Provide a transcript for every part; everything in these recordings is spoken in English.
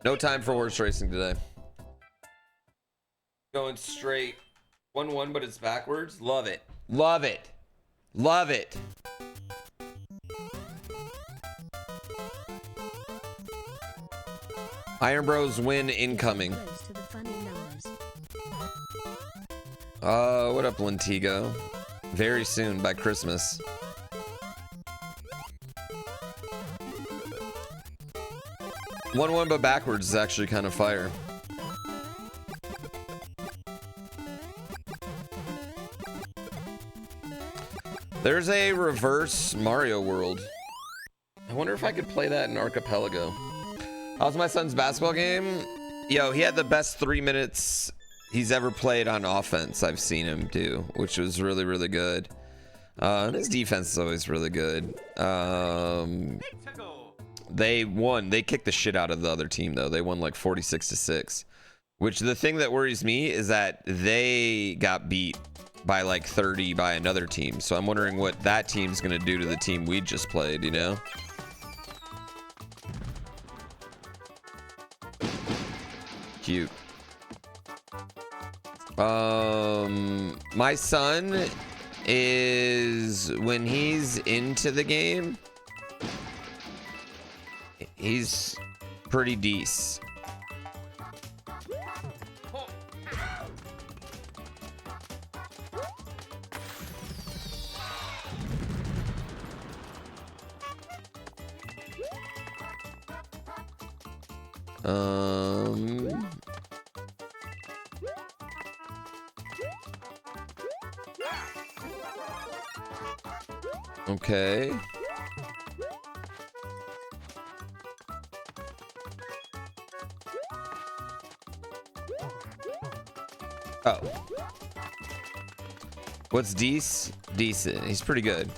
No time for horse racing today. Going straight 1-1, but it's backwards. Love it. Love it. Love it. IronBROS win incoming. What up, Lentigo? Very soon, by Christmas. One but backwards is actually kind of fire. There's a reverse Mario World. I wonder if I could play that in Archipelago. How's my son's basketball game? Yo, he had the best 3 minutes he's ever played on offense I've seen him do, which was really, really good. And his defense is always really good. They won. They kicked the shit out of the other team, though. They won like 46-6. Which the thing that worries me is that they got beat by like 30 by another team. So I'm wondering what that team's going to do to the team we just played, you know? Cute. My son is, when he's into the game, he's pretty decent. Okay. Oh. What's decent? Decent. He's pretty good.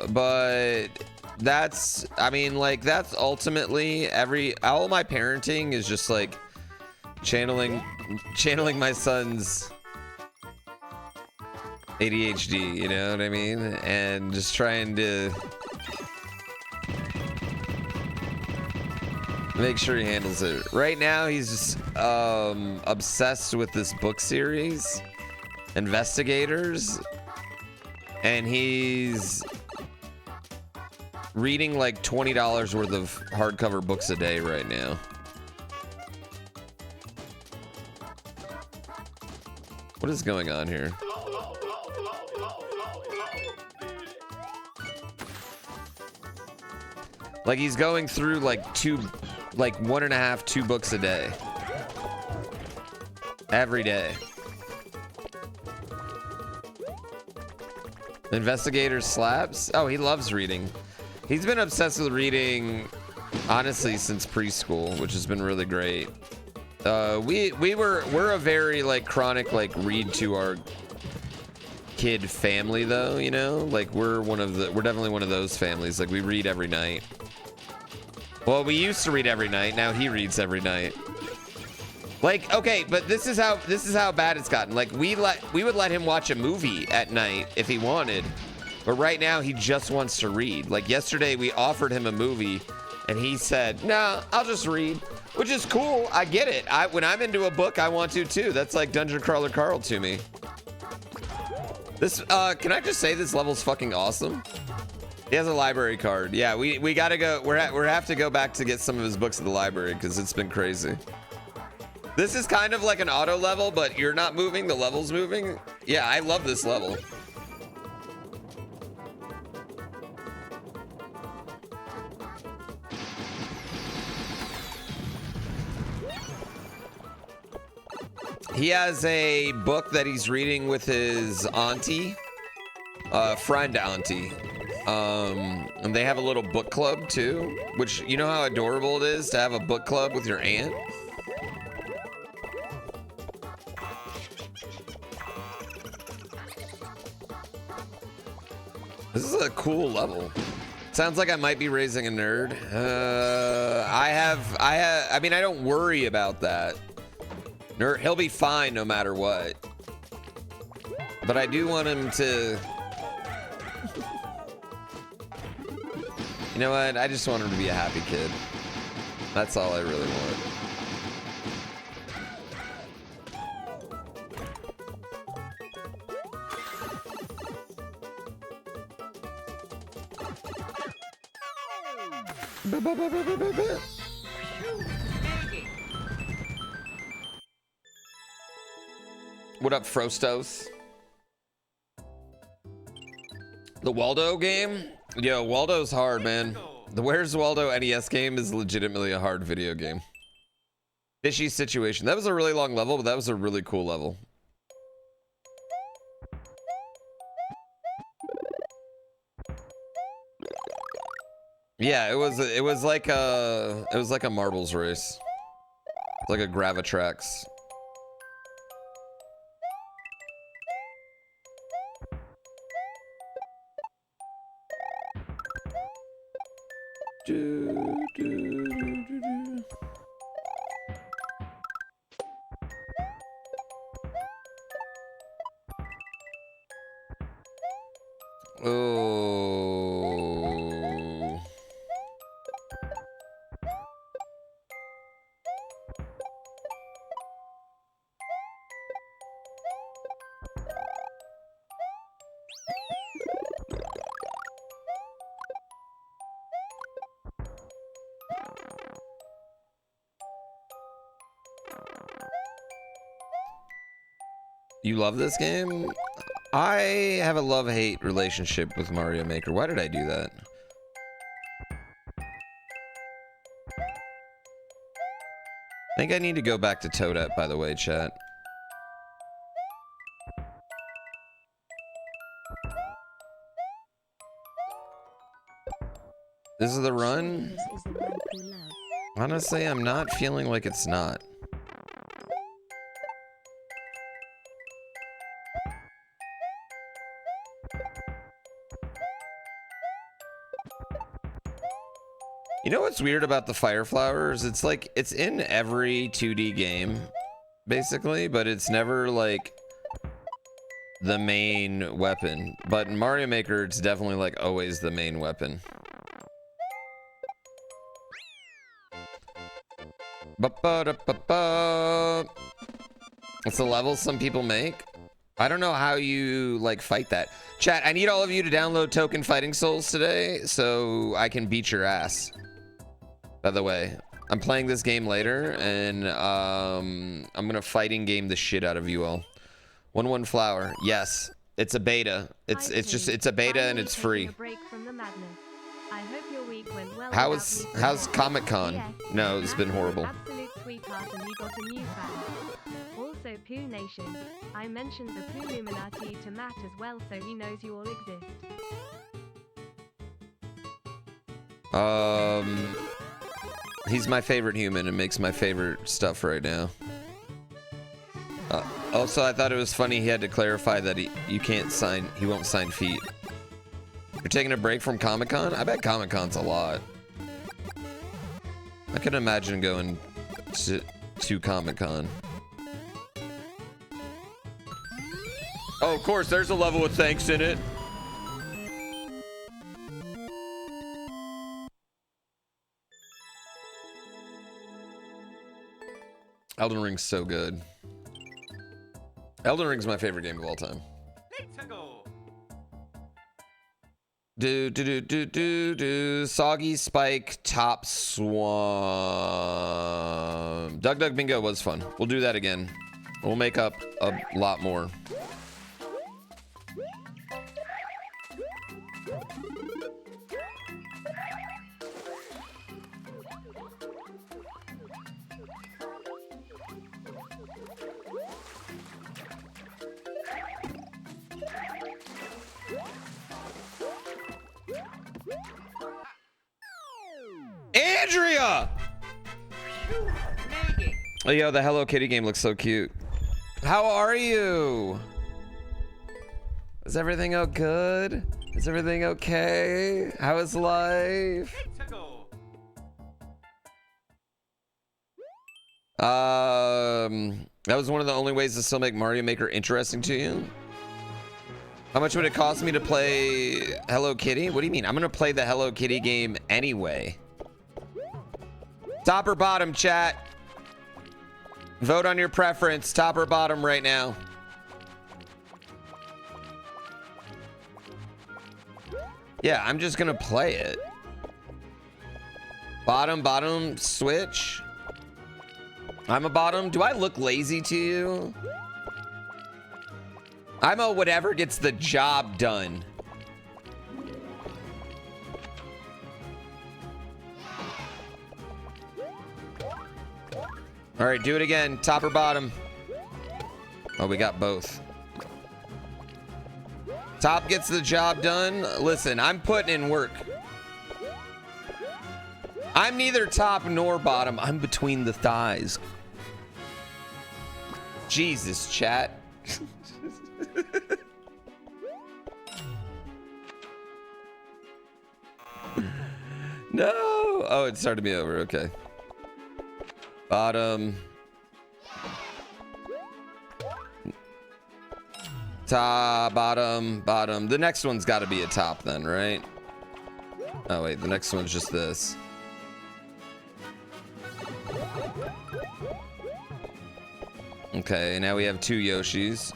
But that's, I mean, like, that's ultimately all my parenting is just like channeling my son's ADHD, you know what I mean? And just trying to make sure he handles it. Right now, he's just obsessed with this book series, Investigators, and he's reading like $20 worth of hardcover books a day right now. What is going on here? Like, he's going through like 1.5, 2 books a day. Every day. Investigator slaps? Oh, he loves reading. He's been obsessed with reading, honestly, since preschool, which has been really great. We're a very like chronic like read to our kid family, though, you know? Like, we're definitely one of those families. Like, we read every night. Well, we used to read every night. Now he reads every night. Like, okay, but this is how bad it's gotten. Like, we would let him watch a movie at night if he wanted. But right now, he just wants to read. Like, yesterday, we offered him a movie, and he said, "Nah, I'll just read." Which is cool. I get it. When I'm into a book, I want to, too. That's like Dungeon Crawler Carl to me. This, can I just say this level's fucking awesome? He has a library card. Yeah, we gotta go. We have to go back to get some of his books at the library, because it's been crazy. This is kind of like an auto level, but you're not moving, the level's moving. Yeah, I love this level. He has a book that he's reading with his auntie, friend auntie. And they have a little book club too, which, you know how adorable it is to have a book club with your aunt? This is a cool level. Sounds like I might be raising a nerd. I mean, I don't worry about that. He'll be fine no matter what. But I do want him to... You know what? I just want him to be a happy kid. That's all I really want. What up, Frostos? The Waldo game? Yo, Waldo's hard, man. The Where's Waldo NES game is legitimately a hard video game. Fishy situation. That was a really long level, but that was a really cool level. Yeah, it was like a marbles race. It's like a Gravitrax. Oh. You love this game? I have a love-hate relationship with Mario Maker. Why did I do that? I think I need to go back to Toadette, by the way, chat. This is the run? Honestly, I'm not feeling like it's not. You know what's weird about the fire flowers? It's like, it's in every 2D game, basically, but it's never like the main weapon. But in Mario Maker, it's definitely like always the main weapon. Ba-ba-da-ba-ba. It's the level some people make. I don't know how you like fight that. Chat, I need all of you to download Token Fighting Souls today so I can beat your ass. By the way, I'm playing this game later, and I'm gonna fighting game the shit out of you all. 1-1 flower, yes, it's a beta. It's a beta and it's free. How's Comic-Con? No, it's been horrible. Absolute sweetheart, and you got a new fan. Also, Poo Nation, I mentioned the Poo Illuminati to Matt as well, so he knows you all exist. He's my favorite human and makes my favorite stuff right now. Also, I thought it was funny he had to clarify that he won't sign feet. You're taking a break from Comic-Con? I bet Comic-Con's a lot. I can imagine going to Comic-Con. Oh, of course, there's a level with thanks in it. Elden Ring's so good. Elden Ring's my favorite game of all time. Let's go. Soggy Spike Top Swamp. Dug Dug Bingo was fun. We'll do that again. We'll make up a lot more. Andrea! Oh, yo, the Hello Kitty game looks so cute. How are you? Is everything all good? Is everything okay? How is life? That was one of the only ways to still make Mario Maker interesting to you. How much would it cost me to play Hello Kitty? What do you mean? I'm gonna play the Hello Kitty game anyway. Top or bottom, chat? Vote on your preference, top or bottom right now. Yeah, I'm just gonna play it. Bottom, switch. I'm a bottom. Do I look lazy to you? I'm a whatever gets the job done. All right, do it again. Top or bottom? Oh, we got both. Top gets the job done. Listen, I'm putting in work. I'm neither top nor bottom. I'm between the thighs. Jesus, chat. No. Oh, it started me over. Okay. Bottom. Top, bottom, bottom. The next one's got to be a top then, right? Oh, wait. The next one's just this. Okay, now we have 2 Yoshis.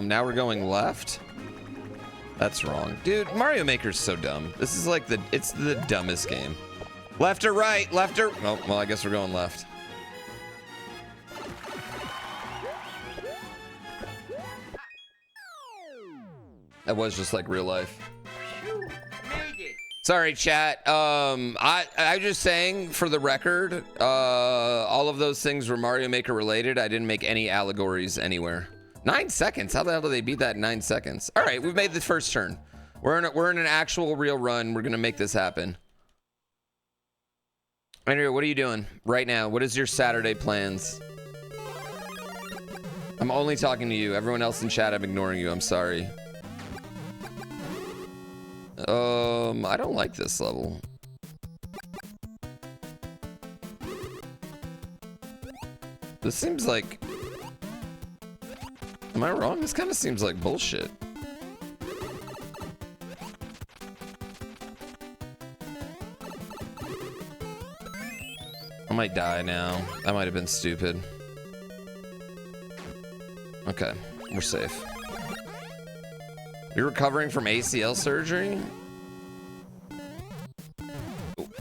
Now we're going left. That's wrong. Dude, Mario Maker's so dumb. This is like it's the dumbest game. Left or right? Left or... Oh, well, I guess we're going left. That was just like real life. Sorry, chat. I just saying for the record, all of those things were Mario Maker related. I didn't make any allegories anywhere. 9 seconds. How the hell do they beat that in 9 seconds? All right, we've made the first turn. We're in an actual real run. We're gonna make this happen. Andrea, what are you doing right now? What is your Saturday plans? I'm only talking to you. Everyone else in chat, I'm ignoring you. I'm sorry. I don't like this level. This seems like... Am I wrong? This kind of seems like bullshit. I might die now. That might have been stupid. Okay, we're safe. You're recovering from ACL surgery?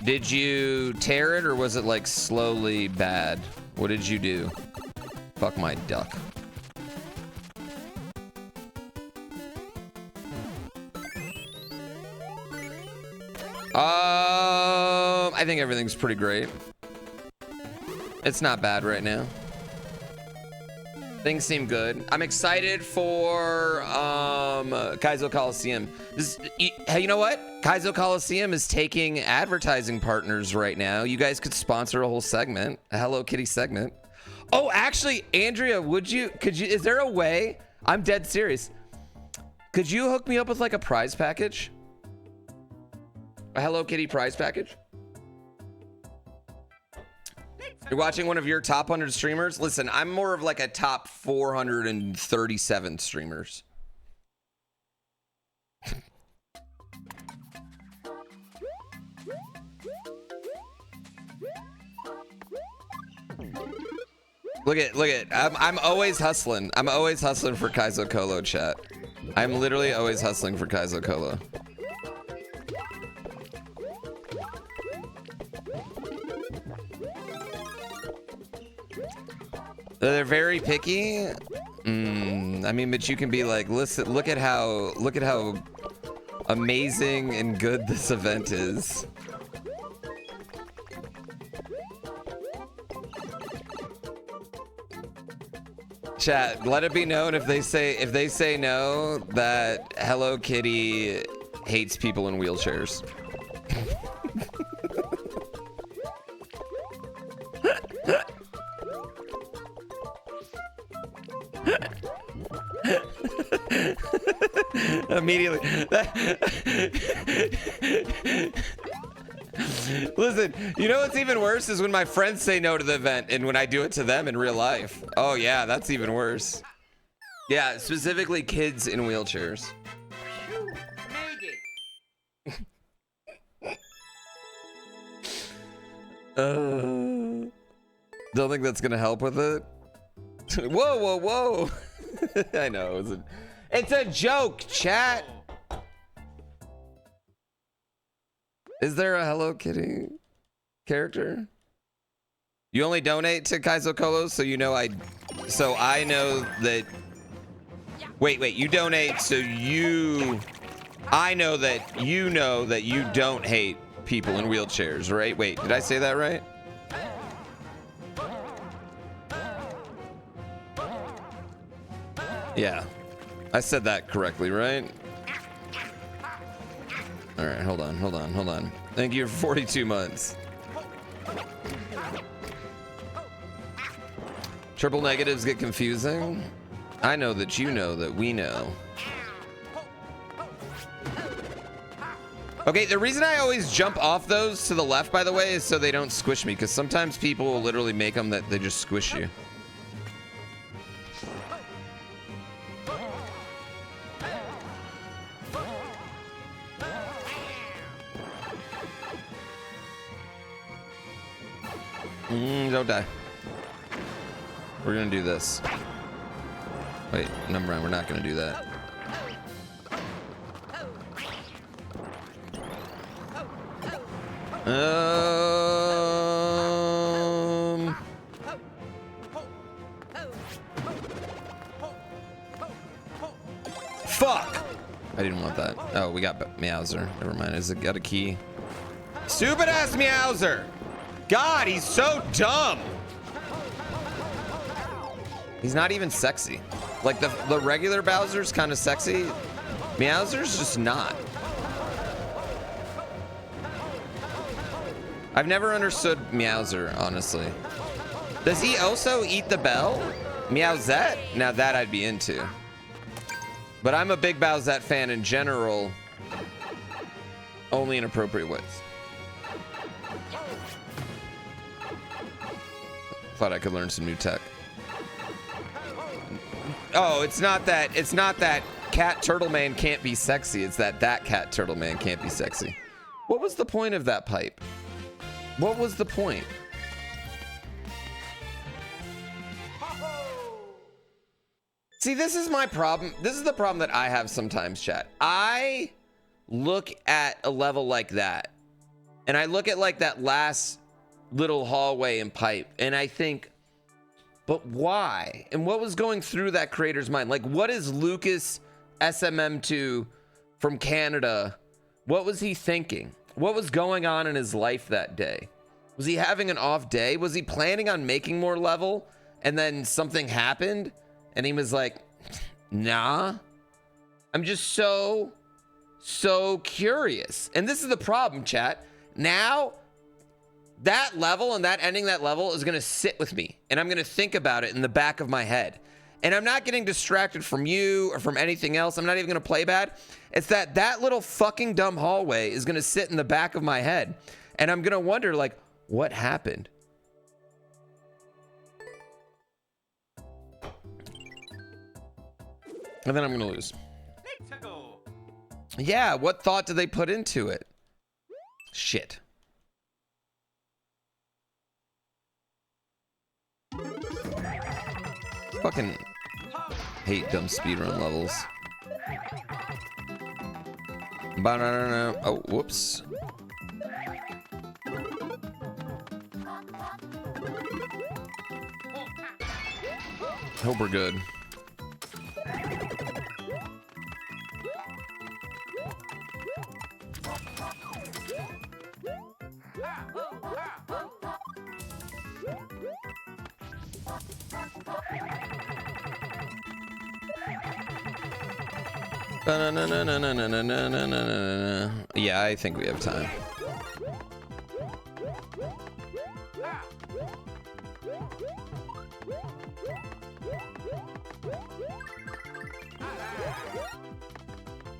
Did you tear it or was it like slowly bad? What did you do? Fuck my duck. I think everything's pretty great. It's not bad right now. Things seem good. I'm excited for Kaizo Coliseum. Hey, you know what? Kaizo Coliseum is taking advertising partners right now. You guys could sponsor a whole segment, a Hello Kitty segment. Oh, actually, Andrea, is there a way? I'm dead serious. Could you hook me up with like a prize package? A Hello Kitty prize package? You're watching one of your top 100 streamers? Listen, I'm more of like a top 437 streamers. Look at, I'm always hustling. I'm always hustling for Kaizo Colo, chat. I'm literally always hustling for Kaizo Colo. They're very picky. I mean, but you can be like, listen, look at how amazing and good this event is. Chat, let it be known if they say no that Hello Kitty hates people in wheelchairs. Immediately. Listen, you know what's even worse is when my friends say no to the event and when I do it to them in real life. Oh yeah, that's even worse. Yeah, specifically kids in wheelchairs. Don't think that's gonna help with it. Whoa, whoa, whoa. I know, it's a joke, chat. Is there a Hello Kitty character? You only donate to Kaizo Kolos, so you know I know that. Wait, you donate so I know that you don't hate people in wheelchairs, right? Wait, did I say that right? Yeah, I said that correctly, right? All right, hold on. Thank you for 42 months. Triple negatives get confusing. I know that you know that we know. Okay, the reason I always jump off those to the left, by the way, is so they don't squish me, because sometimes people will literally make them that they just squish you. Don't die. We're gonna do this. Wait, never mind, we're not gonna do that. Fuck! I didn't want that. Oh, we got Meowser. Never mind. Has it got a key? Stupid ass Meowser! God, he's so dumb! He's not even sexy. Like the regular Bowser's kind of sexy. Meowser's just not. I've never understood Meowser, honestly. Does he also eat the bell? Meowsette? Now that I'd be into. But I'm a big Bowsette fan in general. Only in appropriate ways. Thought I could learn some new tech. Oh, it's not that Cat Turtle Man can't be sexy. It's that Cat Turtle Man can't be sexy. What was the point of that pipe? What was the point? See, this is my problem. This is the problem that I have sometimes, chat. I look at a level like that, and I look at like that last little hallway and pipe, and I think, but why? And what was going through that creator's mind? Like, what is Lucas SMM2 from Canada? What was he thinking? What was going on in his life that day? Was he having an off day? Was he planning on making more level and then something happened and he was like, nah? I'm just so curious. And this is the problem, chat. Now, that level and that ending that level is going to sit with me and I'm going to think about it in the back of my head. And I'm not getting distracted from you or from anything else. I'm not even going to play bad. It's that little fucking dumb hallway is going to sit in the back of my head. And I'm going to wonder, like, what happened? And then I'm going to lose. Yeah, what thought did they put into it? Shit. Fucking hate dumb speedrun levels. Banana. Oh, whoops. Hope we're good. Yeah, I think we have time.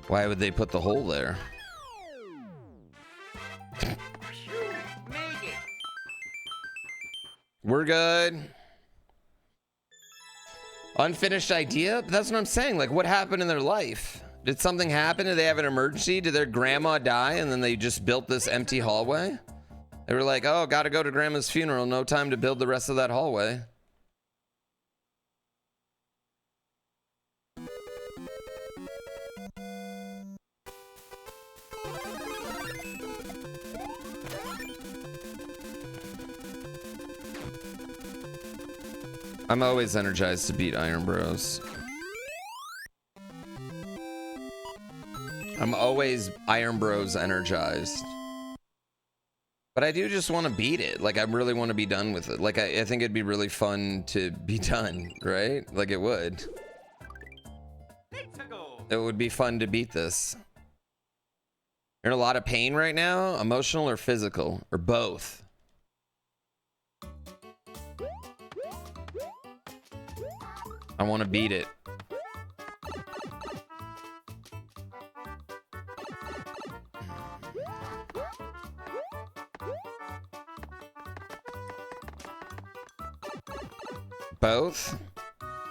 Why would they put the hole there? We're good. Unfinished idea? That's what I'm saying. Like, what happened in their life? Did something happen? Did they have an emergency? Did their grandma die and then they just built this empty hallway? They were like, oh, gotta go to grandma's funeral. No time to build the rest of that hallway. I'm always energized to beat IronBROS. I'm always IronBROS energized. But I do just want to beat it. Like, I really want to be done with it. Like, I think it'd be really fun to be done, right? Like, it would. It would be fun to beat this. You're in a lot of pain right now? Emotional or physical? Or both? I want to beat it. Both?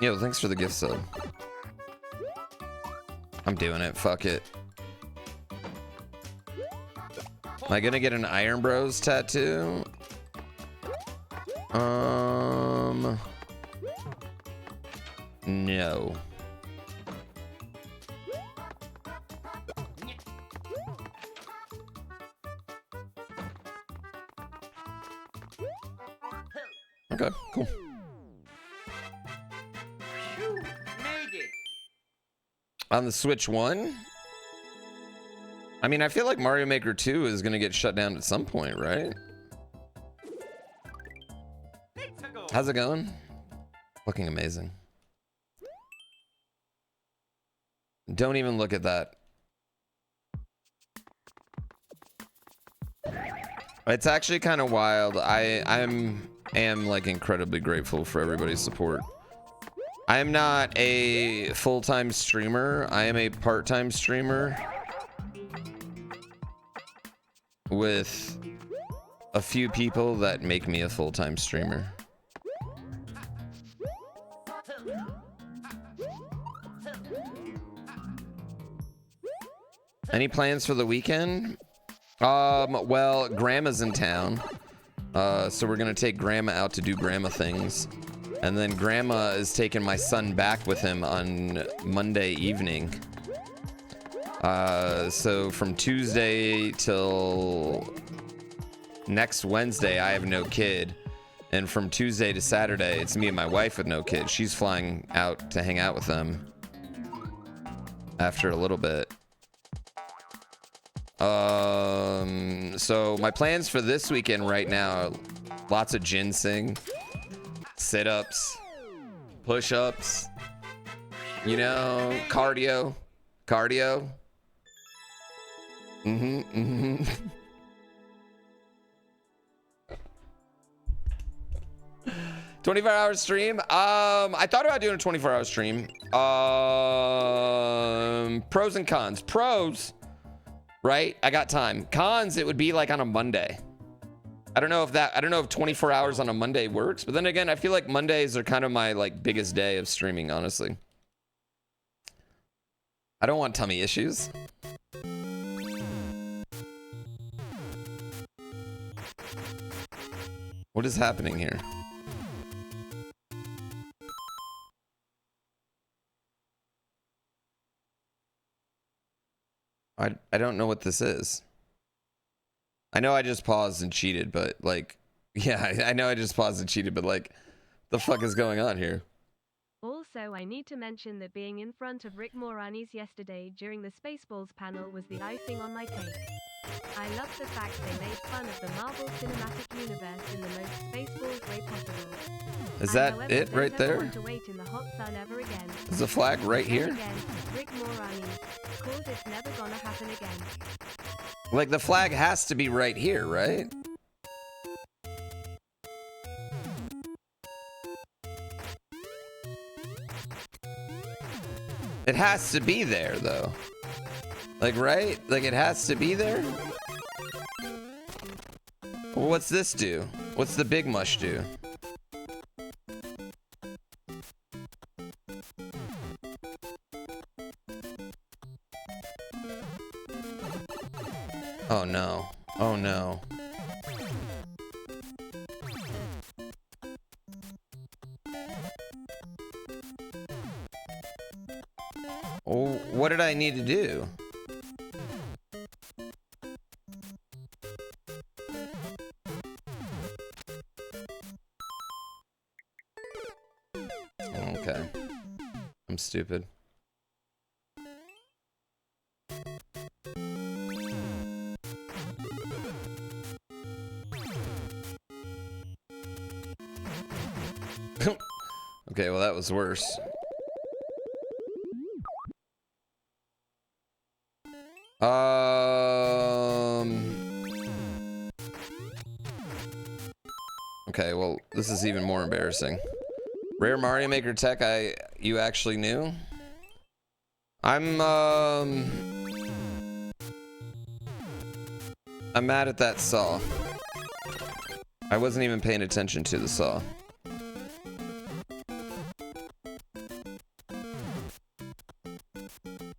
Yo, thanks for the gift sub. I'm doing it. Fuck it. Am I gonna get an IronBROS tattoo? No. Okay, cool. On the Switch 1? I mean, I feel like Mario Maker 2 is gonna get shut down at some point, right? How's it going? Fucking amazing. Don't even look at that. It's actually kind of wild. I am like incredibly grateful for everybody's support. I am not a full-time streamer. I am a part-time streamer with a few people that make me a full-time streamer. Any plans for the weekend? Well, Grandma's in town. So we're gonna take Grandma out to do Grandma things. And then Grandma is taking my son back with him on Monday evening. So from Tuesday till next Wednesday, I have no kid. And from Tuesday to Saturday, it's me and my wife with no kid. She's flying out to hang out with them after a little bit. So my plans for this weekend right now, lots of ginseng, sit-ups, push-ups, you know, cardio. 24-hour stream. I thought about doing a 24-hour stream. Pros and cons. Pros, right? I got time. Cons, it would be like on a Monday. I don't know if 24 hours on a Monday works, but then again, I feel like Mondays are kind of my like biggest day of streaming, honestly. I don't want tummy issues. What is happening here? I don't know what this is. I know I just paused and cheated, but like, yeah, I know I just paused and cheated, but like, the fuck is going on here? Also, I need to mention that being in front of Rick Moranis yesterday during the Spaceballs panel was the icing on my cake. I love the fact they made fun of the Marvel Cinematic Universe in the most Spaceballs way possible. Is that it right there? Want to wait in the hot sun ever again. Is the flag right here? Again, Rick Moranis, cause it's never gonna happen again. Like the flag has to be right here, right? It has to be there though. Like, right? Like it has to be there? Well, what's this do? What's the big mush do? Oh no. Oh, what did I need to do? Okay. I'm stupid. Okay, well that was worse. Okay, well this is even more embarrassing. Rare Mario Maker tech you actually knew? I'm mad at that saw. I wasn't even paying attention to the saw.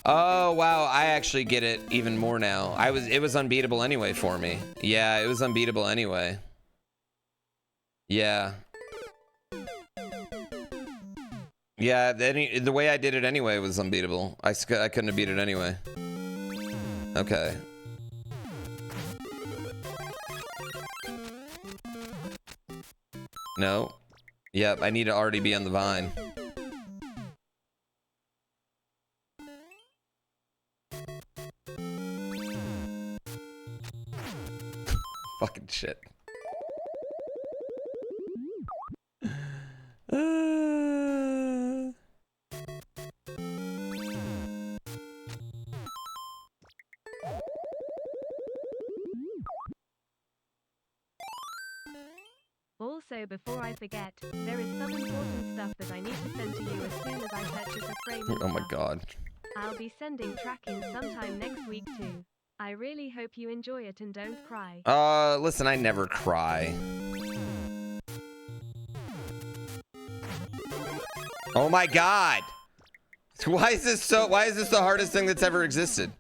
Oh wow, I actually get it even more now. It was unbeatable anyway for me. Yeah, it was unbeatable anyway. Yeah. Yeah, the way I did it anyway was unbeatable. I couldn't have beat it anyway. Okay. No. Yep, I need to already be on the vine. Fucking shit. Also, before I forget, there is some important stuff that I need to send to you as soon as I purchase a frame and Oh my stuff. god. I'll be sending tracking sometime next week too. I really hope you enjoy it and don't cry. Listen, I never cry. Oh my god! Why is this the hardest thing that's ever existed?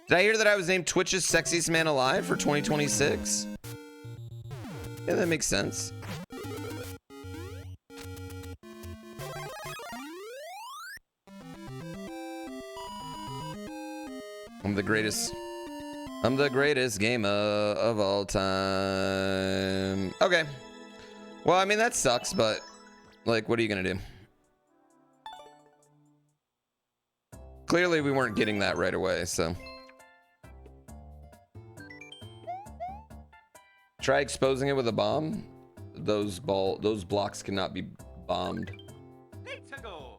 Did I hear that I was named Twitch's sexiest man alive for 2026? Yeah, that makes sense. I'm the greatest gamer of all time. Okay. Well, I mean, that sucks, but like, what are you gonna do? Clearly, we weren't getting that right away, so. Try exposing it with a bomb. Those blocks cannot be bombed. Let's go.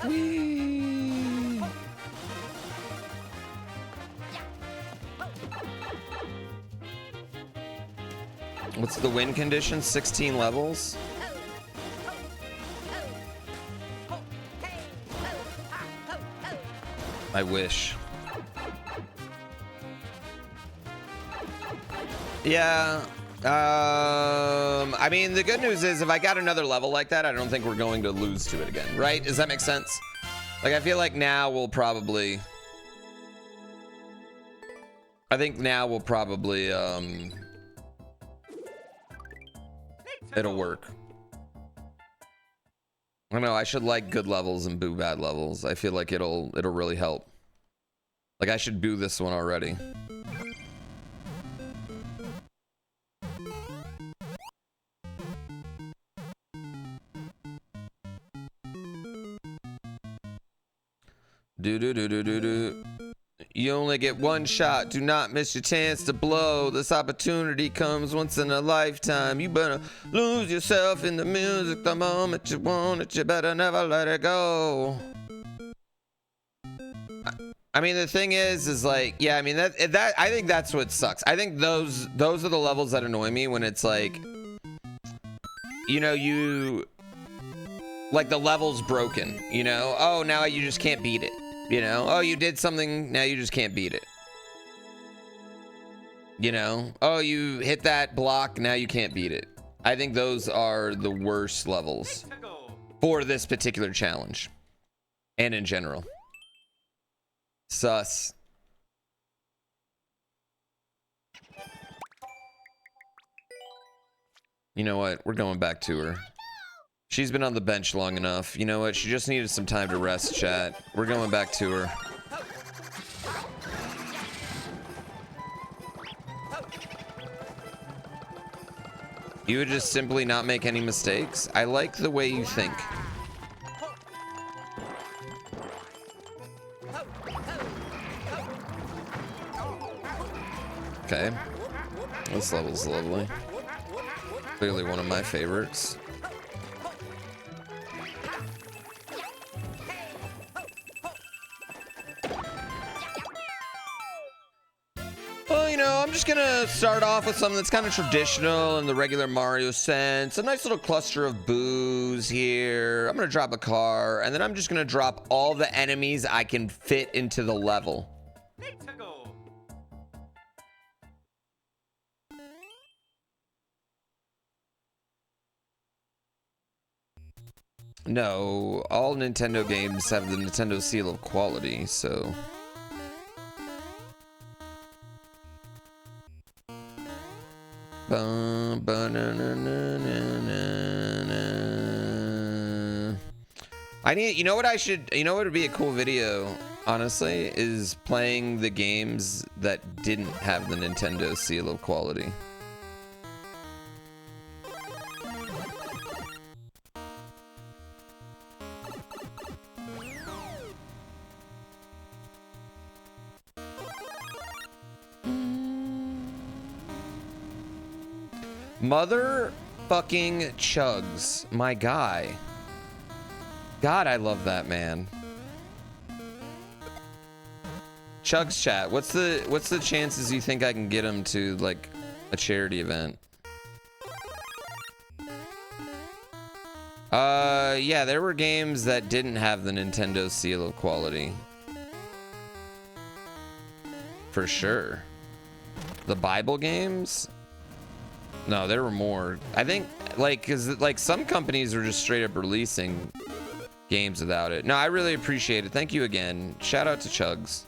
Whee! What's the win condition? 16 levels? I wish. Yeah. I mean, the good news is if I got another level like that, I don't think we're going to lose to it again, right? Does that make sense? Like, I feel like now we'll probably... I think now we'll probably, it'll work. I don't know, I should like good levels and boo bad levels. I feel like it'll really help. Like, I should boo this one already. Do. You only get one shot. Do not miss your chance to blow. This opportunity comes once in a lifetime. You better lose yourself in the music the moment you want it. You better never let it go. I mean, the thing is like, yeah, I mean, that I think that's what sucks. I think those are the levels that annoy me when it's like, you know, like the level's broken, you know? Oh, now you just can't beat it. You know, oh, you did something, now you just can't beat it. You know, oh, you hit that block, now you can't beat it. I think those are the worst levels for this particular challenge. And in general. Sus. You know what? We're going back to her. She's been on the bench long enough. You know what? She just needed some time to rest, chat. We're going back to her. You would just simply not make any mistakes? I like the way you think. Okay. This level's lovely. Clearly one of my favorites. Well, you know, I'm just gonna start off with something that's kind of traditional in the regular Mario sense. A nice little cluster of boos here. I'm gonna drop a car, and then I'm just gonna drop all the enemies I can fit into the level. No, all Nintendo games have the Nintendo seal of quality, so... you know what I should, you know what would be a cool video, honestly, is playing the games that didn't have the Nintendo seal of quality. Mother fucking Chugs, my guy. God, I love that man. Chugs chat, what's the chances you think I can get him to like a charity event? Yeah, there were games that didn't have the Nintendo seal of quality. For sure. The Bible games? No, there were more. I think, like, because, like, some companies are just straight up releasing games without it. No, I really appreciate it. Thank you again. Shout out to Chugs.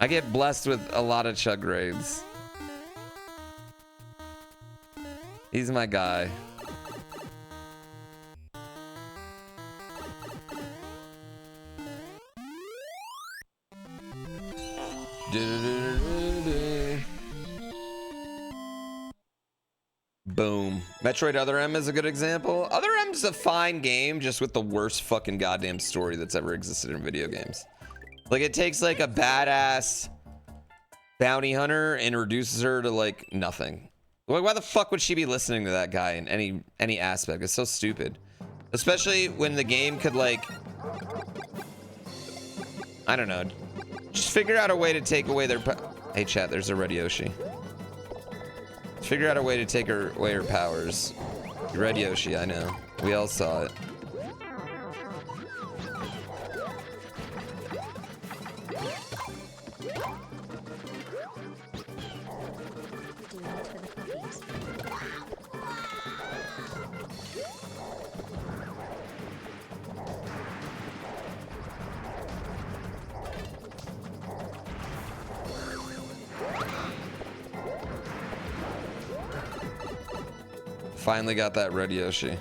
I get blessed with a lot of Chug raids. He's my guy. Boom. Metroid Other M is a good example. Other M's a fine game, just with the worst fucking goddamn story that's ever existed in video games. Like, it takes like a badass bounty hunter and reduces her to like nothing. Like, why the fuck would she be listening to that guy in any aspect? It's so stupid. Especially when the game could like, I don't know, just figure out a way to take away their hey chat, there's a Red Yoshi. Figure out a way to take away her powers. Red Yoshi, I know. We all saw it. Finally got that Red Yoshi.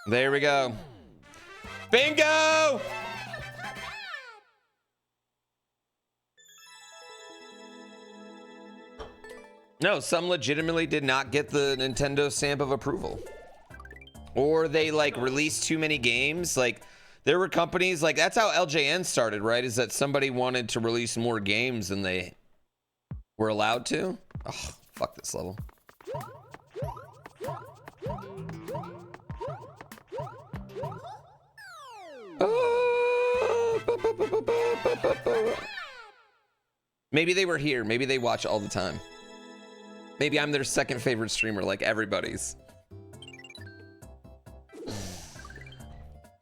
There we go. Bingo! No, some legitimately did not get the Nintendo stamp of approval. Or they like released too many games. Like, there were companies, like, that's how LJN started, right? Is that somebody wanted to release more games than they were allowed to? Oh, fuck this level. Maybe they were here. Maybe they watch all the time. Maybe I'm their second favorite streamer, like everybody's.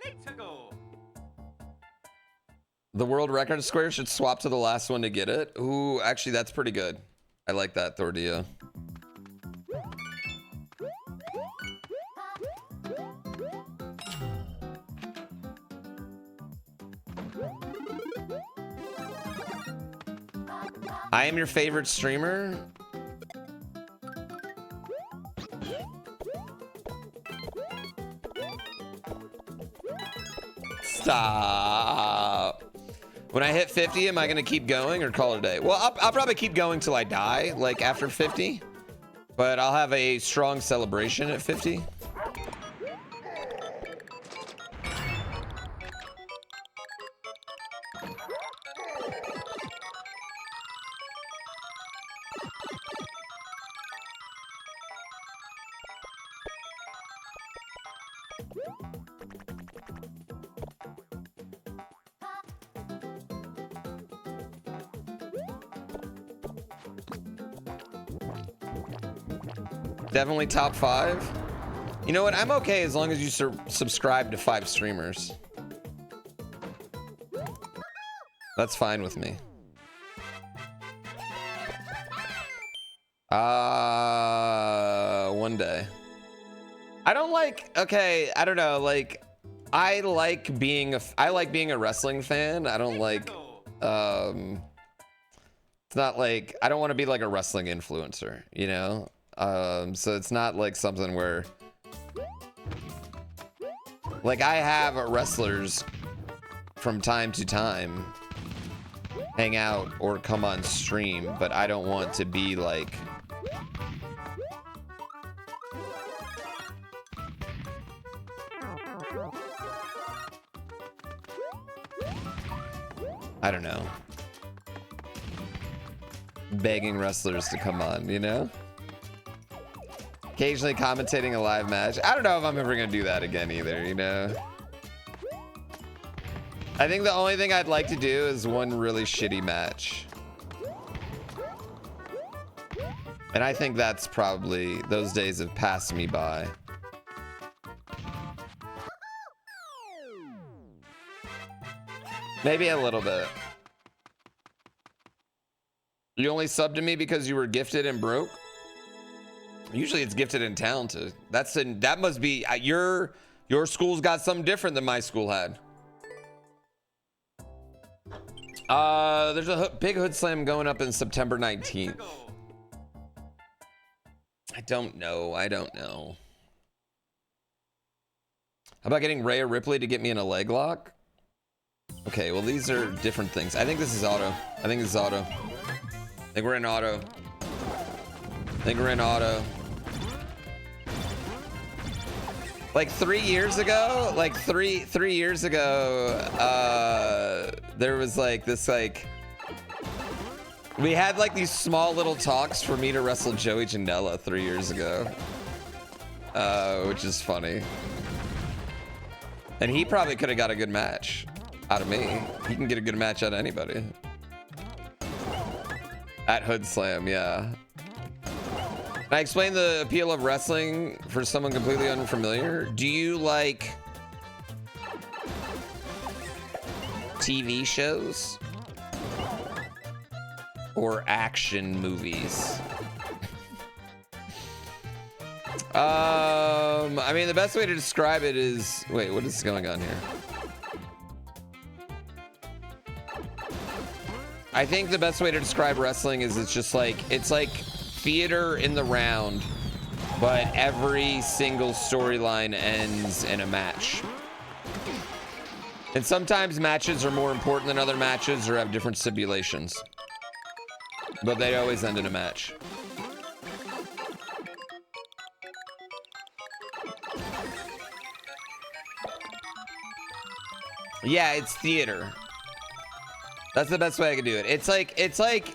Let's go. The world record square should swap to the last one to get it. Ooh, actually, that's pretty good. I like that, Thordia. I am your favorite streamer. Stop. When I hit 50, am I gonna keep going or call it a day? Well, I'll probably keep going till I die, like after 50. But I'll have a strong celebration at 50. Definitely top 5. You know what? I'm okay as long as you subscribe to 5 streamers. That's fine with me. One day. I don't like, okay, I don't know, like, I like being a wrestling fan. I don't like, it's not like, I don't want to be like a wrestling influencer, you know? So it's not like something where, like, I have wrestlers from time to time hang out or come on stream, but I don't want to be like, I don't know, begging wrestlers to come on, you know? Occasionally commentating a live match. I don't know if I'm ever gonna do that again either, you know? I think the only thing I'd like to do is one really shitty match. And I think that's probably, those days have passed me by. Maybe a little bit. You only subbed to me because you were gifted and broke? Usually it's gifted and talented. That must be, your school's got something different than my school had. There's a big hood slam going up in September 19th. I don't know. How about getting Rhea Ripley to get me in a leg lock? Okay, well, these are different things. I think this is auto. I think we're in auto. Like 3 years ago, there was like this, like, we had like these small little talks for me to wrestle Joey Janela 3 years ago, which is funny. And he probably could have got a good match out of me. He can get a good match out of anybody. At Hood Slam, yeah. Can I explain the appeal of wrestling for someone completely unfamiliar? Do you like TV shows or action movies? I mean, the best way to describe it is, wait, what is going on here? I think the best way to describe wrestling is it's like theater in the round, but every single storyline ends in a match. And sometimes matches are more important than other matches or have different stipulations, but they always end in a match. Yeah, it's theater. That's the best way I can do it. It's like,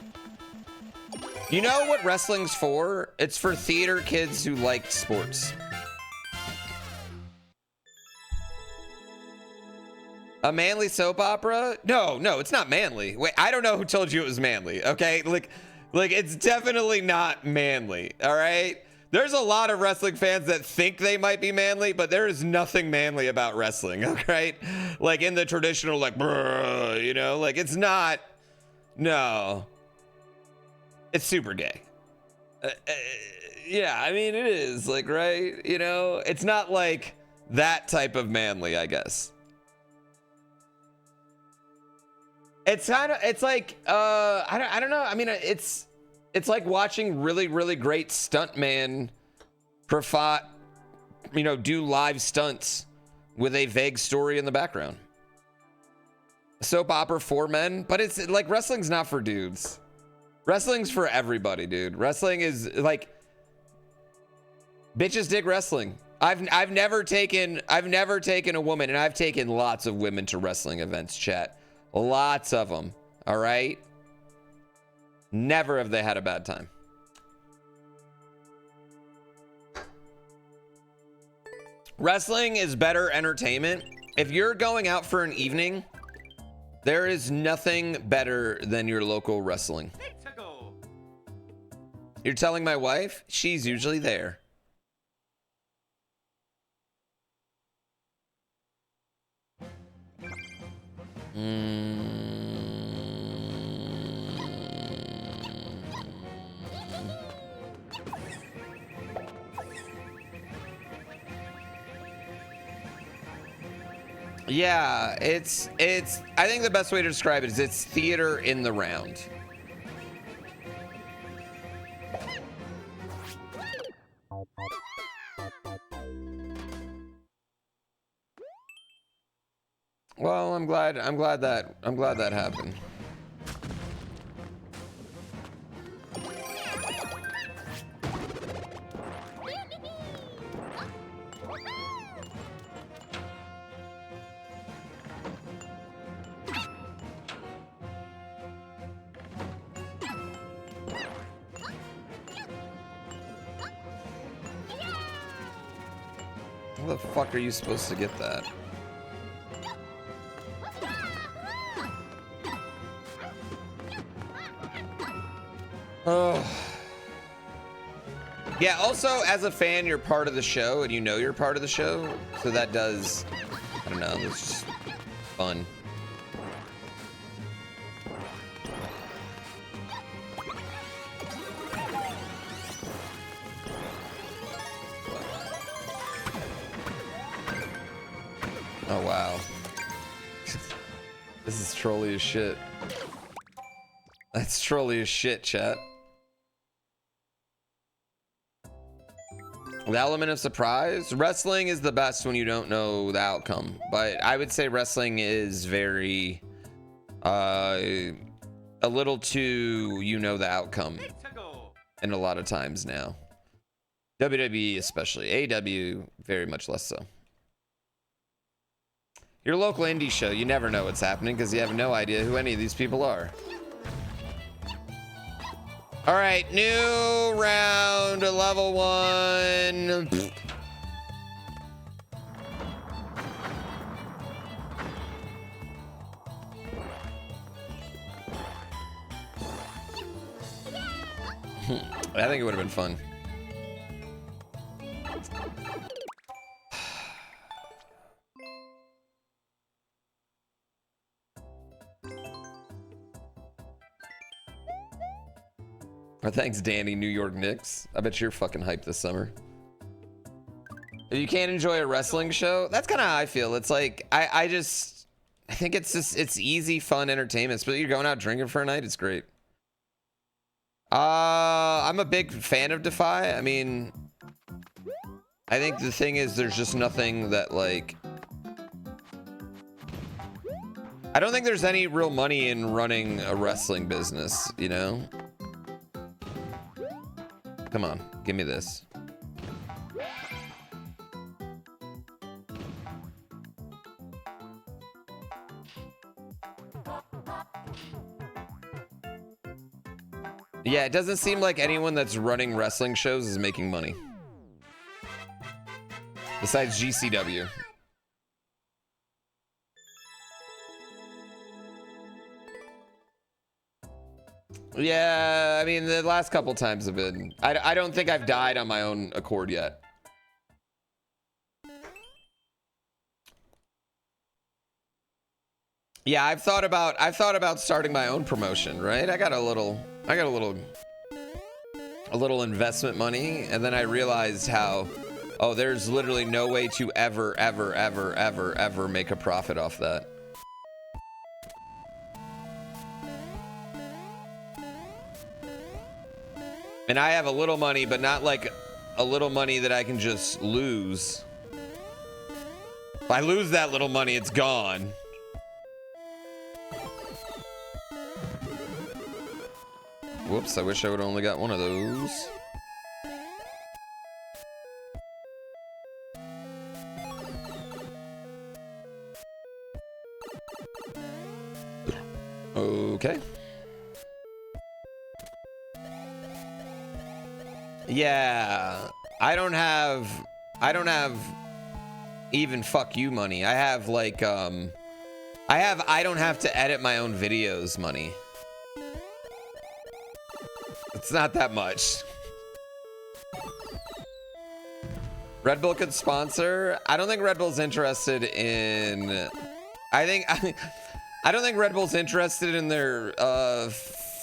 you know what wrestling's for? It's for theater kids who like sports. A manly soap opera? No, it's not manly. Wait, I don't know who told you it was manly, okay? Like, Like, it's definitely not manly, all right? There's a lot of wrestling fans that think they might be manly, but there is nothing manly about wrestling, okay? Like, in the traditional, like, brr, you know? Like, it's not. No. It's super gay. Yeah, I mean, it is, like, right? You know? It's not, like, that type of manly, I guess. It's kind of, it's like, I don't know. I mean, it's like watching really, really great stuntman do live stunts with a vague story in the background. Soap opera for men, but it's like wrestling's not for dudes. Wrestling's for everybody, dude. Wrestling is like bitches dig wrestling. I've never taken a woman, and I've taken lots of women to wrestling events, chat. Lots of them, all right? Never have they had a bad time. Wrestling is better entertainment. If you're going out for an evening, there is nothing better than your local wrestling. You're telling my wife? She's usually there. Yeah, it's I think the best way to describe it is it's theater in the round. Well, I'm glad that happened. How the fuck are you supposed to get that? Oh. Yeah, also, as a fan, you're part of the show, and you know you're part of the show, so that does, I don't know, it's just fun. Oh, wow. This is trolly as shit. That's trolly as shit, chat. The element of surprise. Wrestling is the best when you don't know the outcome, but I would say wrestling is very a little too the outcome, and a lot of times now. WWE especially, AW very much less so. Your local indie show, you never know what's happening because you have no idea who any of these people are. All right, new round, level 1. I think it would have been fun. Thanks, Danny, New York Knicks. I bet you're fucking hyped this summer. If you can't enjoy a wrestling show, that's kind of how I feel. It's like, I think it's easy, fun entertainment. But you're going out drinking for a night, it's great. I'm a big fan of Defy. I mean, I think the thing is there's just nothing that, like, I don't think there's any real money in running a wrestling business, you know? Come on, give me this. Yeah, it doesn't seem like anyone that's running wrestling shows is making money. Besides GCW. Yeah, I mean, the last couple times have been... I don't think I've died on my own accord yet. Yeah, I've thought about starting my own promotion, right? I got a little investment money, and then I realized how, oh, there's literally no way to ever make a profit off that. And I have a little money, but not like a little money that I can just lose. If I lose that little money, it's gone. Whoops, I wish I would only got one of those. Okay. Yeah, I don't have even fuck you money. I have like I don't have to edit my own videos money. It's not that much. Red Bull could sponsor. I don't think Red Bull's interested in I don't think Red Bull's interested in their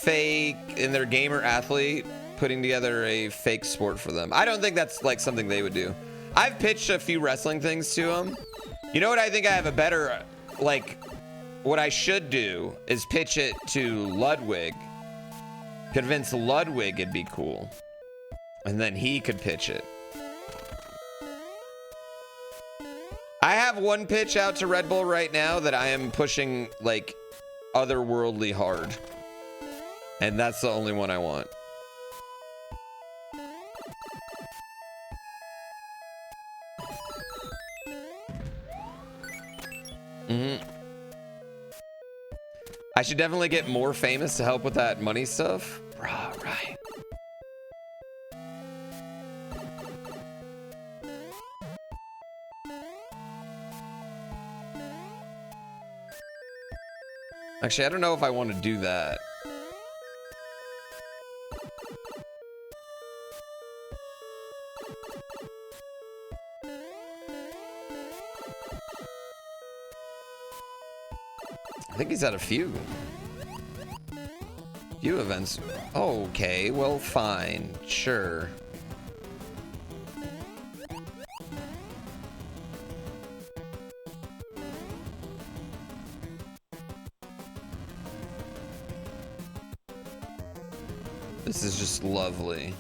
their gamer athlete putting together a fake sport for them. I don't think that's like something they would do. I've pitched a few wrestling things to them. You know what? I think I have a better, like, what I should do is pitch it to Ludwig. Convince Ludwig it'd be cool. And then he could pitch it. I have one pitch out to Red Bull right now that I am pushing, like, otherworldly hard. And that's the only one I want. I should definitely get more famous to help with that money stuff. Right. Actually, I don't know if I want to do that. I think he's at a few events. Okay, well, fine, sure. This is just lovely.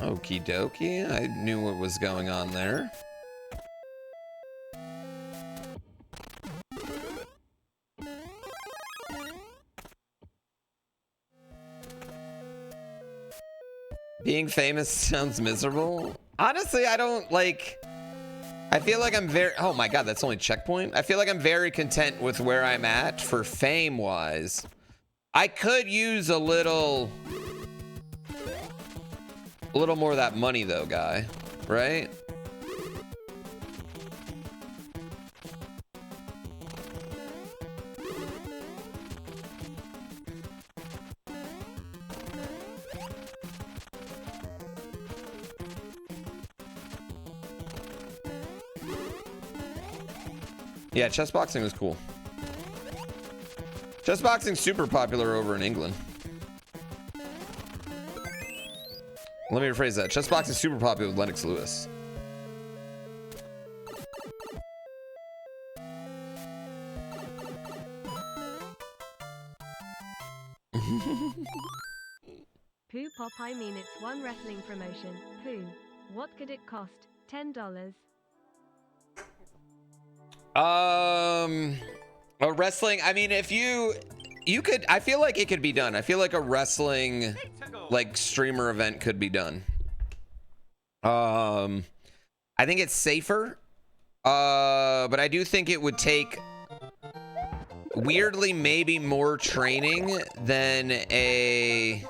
Okie dokie, I knew what was going on there. Being famous sounds miserable. Honestly, I don't like... I feel like I'm very... Oh my god, that's only checkpoint? I feel like I'm very content with where I'm at for fame-wise. I could use a little more of that money though, guy, right? Yeah, chess boxing was cool. Chess boxing's super popular over in England. Let me rephrase that. Chess boxing is super popular with Lennox Lewis. Pooh Pop, I mean it's one wrestling promotion. Pooh, what could it cost? $10? A wrestling, I mean, if you could, I feel like it could be done. I feel like a wrestling like streamer event could be done. I think it's safer, but I do think it would take weirdly maybe more training than a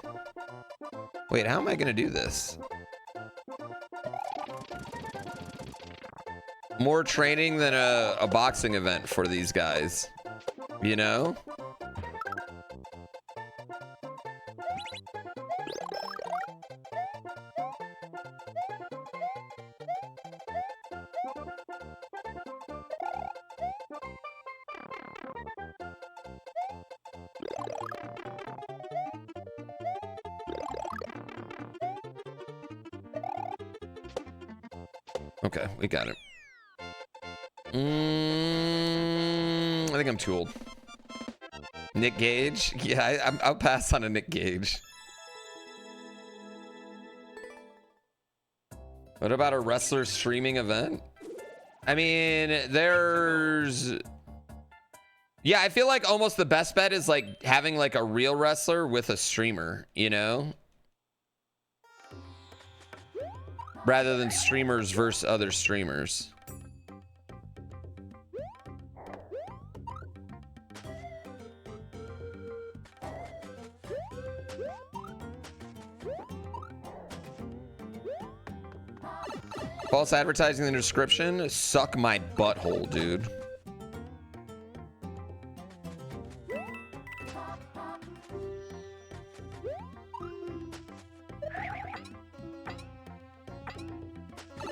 Wait, how am I gonna do this? More training than a boxing event for these guys, you know? Okay, we got it. I think I'm too old. Nick Gage? Yeah, I'll pass on a Nick Gage. What about a wrestler streaming event? I mean, there's... Yeah, I feel like almost the best bet is like having like a real wrestler with a streamer, you know? Rather than streamers versus other streamers. False advertising in the description? Suck my butthole, dude.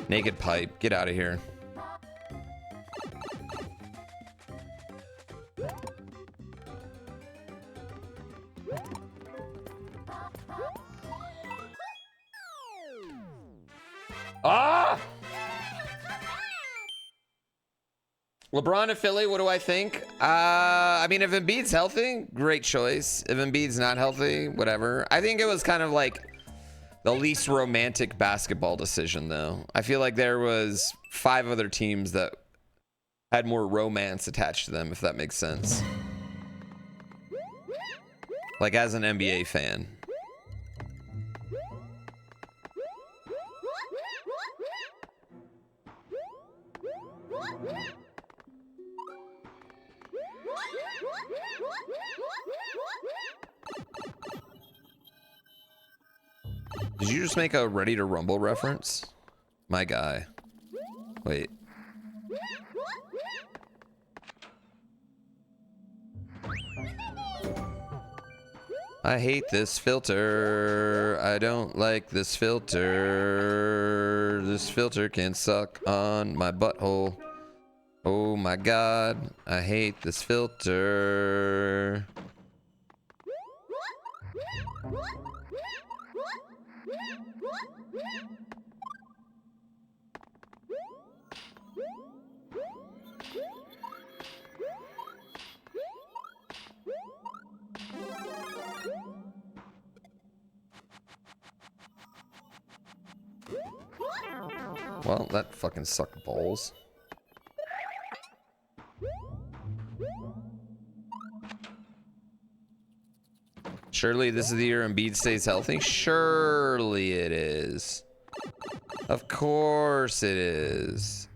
Naked pipe, get out of here. Ah! LeBron to Philly, what do I think? I mean, if Embiid's healthy, great choice. If Embiid's not healthy, whatever. I think it was kind of like the least romantic basketball decision, though. I feel like there was 5 other teams that had more romance attached to them, if that makes sense. Like, as an NBA fan. Did you just make a Ready to Rumble reference? My guy. Wait. I hate this filter. I don't like this filter. This filter can suck on my butthole. Oh my god. I hate this filter. Well, that fucking sucked balls. Surely this is the year Embiid stays healthy? Surely it is. Of course it is.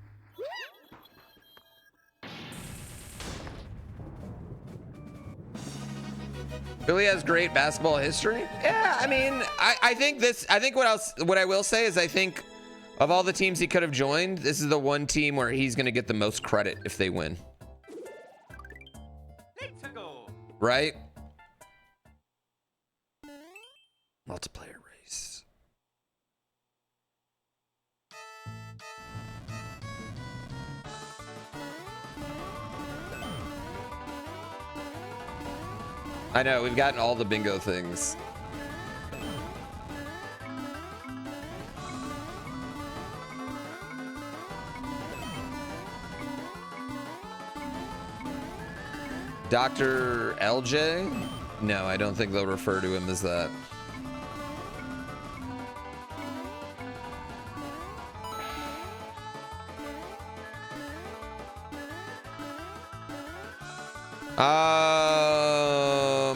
Philly has great basketball history. Yeah, I mean, I think what I will say is I think of all the teams he could have joined, this is the one team where he's going to get the most credit if they win. Let's go. Right? Multiplayer race. I know, we've gotten all the bingo things. Dr. LJ? No, I don't think they'll refer to him as that.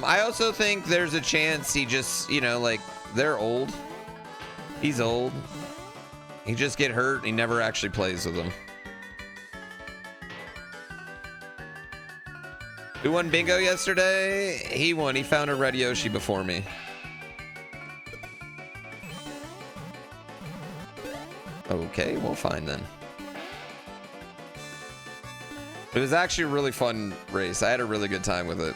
I also think there's a chance he just, you know, like, they're old. He's old. He just get hurt and he never actually plays with them. Who won bingo yesterday? He won. He found a red Yoshi before me. Okay, well, fine then. It was actually a really fun race. I had a really good time with it.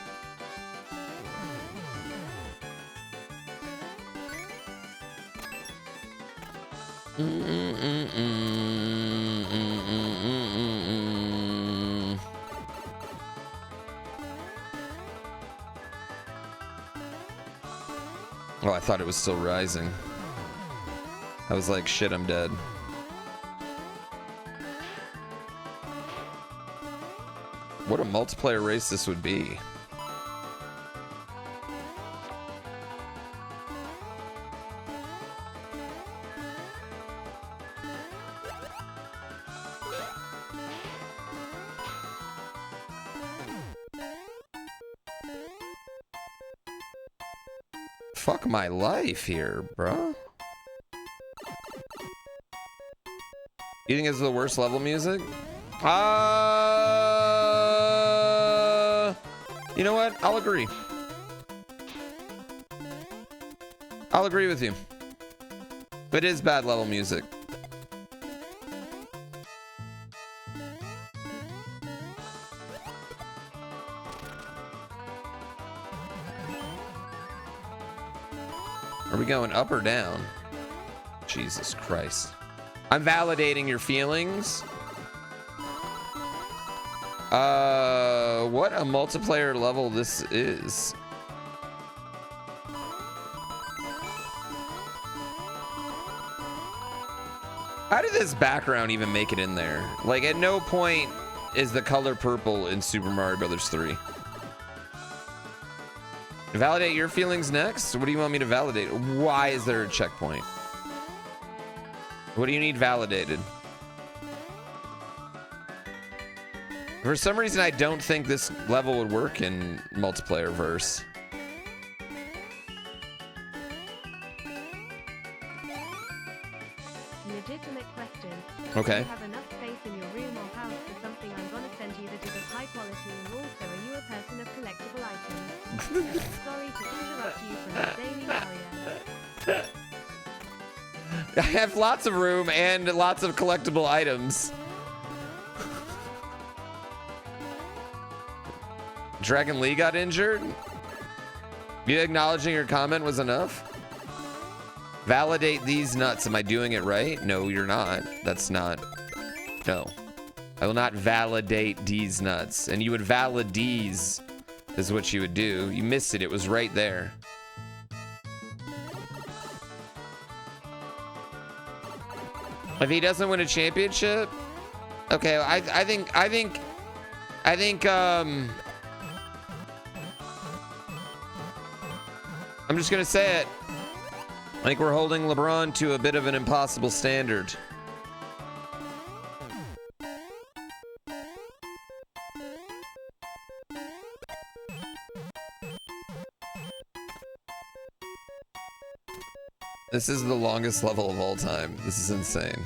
Oh, I thought it was still rising. I was like, shit, I'm dead. What a multiplayer race this would be. Fuck my life here, bro. You think it's the worst level music? You know what? I'll agree. I'll agree with you. It is bad level music. Are we going up or down? Jesus Christ. I'm validating your feelings. What a multiplayer level this is. How did this background even make it in there? Like, at no point is the color purple in Super Mario Brothers 3. Validate your feelings next? What do you want me to validate? Why is there a checkpoint? What do you need validated? For some reason, I don't think this level would work in multiplayer verse. Legitimate question. Okay. Do you have enough space in your room or house for something I'm gonna send you that is of high quality, and also are you a person of collectible items? Sorry to interrupt you from the Daily Warrior. I have lots of room and lots of collectible items. Dragon Lee got injured? You acknowledging your comment was enough? Validate these nuts. Am I doing it right? No, you're not. That's not. No. I will not validate these nuts. And you would validese is what you would do. You missed it. It was right there. If he doesn't win a championship, okay. I think. I'm just gonna say it. I think we're holding LeBron to a bit of an impossible standard. This is the longest level of all time. This is insane.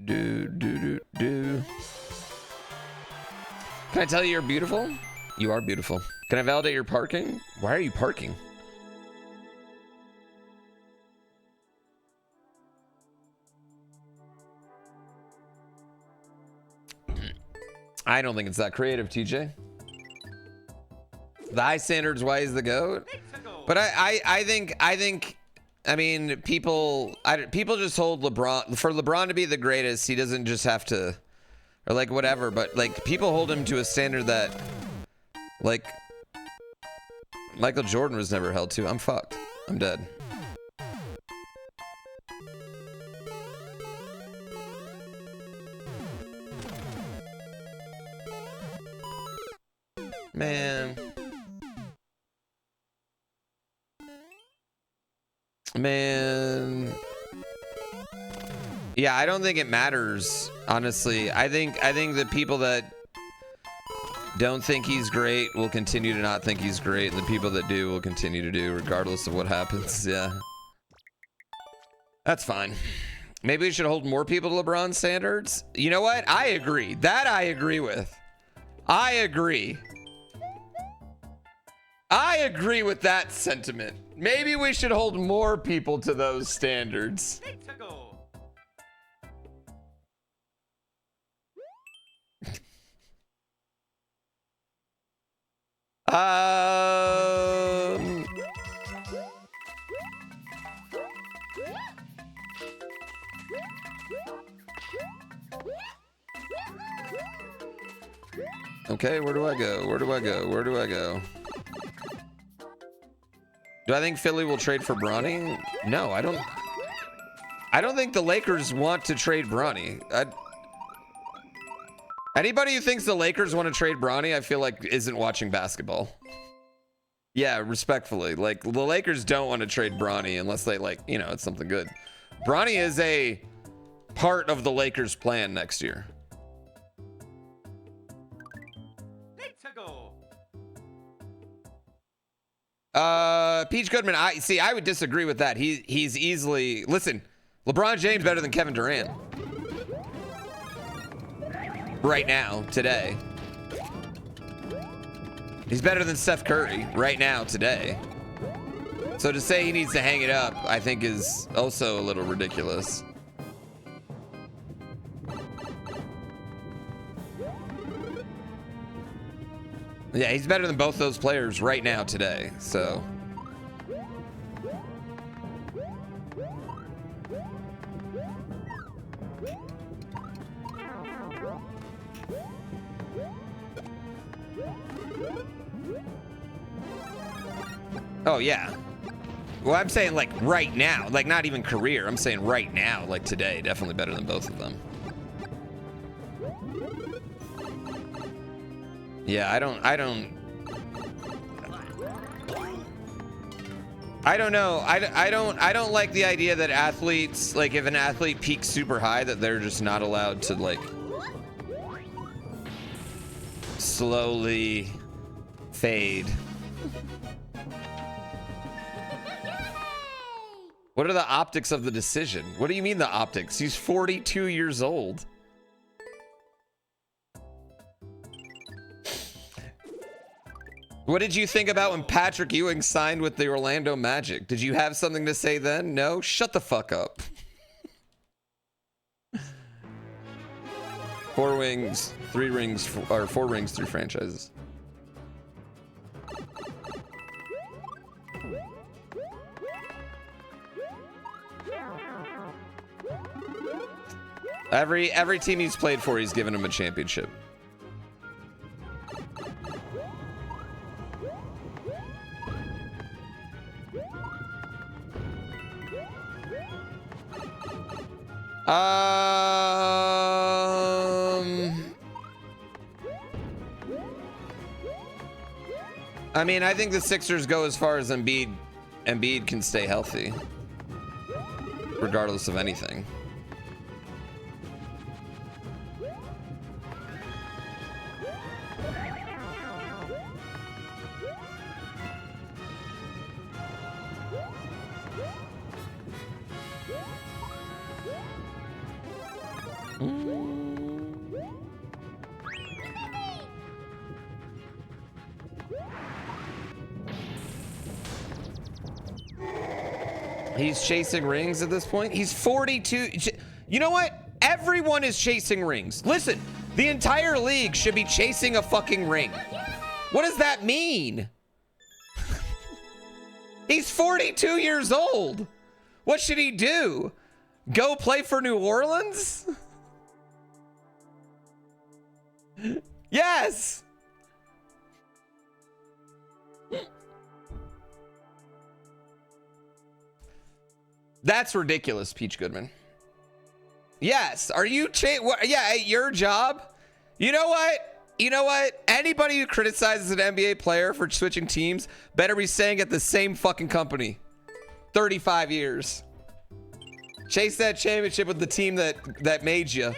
Do. Can I tell you you're beautiful? You are beautiful. Can I validate your parking? Why are you parking? I don't think it's that creative, TJ. The high standards why is the GOAT. But I think I mean people just hold LeBron, for LeBron to be the greatest, he doesn't just have to, or like whatever, but like people hold him to a standard that like Michael Jordan was never held to. I'm fucked. I'm dead. Man. Yeah, I don't think it matters, honestly. I think the people that don't think he's great will continue to not think he's great, and the people that do will continue to do, regardless of what happens. Yeah. That's fine. Maybe we should hold more people to LeBron standards. You know what? I agree. That I agree with. I agree. I agree with that sentiment. Maybe we should hold more people to those standards. Okay, where do I go? Where do I go? Where do I go? Do I think Philly will trade for Bronny? No, I don't. I don't think the Lakers want to trade Bronny. Anybody who thinks the Lakers want to trade Bronny, I feel like isn't watching basketball. Yeah, respectfully. Like, the Lakers don't want to trade Bronny unless they, like, you know, it's something good. Bronny is a part of the Lakers' plan next year. Peach Goodman, I would disagree with that. He's easily, listen, LeBron James better than Kevin Durant. Right now, today. He's better than Steph Curry right now, today. So to say he needs to hang it up, I think is also a little ridiculous. Yeah, he's better than both those players right now, today, so. Oh, yeah. Well, I'm saying, like, right now. Like, not even career. I'm saying right now, like, today. Definitely better than both of them. Yeah, I don't know. I don't like the idea that athletes, like, if an athlete peaks super high, that they're just not allowed to, like, slowly fade. What are the optics of the decision? What do you mean the optics? He's 42 years old. What did you think about when Patrick Ewing signed with the Orlando Magic? Did you have something to say then? No? Shut the fuck up. 4 rings, 3 rings, or 4 rings, 3 franchises. Every team he's played for, he's given him a championship. I mean, I think the Sixers go as far as Embiid can stay healthy, regardless of anything. He's chasing rings at this point. He's 42. You know what? Everyone is chasing rings. Listen, the entire league should be chasing a fucking ring. What does that mean? He's 42 years old. What should he do? Go play for New Orleans? Yes. That's ridiculous, Peach Goodman. Yes. Are you yeah, at your job? You know what? You know what? Anybody who criticizes an NBA player for switching teams better be staying at the same fucking company. 35 years. Chase that championship with the team that made you.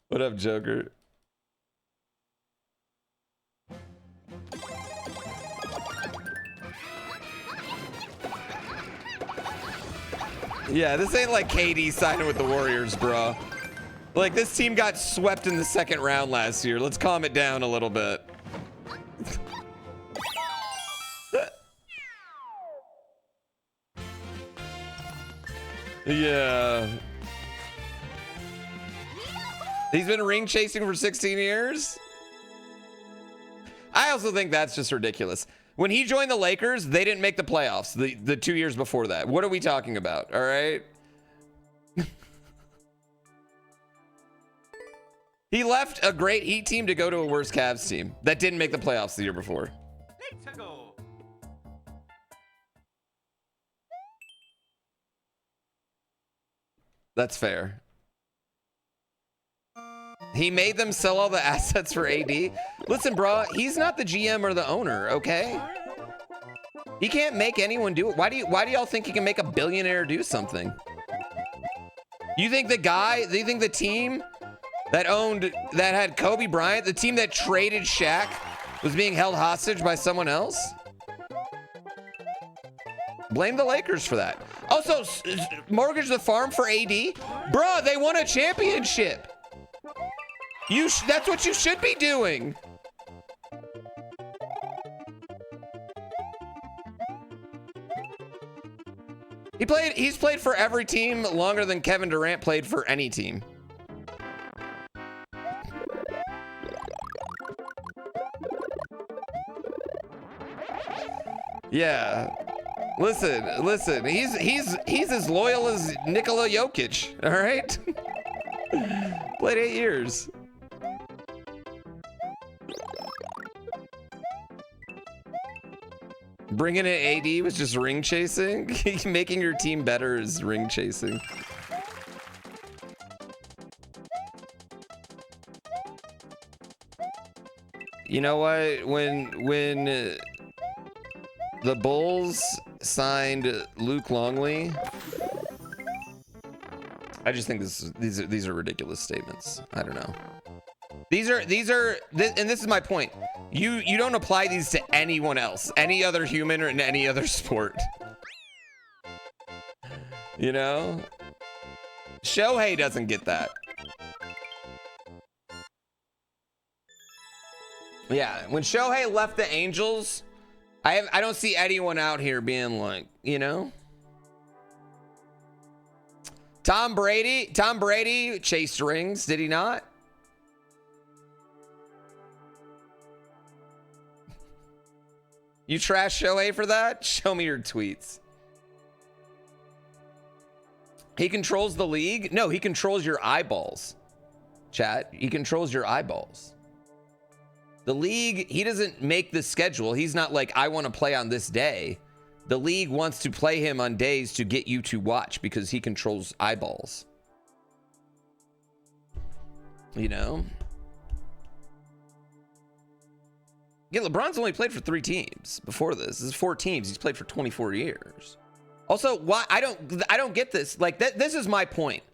What up, Joker? Yeah, this ain't like KD signing with the Warriors, bro. Like, this team got swept in the second round last year. Let's calm it down a little bit. Yeah. He's been ring chasing for 16 years? I also think that's just ridiculous. When he joined the Lakers, they didn't make the playoffs the 2 years before that. What are we talking about? All right. He left a great Heat team to go to a worse Cavs team that didn't make the playoffs the year before. Let's go. That's fair. He made them sell all the assets for AD. Listen, bro, he's not the GM or the owner, okay? He can't make anyone do it. Why do y'all think he can make a billionaire do something? You think the team that had Kobe Bryant, the team that traded Shaq, was being held hostage by someone else? Blame the Lakers for that. Also, mortgage the farm for AD? Bruh, they won a championship. That's what you should be doing. He's played for every team longer than Kevin Durant played for any team. Yeah. Listen. He's as loyal as Nikola Jokic, all right? Played 8 years. Bringing in AD was just ring chasing. Making your team better is ring chasing. You know what? When the Bulls signed Luke Longley, I just think these are ridiculous statements. I don't know. These are, and this is my point. You don't apply these to anyone else, any other human or in any other sport. You know? Shohei doesn't get that. Yeah, when Shohei left the Angels, I don't see anyone out here being like, you know? Tom Brady chased rings, did he not? You trash Shohei for that? Show me your tweets. He controls the league? No, he controls your eyeballs. Chat, he controls your eyeballs. The league, he doesn't make the schedule. He's not like, I want to play on this day. The league wants to play him on days to get you to watch because he controls eyeballs. You know? Yeah, LeBron's only played for 3 teams before this. This is 4 teams. He's played for 24 years. Also, why I don't get this. Like this is my point.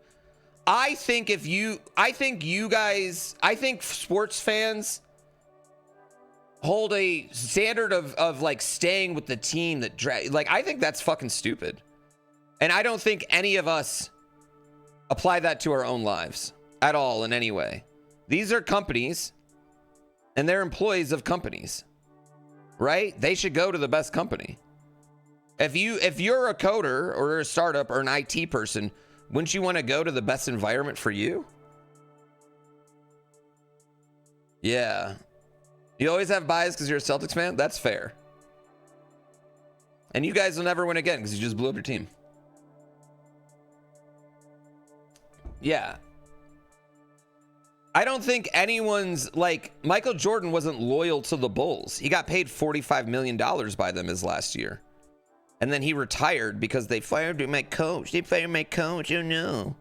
I think sports fans hold a standard of like staying with the team that like I think that's fucking stupid. And I don't think any of us apply that to our own lives at all in any way. These are companies and they're employees of companies, right? They should go to the best company. If you're a coder or a startup or an IT person, wouldn't you want to go to the best environment for you? Yeah. You always have bias because you're a Celtics fan? That's fair. And you guys will never win again because you just blew up your team. Yeah. I don't think anyone's like Michael Jordan wasn't loyal to the Bulls. He got paid $45 million by them his last year. And then he retired because they fired my coach. They fired my coach. Oh no.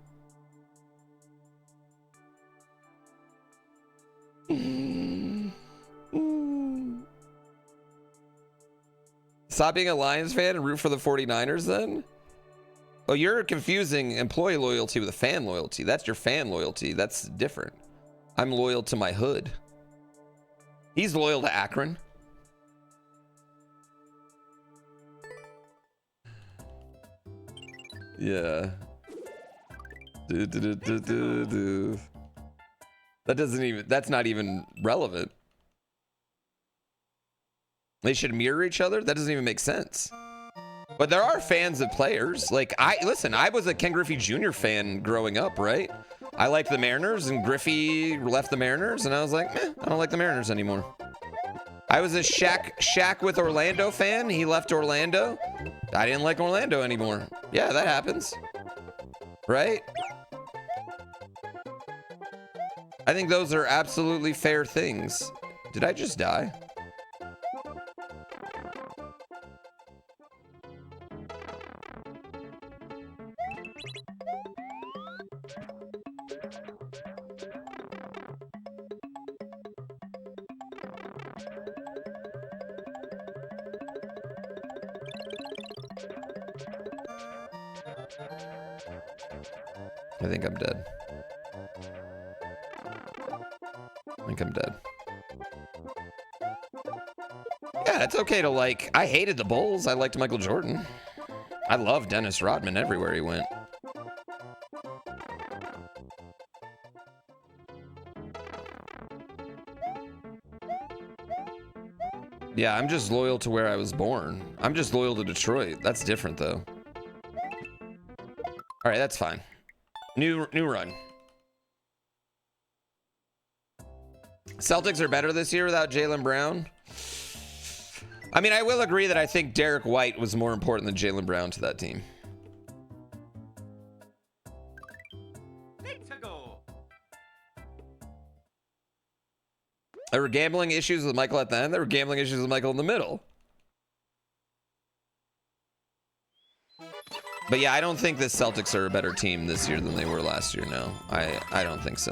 Stop being a Lions fan and root for the 49ers then? Oh, you're confusing employee loyalty with a fan loyalty. That's your fan loyalty. That's different. I'm loyal to my hood. He's loyal to Akron. Yeah. That doesn't even, that's not even relevant. They should mirror each other? That doesn't even make sense. But there are fans of players. Like, listen, I was a Ken Griffey Jr. fan growing up, right? I liked the Mariners, and Griffey left the Mariners, and I was like, I don't like the Mariners anymore. I was a Shaq with Orlando fan. He left Orlando. I didn't like Orlando anymore. Yeah, that happens. Right? I think those are absolutely fair things. Did I just die? I think I'm dead. I think I'm dead. Yeah, it's okay to like... I hated the Bulls. I liked Michael Jordan. I loved Dennis Rodman everywhere he went. Yeah, I'm just loyal to where I was born. I'm just loyal to Detroit. That's different, though. All right, that's fine. New run. Celtics are better this year without Jaylen Brown. I mean, I will agree that I think Derek White was more important than Jaylen Brown to that team. There were gambling issues with Michael at the end. There were gambling issues with Michael in the middle. But yeah, I don't think the Celtics are a better team this year than they were last year. No, I don't think so.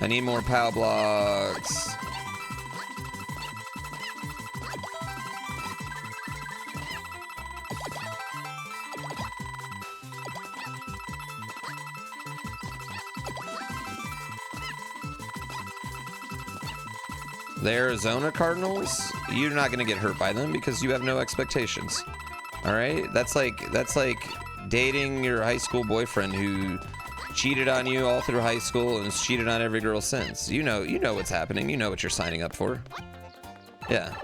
I need more POW blocks. The Arizona Cardinals, you're not going to get hurt by them because you have no expectations. All right? That's like dating your high school boyfriend who cheated on you all through high school and has cheated on every girl since. You know what's happening. You know what you're signing up for. Yeah.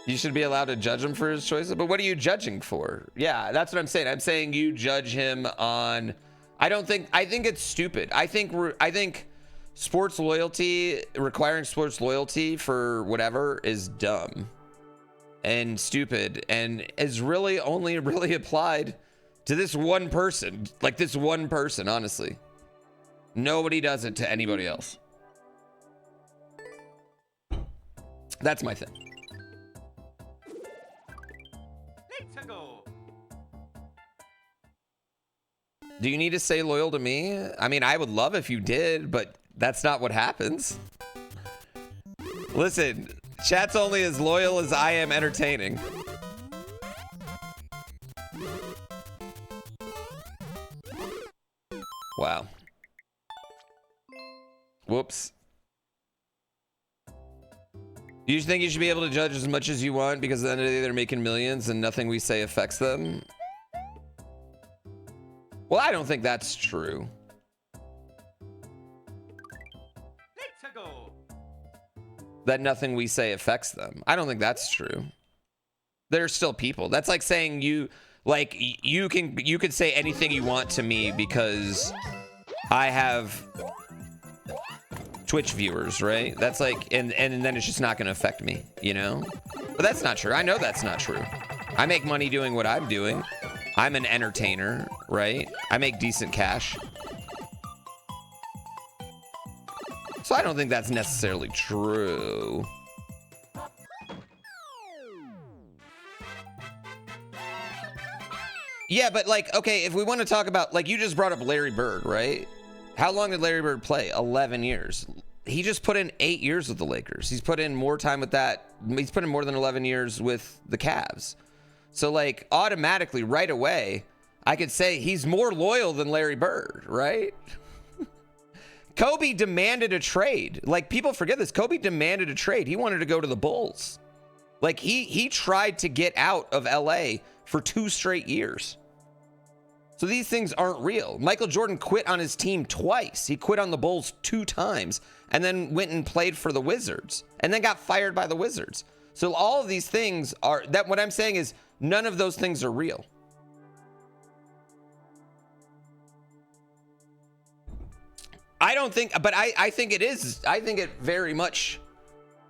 You should be allowed to judge him for his choices, but what are you judging for? Yeah, that's what I'm saying. I'm saying you judge him on... I think it's stupid. I think sports loyalty, requiring sports loyalty for whatever is dumb and stupid and is really only really applied to this one person. Like this one person, honestly. Nobody does it to anybody else. That's my thing. Let's go. Do you need to stay loyal to me? I mean, I would love if you did, but that's not what happens. Listen, chat's only as loyal as I am entertaining. Wow. Whoops. You think you should be able to judge as much as you want because at the end of the day they're making millions and nothing we say affects them? Well, I don't think that's true. Let's go. That nothing we say affects them. I don't think that's true. They're still people. That's like saying you could say anything you want to me because I have Twitch viewers, right? That's like, and then it's just not going to affect me, you know? But that's not true. I know that's not true. I make money doing what I'm doing. I'm an entertainer, right? I make decent cash. So I don't think that's necessarily true. Yeah, but like, okay, if we want to talk about, like, you just brought up Larry Bird, right? How long did Larry Bird play? 11 years. He just put in 8 years with the Lakers. He's put in more time with that. He's put in more than 11 years with the Cavs. So, like, automatically, right away, I could say he's more loyal than Larry Bird, right? Kobe demanded a trade. Like, people forget this. Kobe demanded a trade. He wanted to go to the Bulls. Like, he tried to get out of LA for 2 straight years. So these things aren't real. Michael Jordan quit on his team twice. He quit on the Bulls 2 times and then went and played for the Wizards and then got fired by the Wizards. So all of these things are, that what I'm saying is none of those things are real. I don't think, but I think it is. I think it very much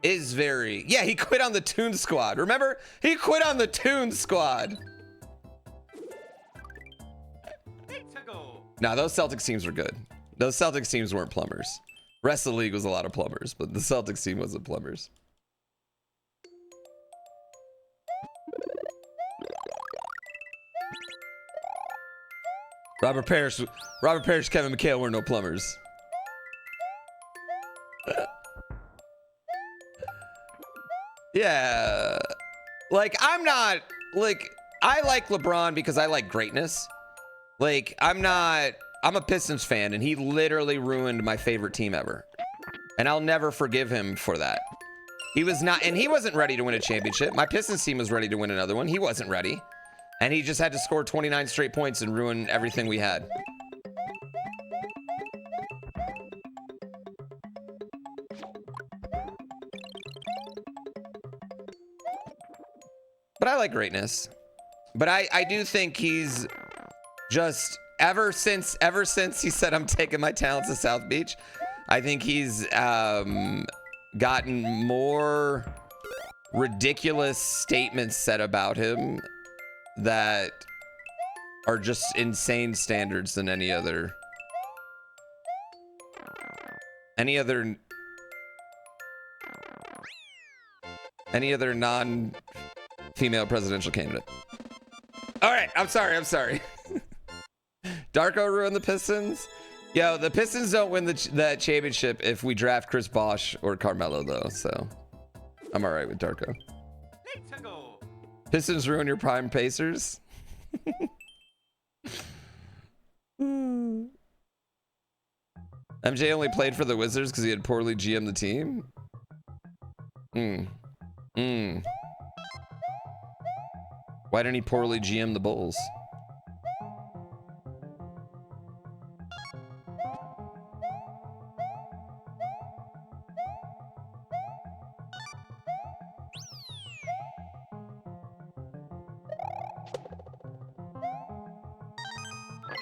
is very, yeah, he quit on the Toon Squad. Remember? He quit on the Toon Squad. Nah, those Celtics teams were good. Those Celtics teams weren't plumbers. Rest of the league was a lot of plumbers, but the Celtics team wasn't plumbers. Robert Parrish, Kevin McHale were no plumbers. Yeah. Like, I'm not, like, I like LeBron because I like greatness. Like, I'm a Pistons fan, and he literally ruined my favorite team ever. And I'll never forgive him for that. He was not, and he wasn't ready to win a championship. My Pistons team was ready to win another one. He wasn't ready. And he just had to score 29 straight points and ruin everything we had. But I like greatness. But I do think he's just, ever since he said, I'm taking my talents to South Beach, I think he's gotten more ridiculous statements said about him that are just insane standards than any other non-female presidential candidate. All right, I'm sorry. Darko ruined the Pistons. Yo, the Pistons don't win that championship if we draft Chris Bosh or Carmelo, though. So I'm all right with Darko. Pistons ruin your prime Pacers. MJ only played for the Wizards because he had poorly GM'd the team. Why didn't he poorly GM the Bulls?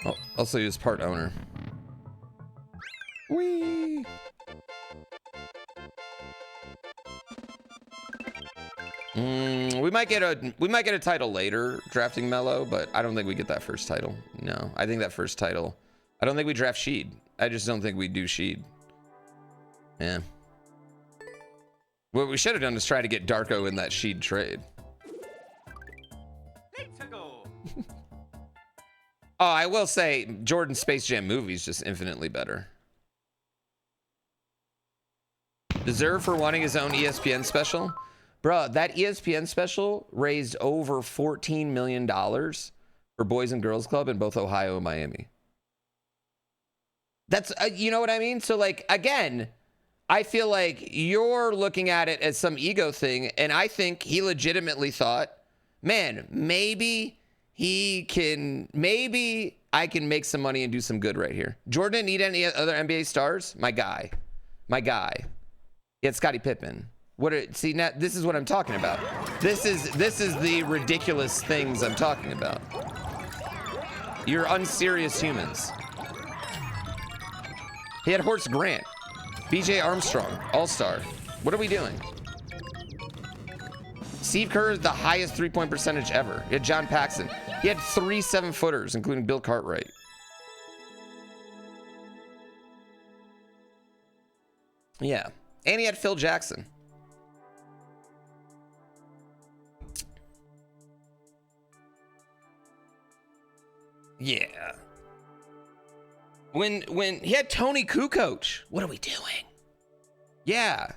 Oh, also he was part owner. Whee! We might get a title later drafting Melo, but I don't think we get that first title. No, I think that first title, I don't think we draft Sheed. I just don't think we do Sheed. Yeah. What we should have done is try to get Darko in that Sheed trade. Oh, I will say Jordan's Space Jam movie is just infinitely better. Deserve for wanting his own ESPN special? Bro, that ESPN special raised over $14 million for Boys and Girls Club in both Ohio and Miami. That's, you know what I mean? So, like, again, I feel like you're looking at it as some ego thing, and I think he legitimately thought, man, maybe I can make some money and do some good right here. Jordan didn't need any other NBA stars? My guy. He had Scottie Pippen. See, now this is what I'm talking about. This is the ridiculous things I'm talking about. You're unserious humans. He had Horace Grant, BJ Armstrong, All-Star. What are we doing? Steve Kerr is the highest three-point percentage ever. He had John Paxson. He had 3 7-footers, including Bill Cartwright. Yeah. And he had Phil Jackson. Yeah. When he had Tony Kukoc. What are we doing? Yeah.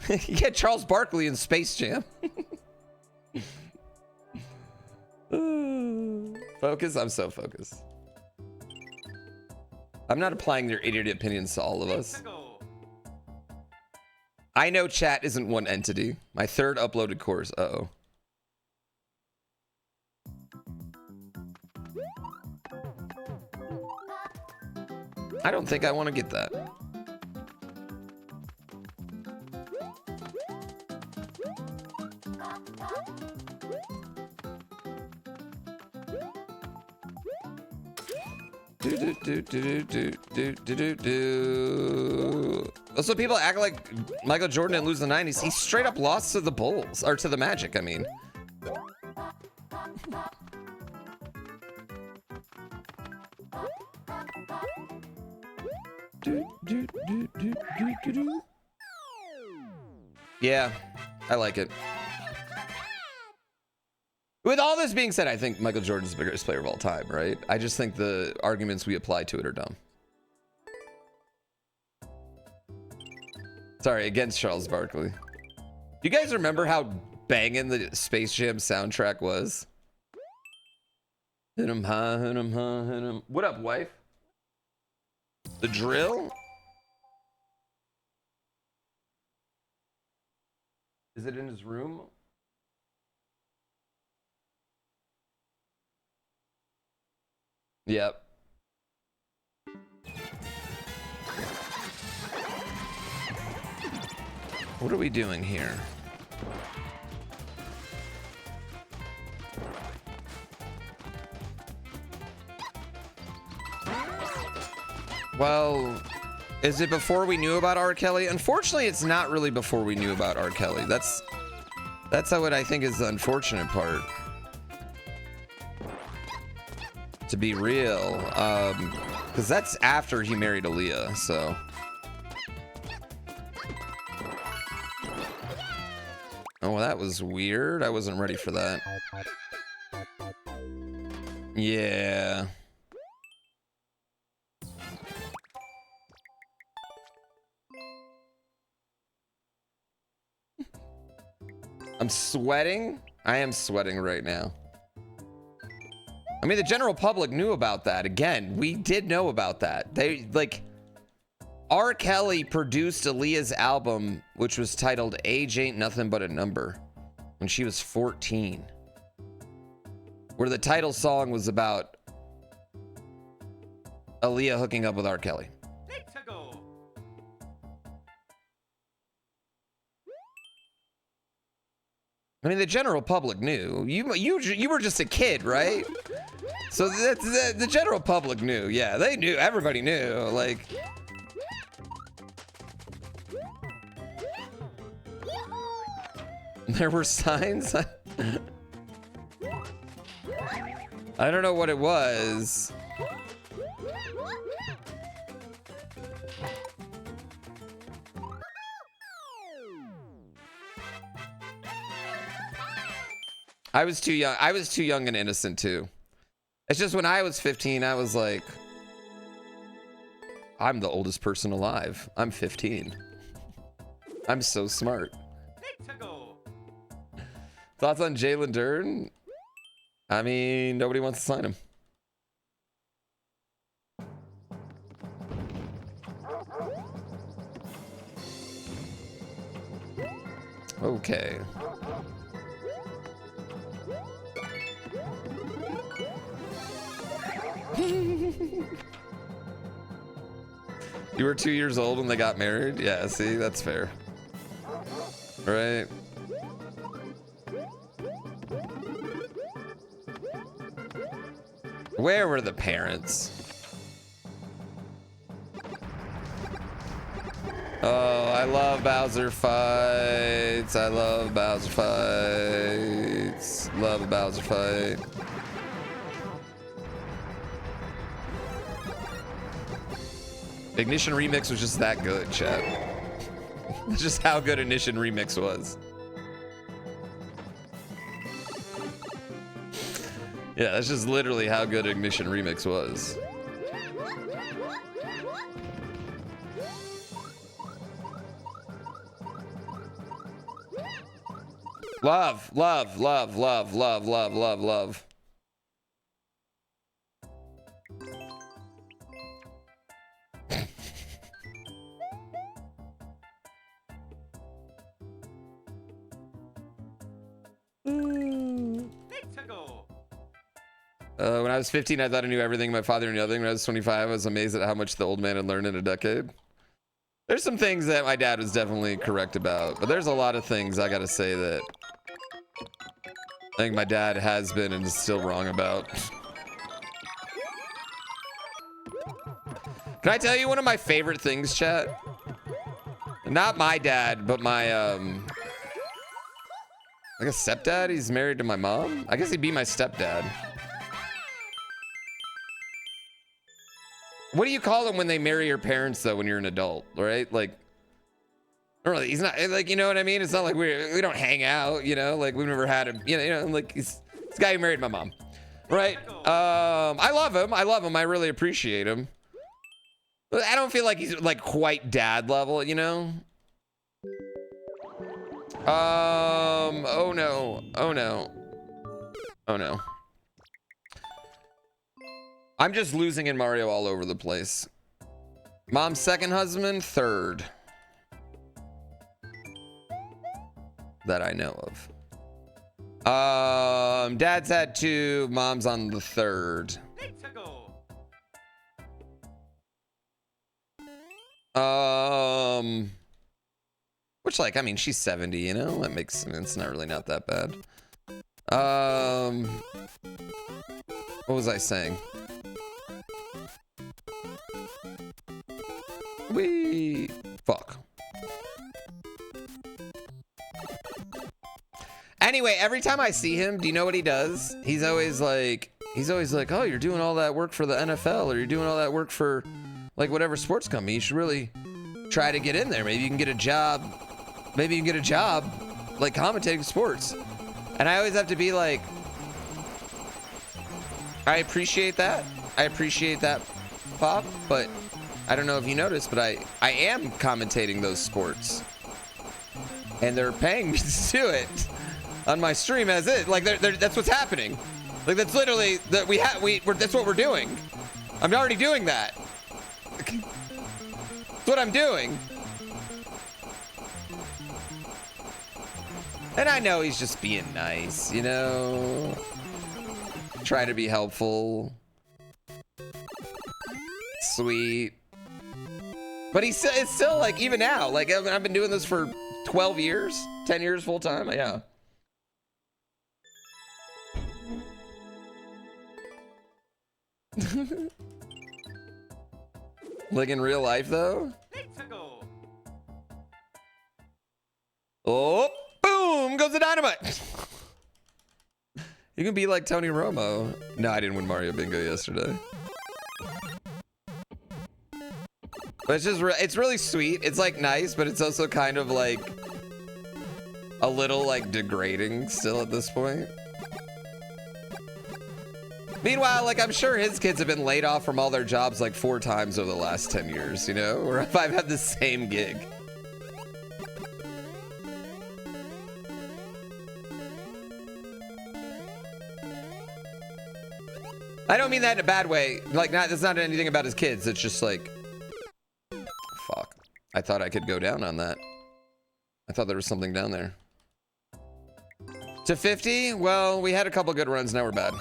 He had Charles Barkley in Space Jam. Focus? I'm so focused. I'm not applying their idiot opinions to all of us. I know chat isn't one entity. My third uploaded course. Uh-oh. I don't think I want to get that. Also, people act like Michael Jordan didn't lose the 90s. He straight up lost to the Bulls, or to the Magic, I mean. Yeah, I like it. With all this being said, I think Michael Jordan's the biggest player of all time, right? I just think the arguments we apply to it are dumb. Sorry, against Charles Barkley. You guys remember how banging the Space Jam soundtrack was? Hit 'em high, hit 'em high, hit 'em. What up, wife? The drill? Is it in his room? Yep. What are we doing here? Well, is it before we knew about R. Kelly? Unfortunately, it's not really before we knew about R. Kelly. That's what I think is the unfortunate part. To be real, because that's after he married Aaliyah, so. Oh, well, that was weird. I wasn't ready for that. Yeah. I'm sweating. I am sweating right now. I mean, the general public knew about that. Again, we did know about that. They, like, R. Kelly produced Aaliyah's album, which was titled Age Ain't Nothing But a Number, when she was 14. Where the title song was about Aaliyah hooking up with R. Kelly. I mean, the general public knew. You were just a kid, right? So the general public knew. Yeah, they knew. Everybody knew. Like, there were signs. I don't know what it was. I was too young. I was too young and innocent too. It's just when I was 15, I was like, I'm the oldest person alive. I'm 15. I'm so smart. Thoughts on Jalen Duren? I mean, nobody wants to sign him. Okay. You were 2 years old when they got married? Yeah, see, that's fair. Right? Where were the parents? Oh, I love Bowser fights. I love Bowser fights. Love a Bowser fight. Ignition Remix was just that good, chat. That's just how good Ignition Remix was. Yeah, that's just literally how good Ignition Remix was. Love, love, love, love, love, love, love, love. When I was 15, I thought I knew everything. My father knew nothing. When I was 25, I was amazed at how much the old man had learned in a decade. There's some things that my dad was definitely correct about, but there's a lot of things I gotta say that I think my dad has been and is still wrong about. Can I tell you one of my favorite things, chat? Not my dad, but my, like a stepdad? He's married to my mom? I guess he'd be my stepdad. What do you call them when they marry your parents, though, when you're an adult, right? Like, I don't know, he's not, like, you know what I mean? It's not like we don't hang out, you know? Like, we've never had him, you know, like, he's this guy who married my mom, right? I love him. I love him. I really appreciate him. But I don't feel like he's, like, quite dad level, you know? Oh, no. Oh, no. Oh, no. I'm just losing in Mario all over the place. Mom's second husband, third. That I know of. Dad's had two, mom's on the third. Which, like, I mean, she's 70, you know? That makes sense. Not really not that bad. What was I saying? Fuck. Anyway, every time I see him, do you know what he does? He's always like, oh, you're doing all that work for the NFL, or you're doing all that work for, like, whatever sports company. You should really try to get in there. Maybe you can get a job. Maybe you can get a job, like, commentating sports. And I always have to be like, I appreciate that. I appreciate that, Pop, but I don't know if you noticed, but I am commentating those sports. And they're paying me to do it on my stream as it. Like, that's what's happening. Like, that's literally, that's what we're doing. I'm already doing that. That's what I'm doing. And I know he's just being nice, you know? Try to be helpful. Sweet. But it's still like, even now, like, I've been doing this for 12 years, 10 years full time. Yeah. Like in real life, though. Oh, boom goes the dynamite. You can be like Tony Romo. No, I didn't win Mario Bingo yesterday. But it's just, it's really sweet. It's like nice, but it's also kind of like a little like degrading still at this point. Meanwhile, like, I'm sure his kids have been laid off from all their jobs like 4 times over the last 10 years, you know? Or if I've had the same gig. I don't mean that in a bad way. Like, it's not anything about his kids. It's just like, fuck. I thought I could go down on that. I thought there was something down there. To 50? Well, we had a couple good runs. Now we're bad.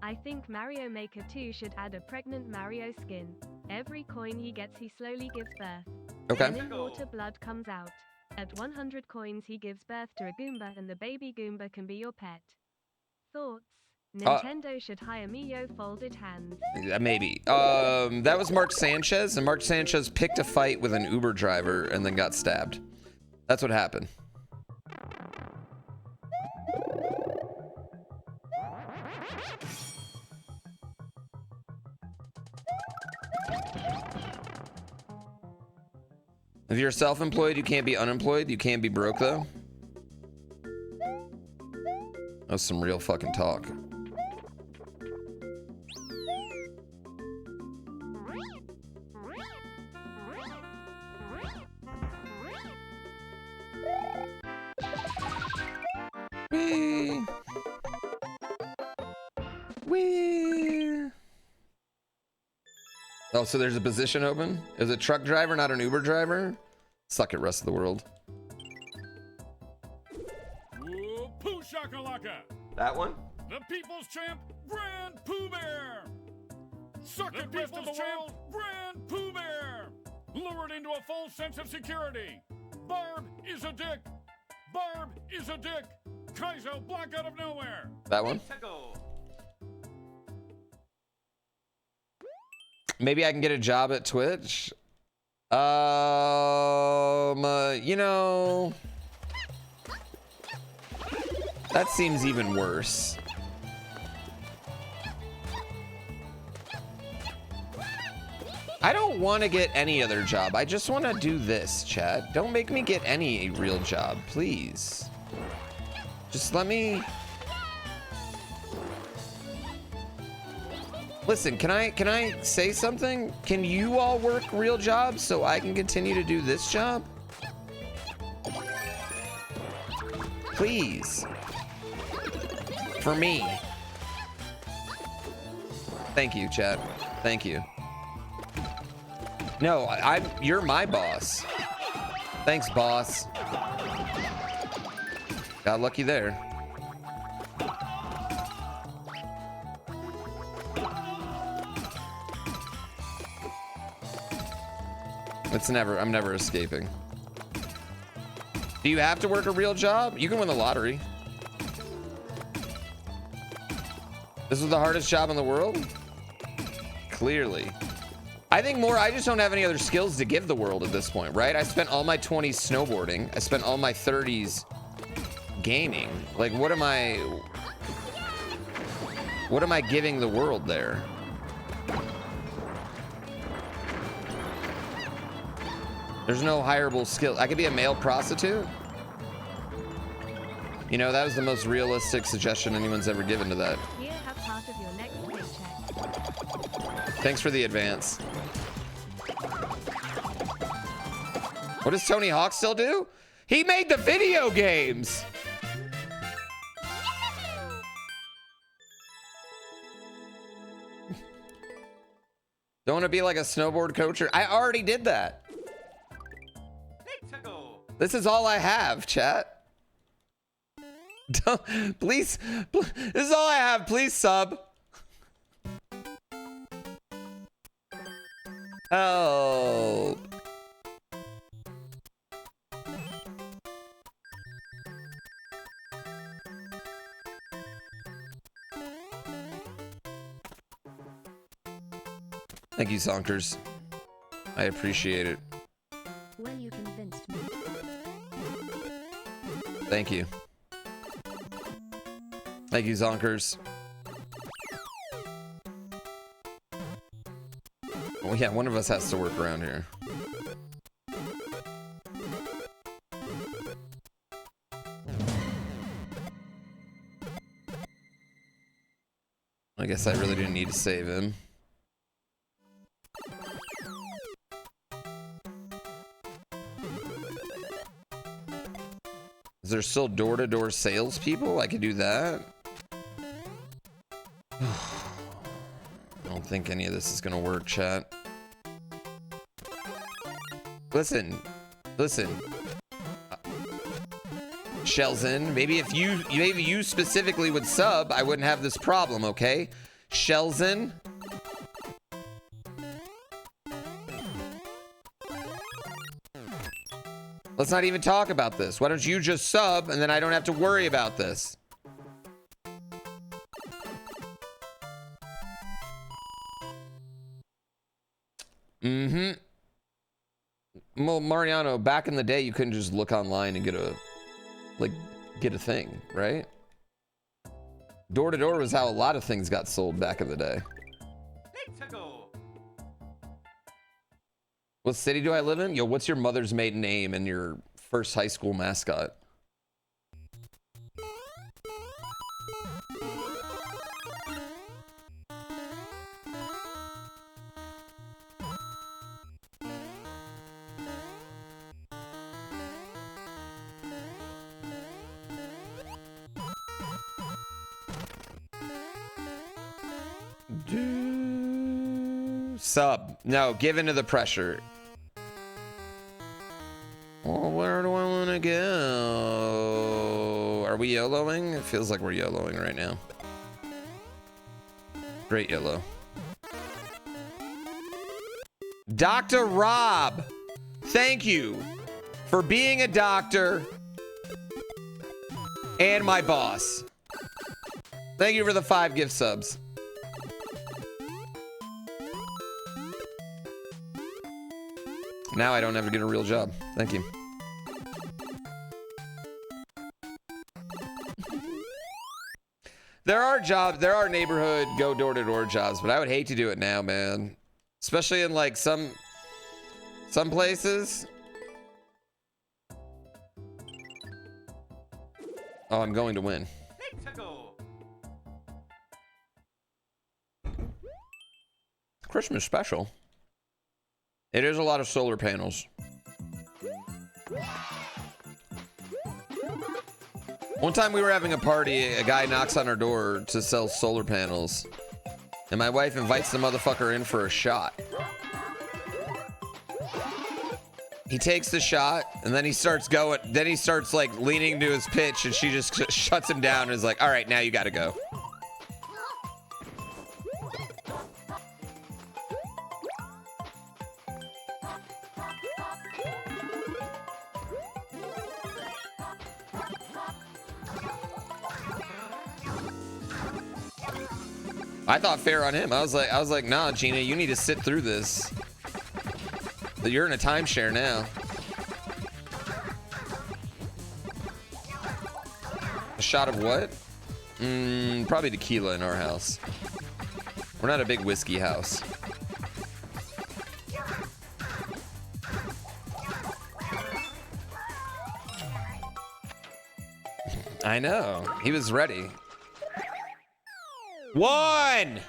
I think Mario Maker 2 should add a pregnant Mario skin. Every coin he gets, he slowly gives birth. Okay. And in water, blood comes out. At 100 coins, he gives birth to a Goomba, and the baby Goomba can be your pet. Thoughts? Nintendo should hire Mio folded hands. Maybe. That was Mark Sanchez, and Mark Sanchez picked a fight with an Uber driver and then got stabbed. That's what happened. If you're self-employed, you can't be unemployed. You can't be broke, though. That was some real fucking talk. Wee. Wee. Oh, so there's a position open? Is it truck driver, not an Uber driver? Suck it, rest of the world. Ooh, poo shakalaka! That one? The people's champ, GrandPooBear! Circuit people's champ, GrandPooBear! Lured into a false sense of security. Barb is a dick. Barb is a dick. Kaizo black out of nowhere. That one? Maybe I can get a job at Twitch. You know, that seems even worse. I don't want to get any other job. I just want to do this, chat. Don't make me get any real job, please. Just let me... Listen, can I say something? Can you all work real jobs so I can continue to do this job? Please. For me. Thank you, chat. Thank you. No, you're my boss. Thanks, boss. Got lucky there. I'm never escaping. Do you have to work a real job? You can win the lottery. This is the hardest job in the world? Clearly. I think more, I just don't have any other skills to give the world at this point, right? I spent all my 20s snowboarding. I spent all my 30s gaming. Like, what am I giving the world there? There's no hireable skill. I could be a male prostitute. You know, that was the most realistic suggestion anyone's ever given to that. Here, have part of your next paycheck. Thanks for the advance. What does Tony Hawk still do? He made the video games. Don't want to be like a snowboard coach? I already did that. This is all I have, chat. Please, this is all I have. Please sub. Help. Thank you, Zonkers. I appreciate it. Well, you convinced me. Thank you. Thank you, Zonkers. Well, yeah, one of us has to work around here. I guess I really didn't need to save him. Is there still door-to-door salespeople? I could do that. I don't think any of this is gonna work, chat. Listen. Shells-in, maybe if you specifically would sub, I wouldn't have this problem, okay? Shells-in. Let's not even talk about this. Why don't you just sub and then I don't have to worry about this? Well, Mariano, back in the day, you couldn't just look online and get a thing, right? Door to door was how a lot of things got sold back in the day. What city do I live in? Yo, what's your mother's maiden name and your first high school mascot? Sub. No, give into the pressure. Well, where do I want to go? Are we YOLOing? It feels like we're YOLOing right now. Great YOLO. Dr. Rob, thank you for being a doctor and my boss. Thank you for the 5 gift subs. Now I don't have to get a real job. Thank you. There are jobs, there are neighborhood go door-to-door jobs, but I would hate to do it now, man. Especially in like some places. Oh, I'm going to win. Christmas special. It is a lot of solar panels. One time we were having a party, a guy knocks on our door to sell solar panels. And my wife invites the motherfucker in for a shot. He takes the shot, and then he starts going, then he starts like leaning to his pitch, and she just shuts him down and is like, all right, now you gotta go. I thought fair on him. I was like, nah, Gina, you need to sit through this. But you're in a timeshare now. A shot of what? Probably tequila in our house. We're not a big whiskey house. I know. He was ready. 1!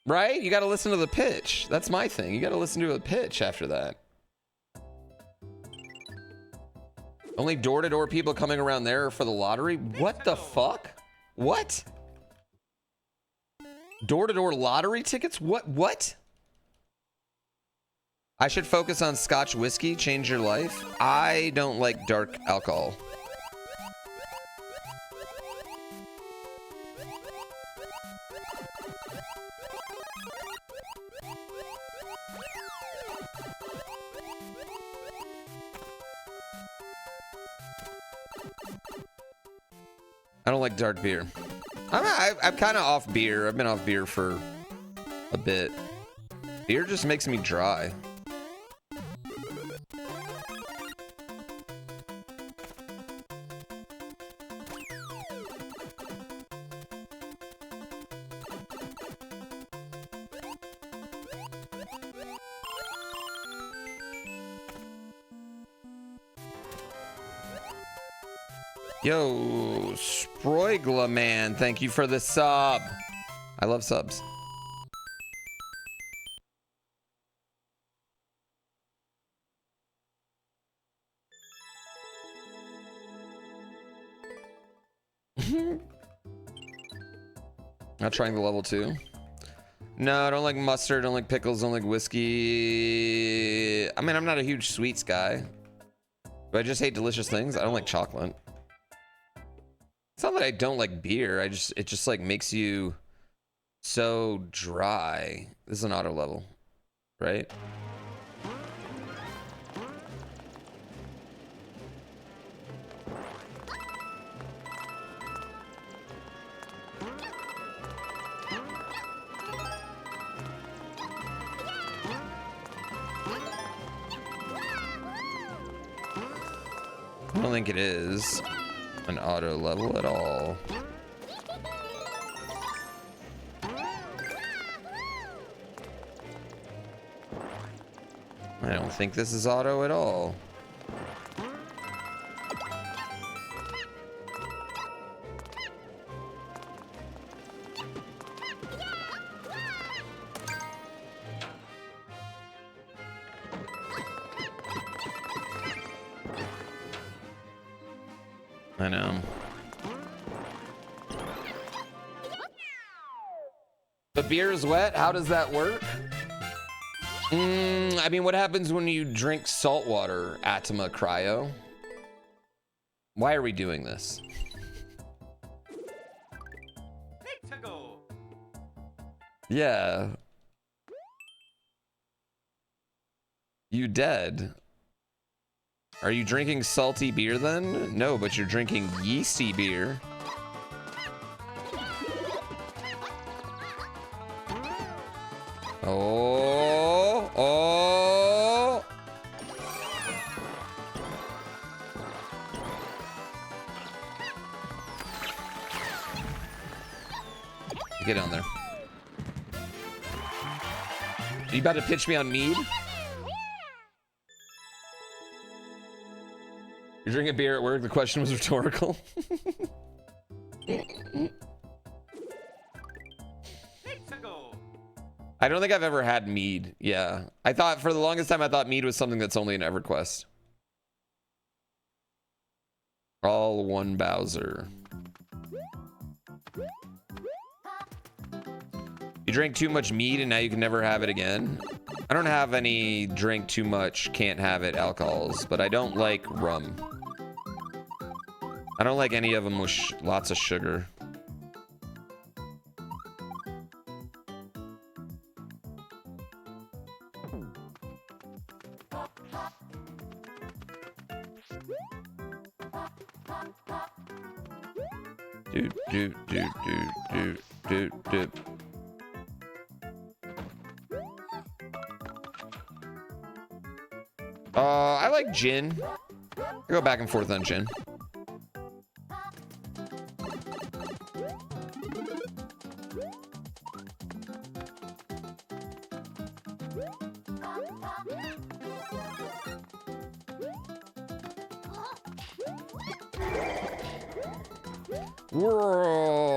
Right? You gotta listen to the pitch. That's my thing. You gotta listen to a pitch after that. Only door-to-door people coming around there for the lottery? What the fuck? What? Door-to-door lottery tickets? What? I should focus on Scotch whiskey, change your life? I don't like dark alcohol. I don't like dark beer. I'm kind of off beer. I've been off beer for a bit. Beer just makes me dry. Yo, Sproigla man, thank you for the sub. I love subs. Not trying the level 2. No, I don't like mustard, don't like pickles, don't like whiskey. I mean, I'm not a huge sweets guy. But I just hate delicious things. I don't like chocolate. It's not that I don't like beer. It just like makes you so dry. This is an auto level, right? I don't think it is an auto level at all. I don't think this is auto at all. I know. The beer is wet? How does that work? I mean, what happens when you drink salt water, Atma Cryo? Why are we doing this? Yeah. You dead. Are you drinking salty beer then? No, but you're drinking yeasty beer. Oh, oh. Get on there. Are you about to pitch me on mead? You're drinking beer at work? The question was rhetorical. I don't think I've ever had mead. Yeah. I thought for the longest time, I thought mead was something that's only in EverQuest. All one Bowser. You drank too much mead and now you can never have it again. I don't have any drink too much, can't have it alcohols, but I don't like rum. I don't like any of them with lots of sugar. Doot, doot, doot, doot, doot, doot, doot. I like gin. I go back and forth on gin. Whoa.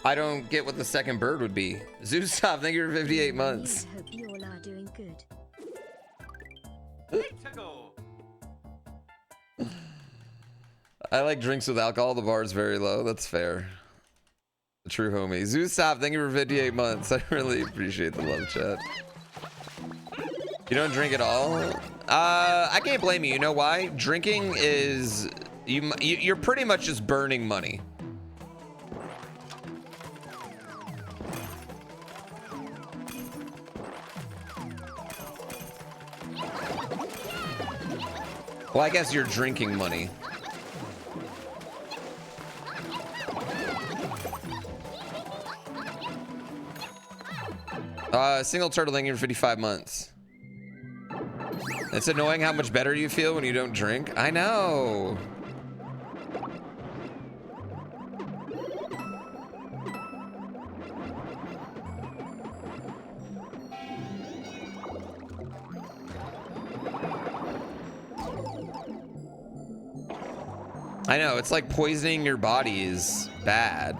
I don't get what the second bird would be. Zoostop, thank you for 58 months. Hope you all are doing good. I like drinks with alcohol. The bar is very low. That's fair. The true homie. Zoostop, thank you for 58 months. I really appreciate the love, chat. You don't drink at all? I can't blame you. You know why? Drinking is... You're pretty much just burning money. Well, I guess you're drinking money. Single turtle thank you for 55 months. It's annoying how much better you feel when you don't drink. I know. I know, it's like poisoning your body is bad.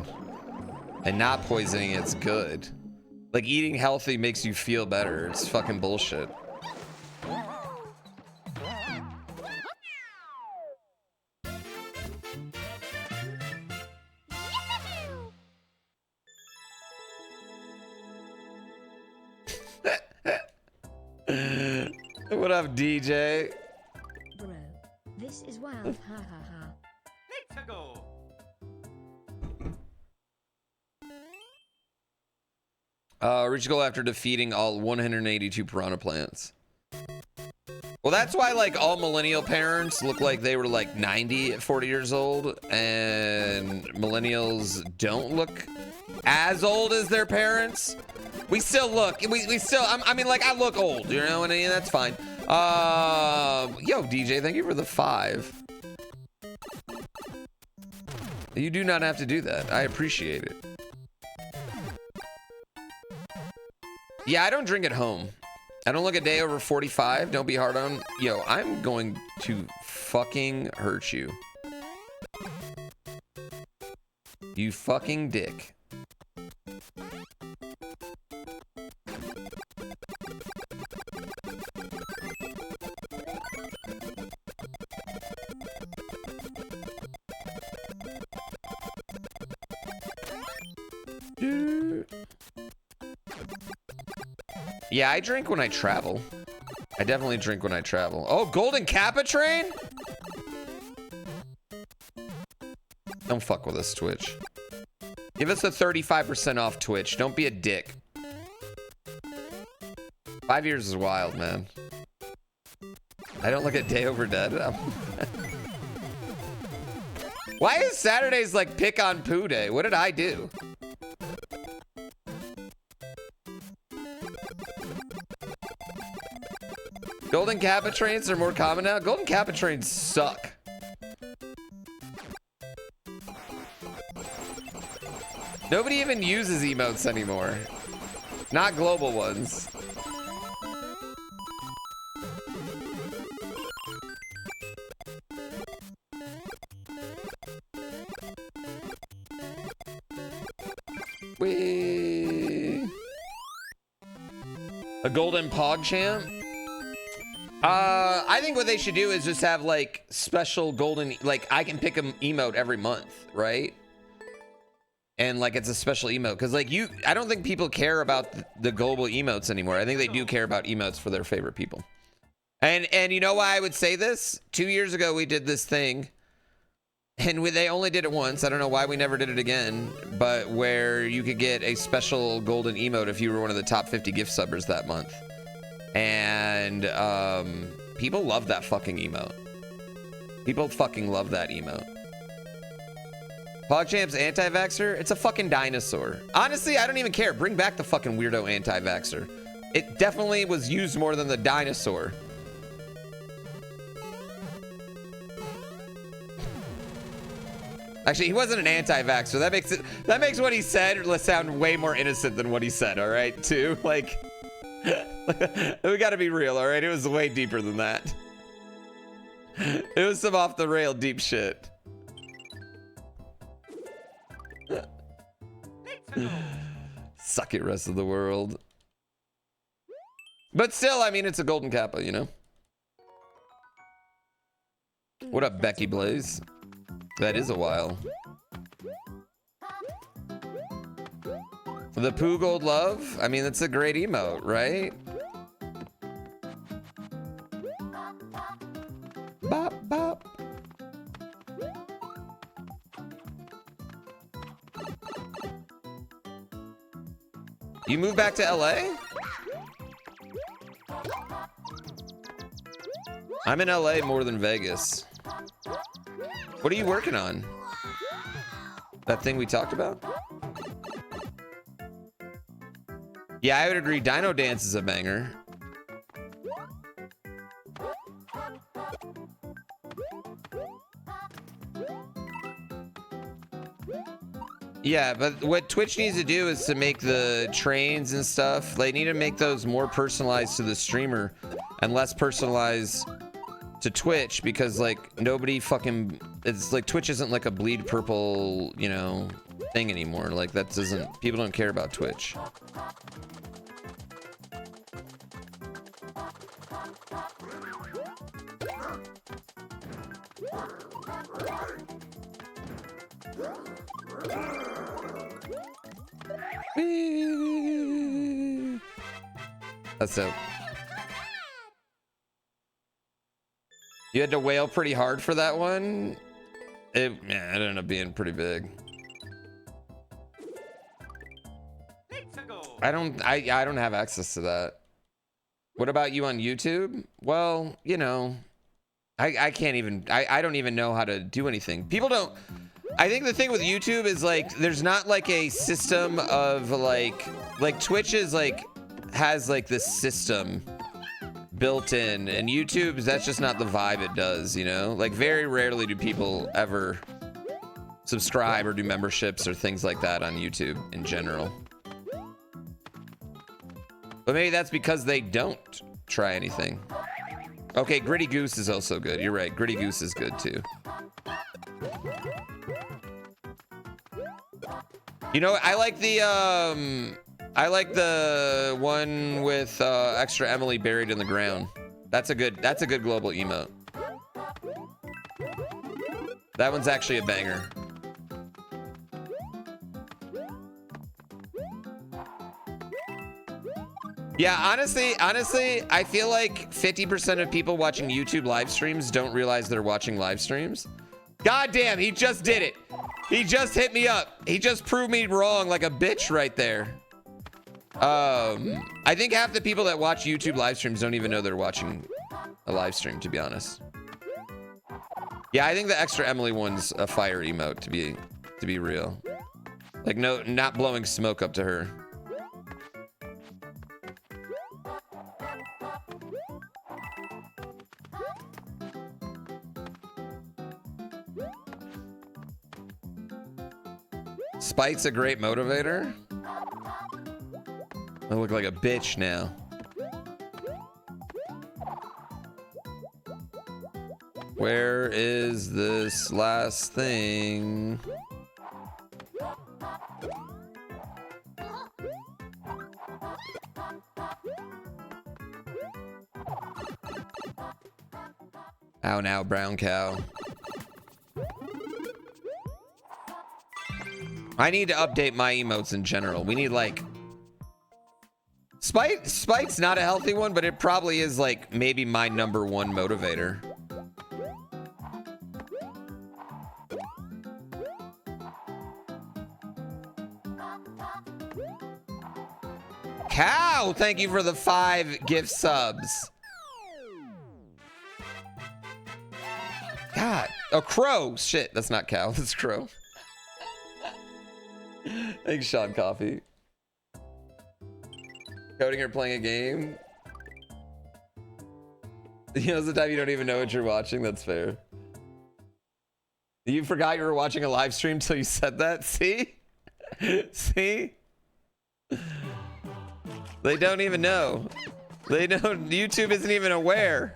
And not poisoning it's good. Like eating healthy makes you feel better. It's fucking bullshit. What up, DJ? Bro, this is wild. Ha ha ha. Reach goal after defeating all 182 piranha plants. Well, that's why like all millennial parents look like they were like 90 at 40 years old, and millennials don't look as old as their parents. We still look, we still, I mean, like I look old, you know, and that's fine. Yo, DJ, thank you for the 5. You do not have to do that. I appreciate it. Yeah, I don't drink at home. I don't look a day over 45. Don't be hard on. Yo, I'm going to fucking hurt you. You fucking dick. Yeah, I drink when I travel. I definitely drink when I travel. Oh, Golden Kappa train? Don't fuck with us, Twitch. Give us a 35% off Twitch. Don't be a dick. 5 years is wild, man. I don't look at Day Over Dead. Why is Saturdays like pick on poo day? What did I do? Golden Kappa trains are more common now. Golden Kappa trains suck. Nobody even uses emotes anymore. Not global ones. Whee! A golden pog champ? I think what they should do is just have like special golden, like I can pick an emote every month, right? And like it's a special emote because like I don't think people care about the global emotes anymore. I think they do care about emotes for their favorite people. And you know why I would say this? 2 years ago we did this thing, and they only did it once. I don't know why we never did it again, but where you could get a special golden emote if you were one of the top 50 gift subbers that month. And people love that fucking emote. People fucking love that emote. PogChamp's anti-vaxxer? It's a fucking dinosaur. Honestly, I don't even care. Bring back the fucking weirdo anti-vaxxer. It definitely was used more than the dinosaur. Actually, he wasn't an anti-vaxxer. That makes what he said sound way more innocent than what he said, all right, too? Like, we gotta be real, all right? It was way deeper than that. It was some off-the-rail deep shit. Suck it, rest of the world. But still, I mean, it's a golden kappa, you know? What up, Becky Blaze? That is a while. The Pooh Gold Love? I mean, that's a great emote, right? Bop, bop. You moved back to LA? I'm in LA more than Vegas. What are you working on? That thing we talked about? Yeah, I would agree. Dino Dance is a banger. Yeah, but what Twitch needs to do is to make the trains and stuff, they need to make those more personalized to the streamer and less personalized to Twitch, because like nobody fucking, it's like Twitch isn't like a bleed purple, you know, thing anymore. Like that doesn't, people don't care about Twitch. That's it. You had to wail pretty hard for that one? It ended up being pretty big. I don't have access to that. What about you on YouTube? Well, you know, I can't even, I don't even know how to do anything. People don't, I think the thing with YouTube is like, there's not like a system of like Twitch is like, has like this system built in, and YouTube's, that's just not the vibe it does, you know? Like very rarely do people ever subscribe or do memberships or things like that on YouTube in general. But maybe that's because they don't try anything. Okay, Gritty Goose is also good. You're right. Gritty Goose is good too. You know, I like the one with extra Emily buried in the ground. That's a good global emote. That one's actually a banger. Yeah, honestly, I feel like 50% of people watching YouTube live streams don't realize they're watching live streams. God damn, he just did it. He just hit me up. He just proved me wrong like a bitch right there. I think half the people that watch YouTube live streams don't even know they're watching a live stream, to be honest. Yeah, I think the extra Emily one's a fire emote, to be real. Like, no, not blowing smoke up to her. Spite's a great motivator. I look like a bitch now. Where is this last thing? Ow now, brown cow. I need to update my emotes in general. We need like... Spite's not a healthy one, but it probably is like maybe my #1 motivator. Cow, thank you for the 5 gift subs. God, a crow. Shit, that's not cow, that's crow. Thanks, Sean Coffee. Coding or playing a game? You know, the time you don't even know what you're watching. That's fair. You forgot you were watching a live stream till you said that. See? See? They don't even know. They don't. YouTube isn't even aware.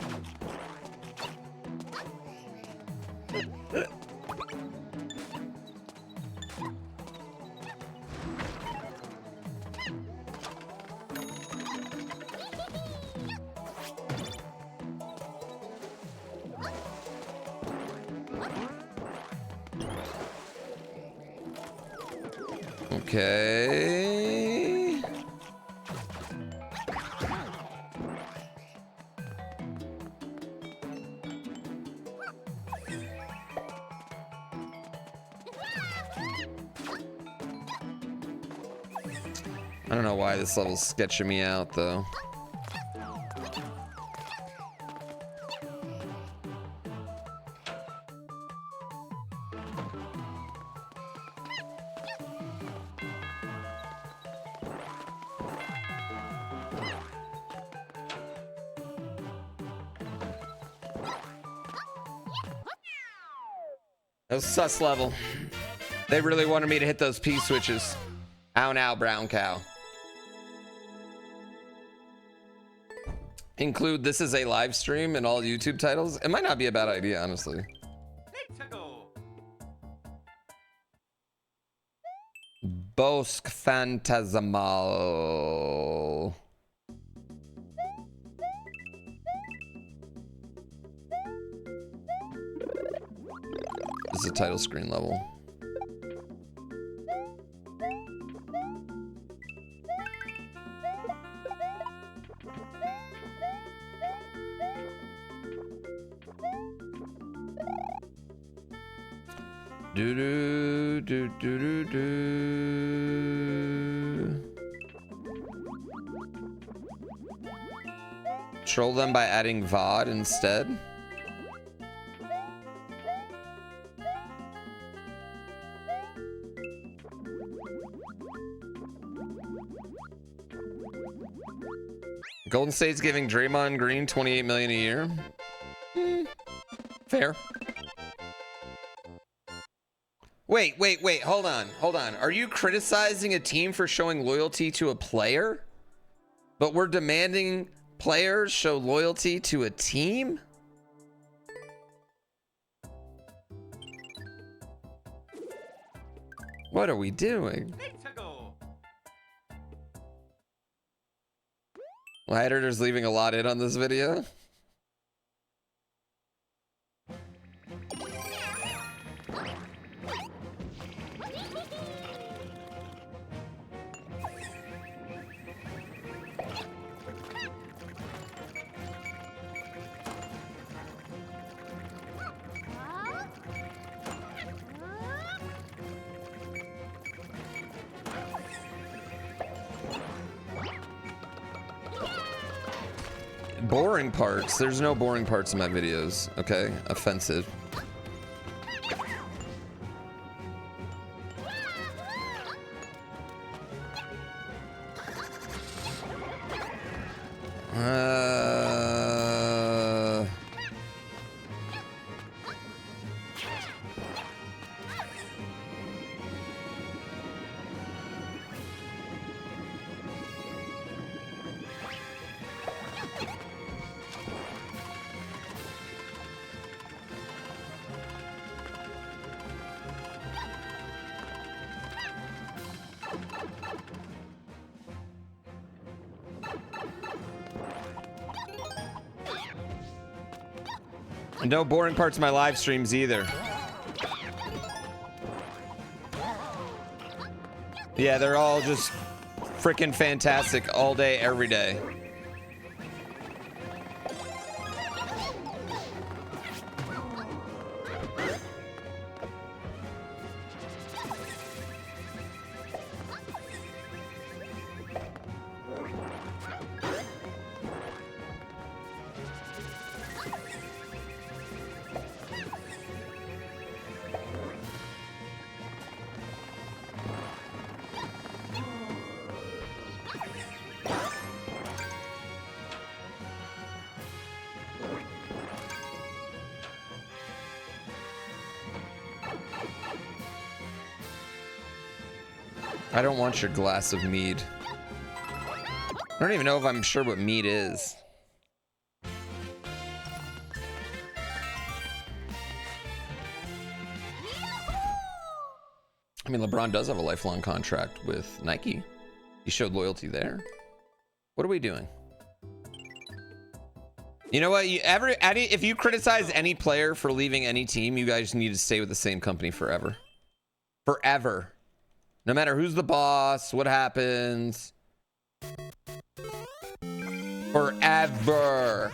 Okay. I don't know why this level's sketching me out, though. That was sus level. They really wanted me to hit those P switches. Ow now, brown cow. Include this is a live stream in all YouTube titles. It might not be a bad idea, honestly. Bosque Phantasmal. This is a title screen level. Do do do do do do. Troll them by adding VOD instead. Golden State's giving Draymond Green $28 million a year. Fair. Wait, hold on. Are you criticizing a team for showing loyalty to a player? But we're demanding players show loyalty to a team? What are we doing? My editor's leaving a lot in on this video. boring parts. There's no boring parts in my videos. Okay, offensive. No boring parts of my live streams either. Yeah, they're all just freaking fantastic all day, every day. I don't want your glass of mead. I don't even know if I'm sure what mead is. I mean, LeBron does have a lifelong contract with Nike. He showed loyalty there. What are we doing? You know what? If you criticize any player for leaving any team, you guys need to stay with the same company forever. Forever. No matter who's the boss, what happens. Forever.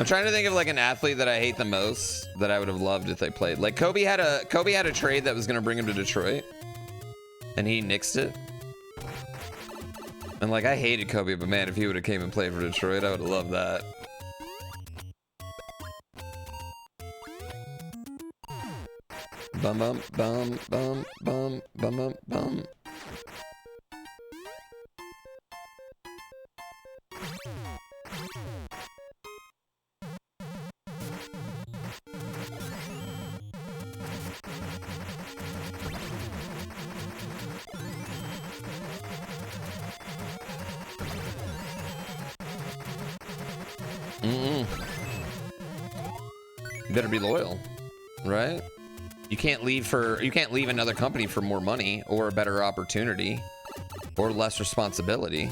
I'm trying to think of like an athlete that I hate the most that I would have loved if they played. Like Kobe had a trade that was going to bring him to Detroit, and he nixed it. And like I hated Kobe, but man, if he would have came and played for Detroit, I would have loved that. Bum bum bum bum bum bum bum bum. You better be loyal, right? You can't leave another company for more money or a better opportunity or less responsibility.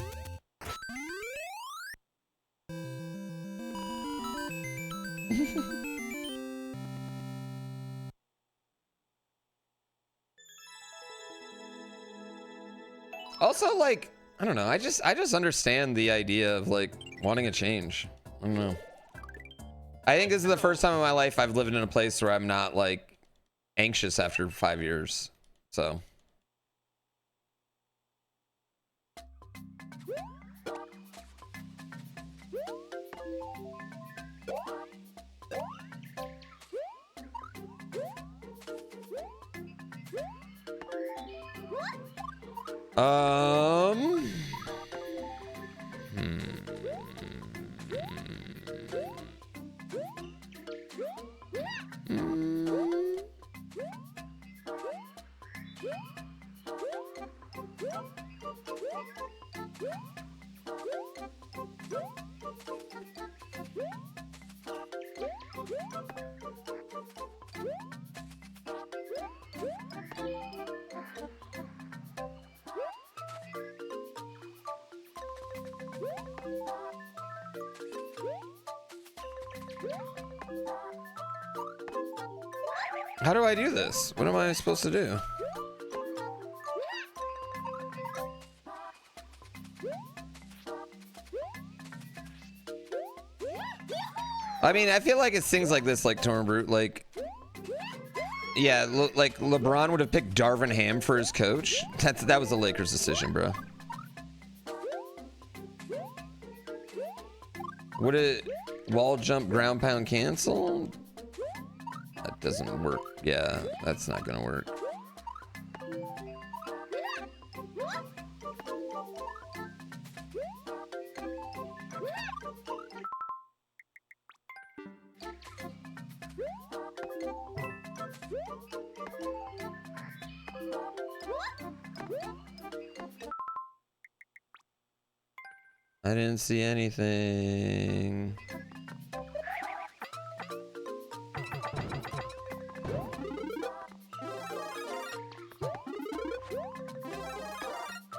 Also, like, I don't know, I just understand the idea of like wanting a change. I don't know. I think this is the first time in my life I've lived in a place where I'm not like anxious after 5 years, so. How do I do this? What am I supposed to do? I mean, I feel like it's things like this, like Torn Brute, like, Yeah, like LeBron would have picked Darvin Ham for his coach. That was the Lakers' decision, bro. Would it wall jump ground pound cancel? That doesn't work. Yeah, that's not gonna work. I didn't see anything.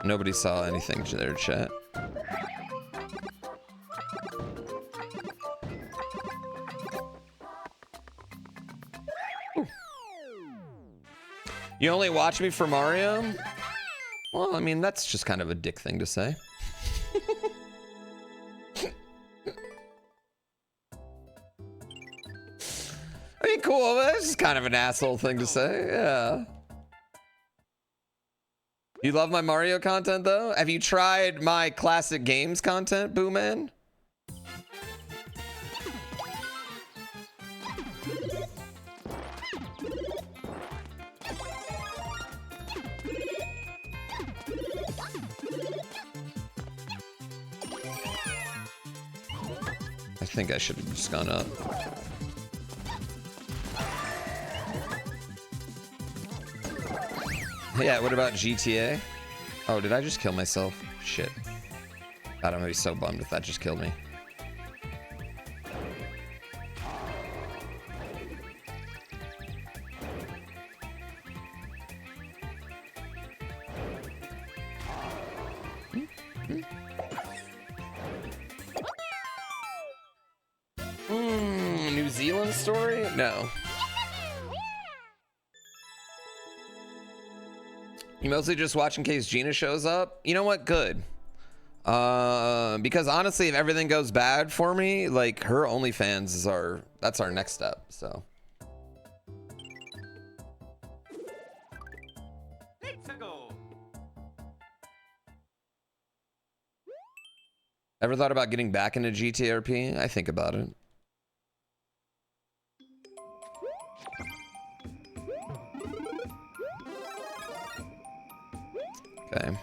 Nobody saw anything there, chat. Ooh. You only watch me for Mario? Well, I mean, that's just kind of a dick thing to say. I mean, cool, but that's just kind of an asshole thing to say, yeah. You love my Mario content, though? Have you tried my classic games content, Boo Man? I think I should have just gone up. Yeah, what about GTA? Oh, did I just kill myself? Shit. God, I'm gonna be so bummed if that just killed me. New Zealand story? No. You mostly just watch in case Gina shows up? You know what? Good. Because honestly, if everything goes bad for me, like her OnlyFans is that's our next step, so. Let's go. Ever thought about getting back into GTRP? I think about it. Okay.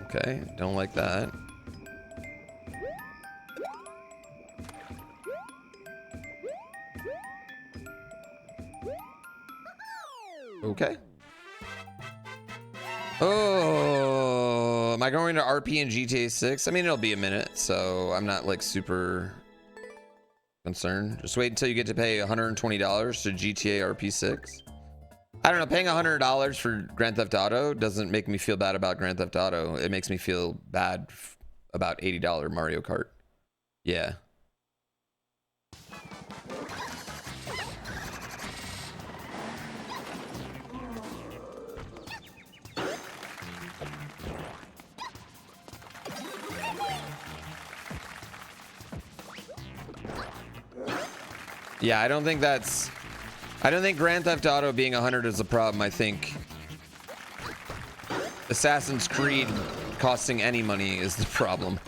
Okay, don't like that. Okay. Oh, am I going to RP in GTA 6? I mean, it'll be a minute, so I'm not like super concerned. Just wait until you get to pay $120 to GTA RP 6. I don't know, paying $100 for Grand Theft Auto doesn't make me feel bad about Grand Theft Auto. It makes me feel bad about $80 Mario Kart. Yeah. Yeah, I don't think Grand Theft Auto being 100 is a problem. I think Assassin's Creed costing any money is the problem.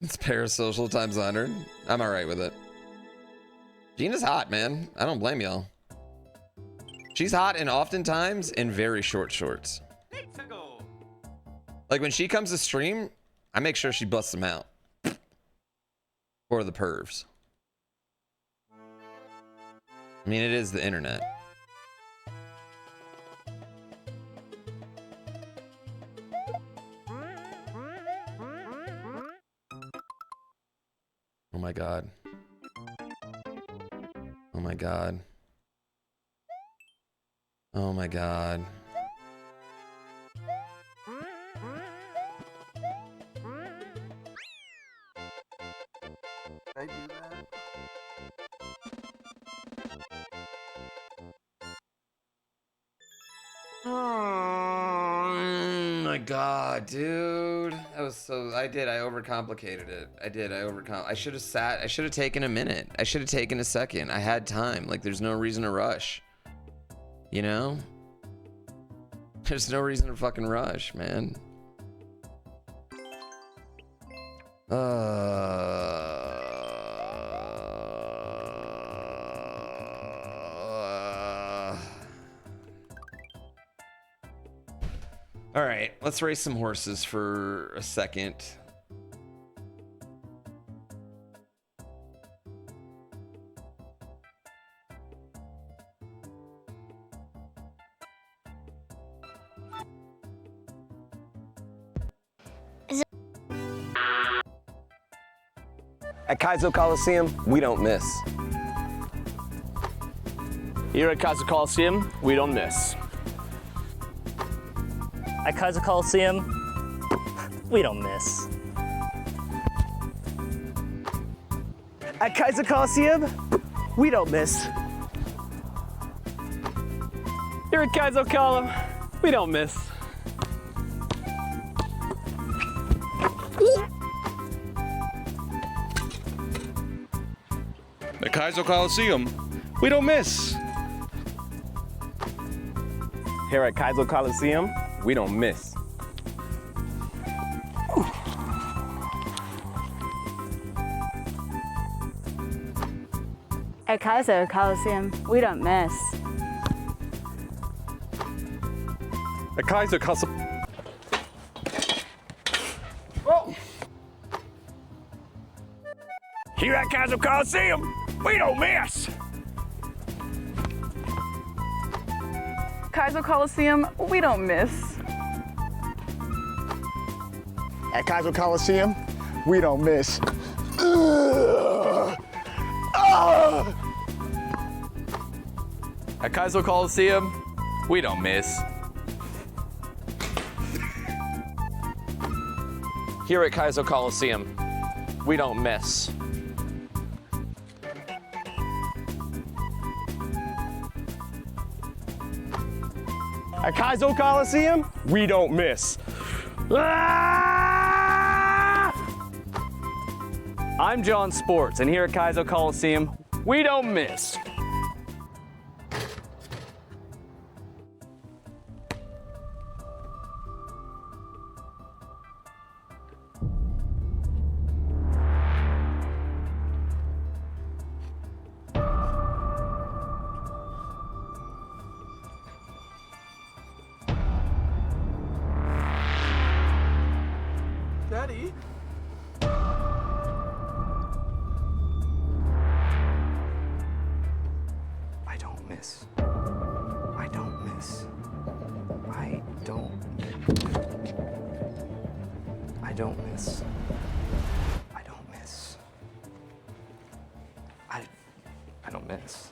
It's parasocial times 100. I'm alright with it. Gina's hot, man. I don't blame y'all. She's hot and oftentimes in very short shorts. Let's go. Like when she comes to stream, I make sure she busts them out. For the pervs. I mean, it is the internet. Oh my god. Oh my god. Oh my god. Oh my god, dude. That was so. I overcomplicated it. I should have taken a minute. I should have taken a second. I had time. Like, there's no reason to rush. You know? There's no reason to fucking rush, man. All right, let's race some horses for a second. At Kaizo Coliseum, we don't miss. Here at Kaizo Coliseum, we don't miss. At Kaizo Coliseum, we don't miss. At Kaizo Coliseum, we don't miss. Here at Kaizo Coliseum, we don't miss. At Kaizo Coliseum, we don't miss. Here at Kaizo Coliseum, we don't miss. At Kaizo Coliseum, we don't miss. At Kaizo Coliseum. Here at Kaizo Coliseum, we don't miss. Kaizo Coliseum, we don't miss. At Kaizo Coliseum, we don't miss. At Kaizo Coliseum, we don't miss. Here at Kaizo Coliseum, we don't miss. At Kaizo Coliseum, we don't miss. I'm John Sports, and here at Kaizo Coliseum, we don't miss. Daddy? I don't miss. I don't miss. I don't. I don't miss. I don't miss. I don't miss.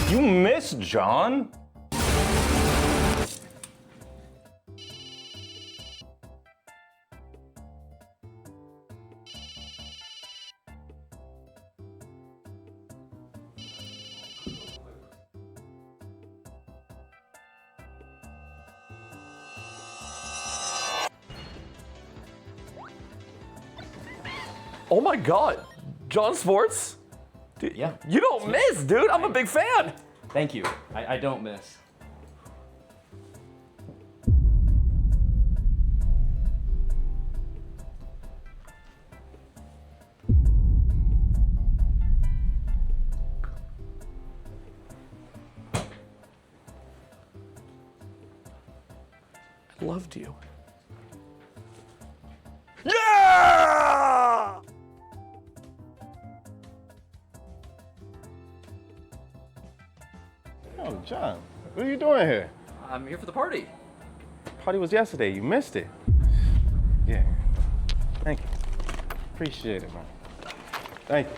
You miss, John? Oh my God, John Sports? Dude, Yeah. You don't miss, dude. I'm a big fan. Thank you. I don't miss. I loved you. Yeah! Oh, John, what are you doing here? I'm here for the party. Party was yesterday. You missed it. Yeah. Thank you. Appreciate it, man. Thank you.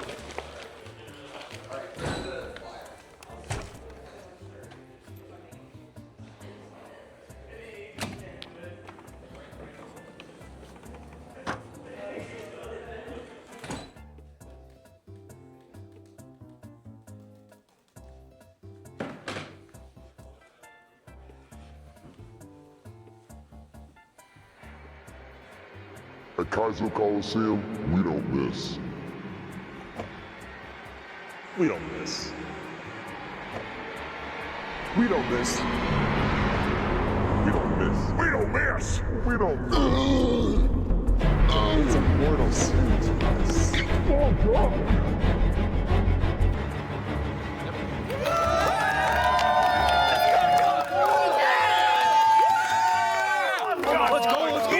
At Kaizo Coliseum, we don't miss. We don't miss. We don't miss. We don't miss. We don't miss. We don't miss. It's a mortal sin to us. Oh, God. Let's go, let's go.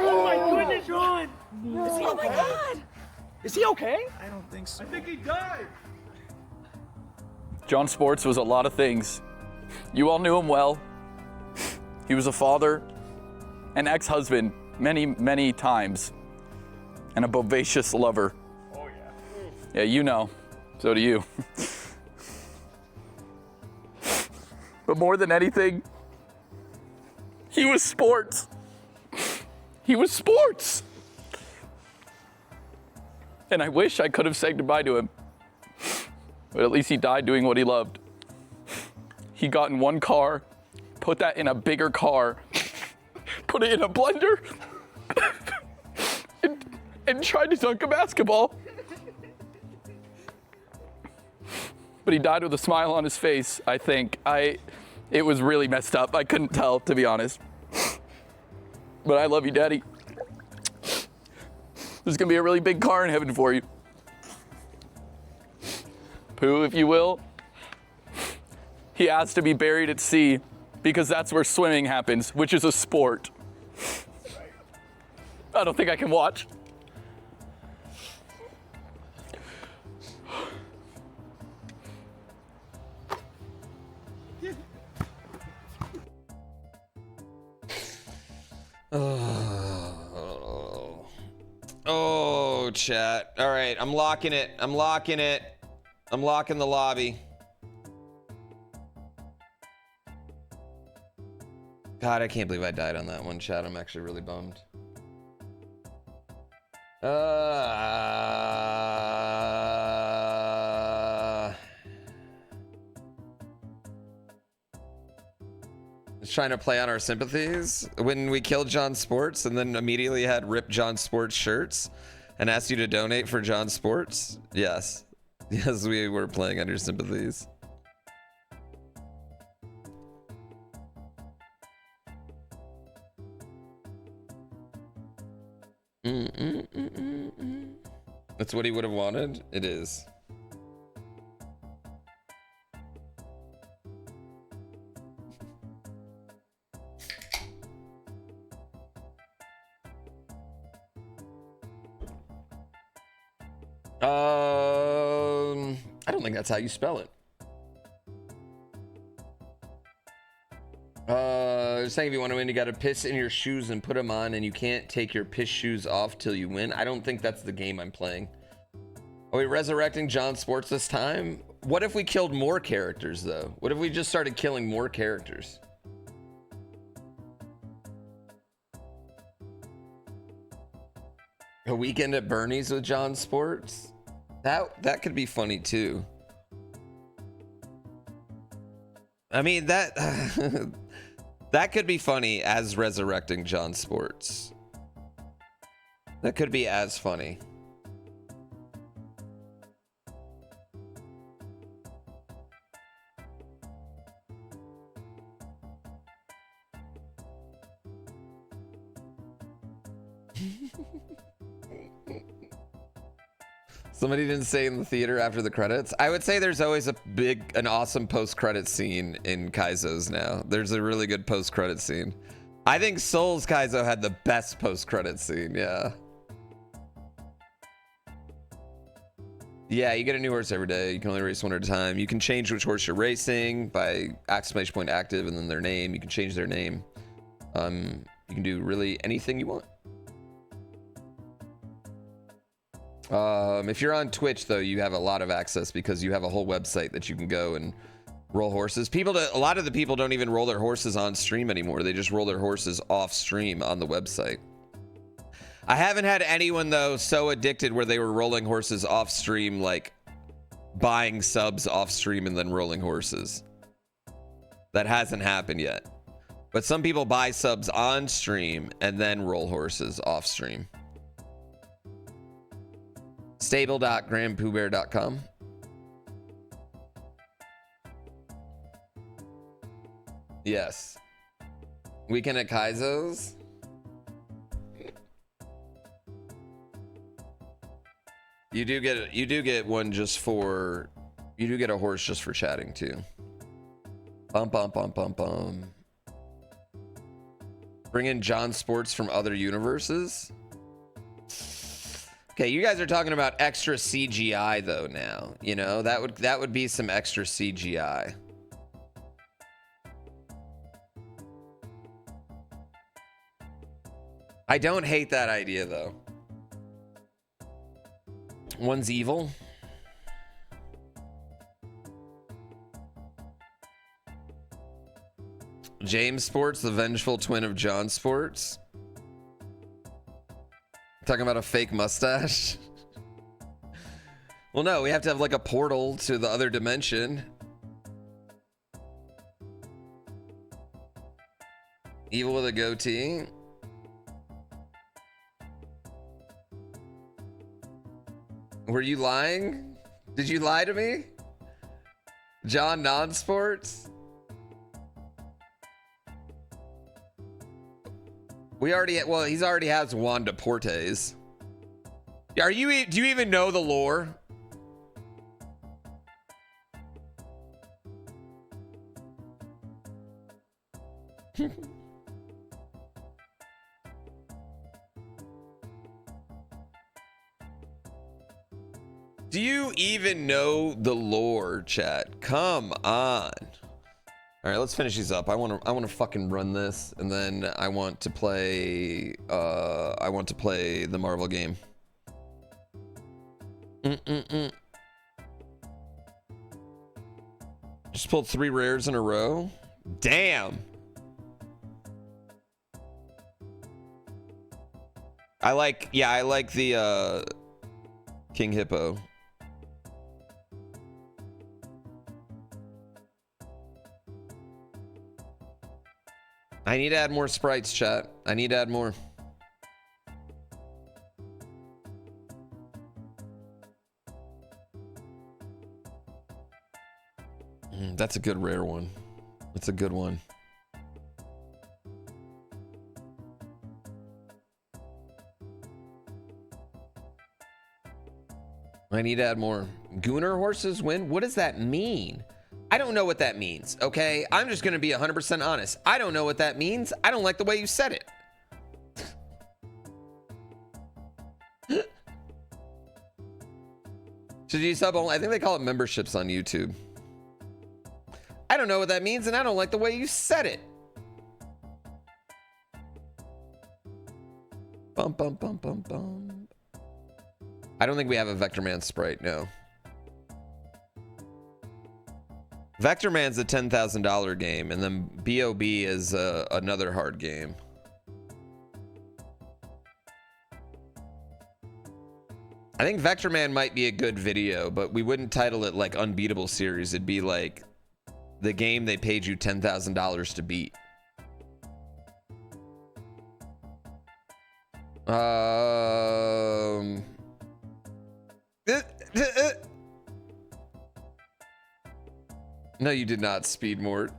Oh my goodness, Ron! Is he okay? Oh my God! Is he okay? I don't think so. I think he died. John Sports was a lot of things. You all knew him well. He was a father, an ex-husband many, many times, and a bodacious lover. Oh yeah. Yeah, you know. So do you. But more than anything, he was sports. He was sports. And I wish I could have said goodbye to him. But at least he died doing what he loved. He got in one car, put that in a bigger car, put it in a blender, and tried to dunk a basketball. But he died with a smile on his face, I think. It was really messed up. I couldn't tell, to be honest. But I love you, Daddy. There's gonna be a really big car in heaven for you. Pooh, if you will. He asked to be buried at sea because that's where swimming happens, which is a sport. I don't think I can watch. Oh, chat. All right, I'm locking it. I'm locking it. I'm locking the lobby. God, I can't believe I died on that one, chat. I'm actually really bummed. Just trying to play on our sympathies when we killed John Sports and then immediately had ripped John Sports shirts and asked you to donate for John Sports. Yes. Yes, we were playing on your sympathies. That's what he would have wanted. It is. I don't think that's how you spell it. Saying if you want to win, you got to piss in your shoes and put them on, and you can't take your piss shoes off till you win. I don't think that's the game I'm playing. Are we resurrecting John Sports this time? What if we killed more characters, though? What if we just started killing more characters? A weekend at Bernie's with John Sports? That could be funny, too. I mean, that that could be funny as resurrecting John Sports. That could be as funny. Somebody didn't say in the theater after the credits. I would say there's always an awesome post-credit scene in Kaizo's now. There's a really good post-credit scene. I think Soul's Kaizo had the best post-credit scene, yeah. Yeah, you get a new horse every day. You can only race one at a time. You can change which horse you're racing by exclamation point active and then their name. You can change their name. You can do really anything you want. If you're on Twitch, though, you have a lot of access because you have a whole website that you can go and roll horses. A lot of the people don't even roll their horses on stream anymore. They just roll their horses off stream on the website. I haven't had anyone though so addicted where they were rolling horses off stream, like buying subs off stream and then rolling horses. That hasn't happened yet. But some people buy subs on stream and then roll horses off stream. Stable.grandpoobear.com. Yes. Weekend at Kaizo's. You do get one just for, you do get a horse just for chatting too. Bum bum bum bum bum. Bring in John Sports from other universes. Okay, you guys are talking about extra CGI though now. You know, that would be some extra CGI. I don't hate that idea though. One's evil. James Sports, the vengeful twin of John Sports. Talking about a fake mustache. Well, no, we have to have like a portal to the other dimension. Evil with a goatee. Were you lying? Did you lie to me? John Non-Sports? We already, well, he's already has Juan Deportes. Do you even know the lore? Do you even know the lore, chat? Come on. All right, let's finish these up. I want to fucking run this, and then I want to play the Marvel game. Just pulled 3 rares in a row. Damn. I like the King Hippo. I need to add more sprites, chat. I need to add more. That's a good rare one. That's a good one. I need to add more. Gooner horses win? What does that mean? I don't know what that means, okay? I'm just gonna be 100% honest. I don't know what that means. I don't like the way you said it. Should you sub only? I think they call it memberships on YouTube. I don't know what that means, and I don't like the way you said it. Bum bum bum bum bum. I don't think we have a Vector Man sprite, no. Vector Man's a $10,000 game, and then B.O.B. is another hard game. I think Vector Man might be a good video, but we wouldn't title it like Unbeatable Series. It'd be like the game they paid you $10,000 to beat. No, you did not, Speedmort.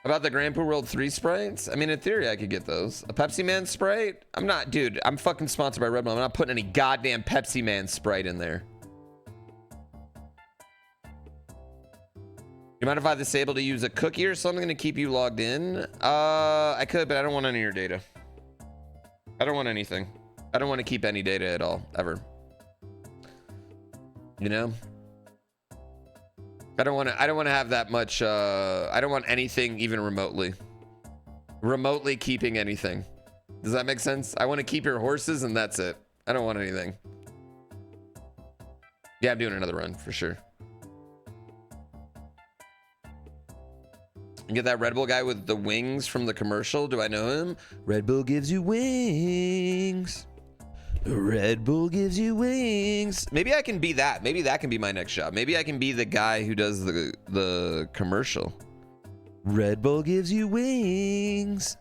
About the GrandPooBear World 3 sprites? I mean, in theory, I could get those. A Pepsi Man sprite? I'm not, dude, I'm fucking sponsored by Red Bull. I'm not putting any goddamn Pepsi Man sprite in there. You mind if I disable to use a cookie or something to keep you logged in? I could, but I don't want any of your data. I don't want anything. I don't want to keep any data at all, ever. You know? I don't want to have that much, I don't want anything even remotely keeping anything. Does that make sense? I want to keep your horses and that's it. I don't want anything. Yeah, I'm doing another run for sure. You get that Red Bull guy with the wings from the commercial. Do I know him? Red Bull gives you wings. Red Bull gives you wings. Maybe I can be that. Maybe that can be my next job. Maybe I can be the guy who does the commercial. Red Bull gives you wings.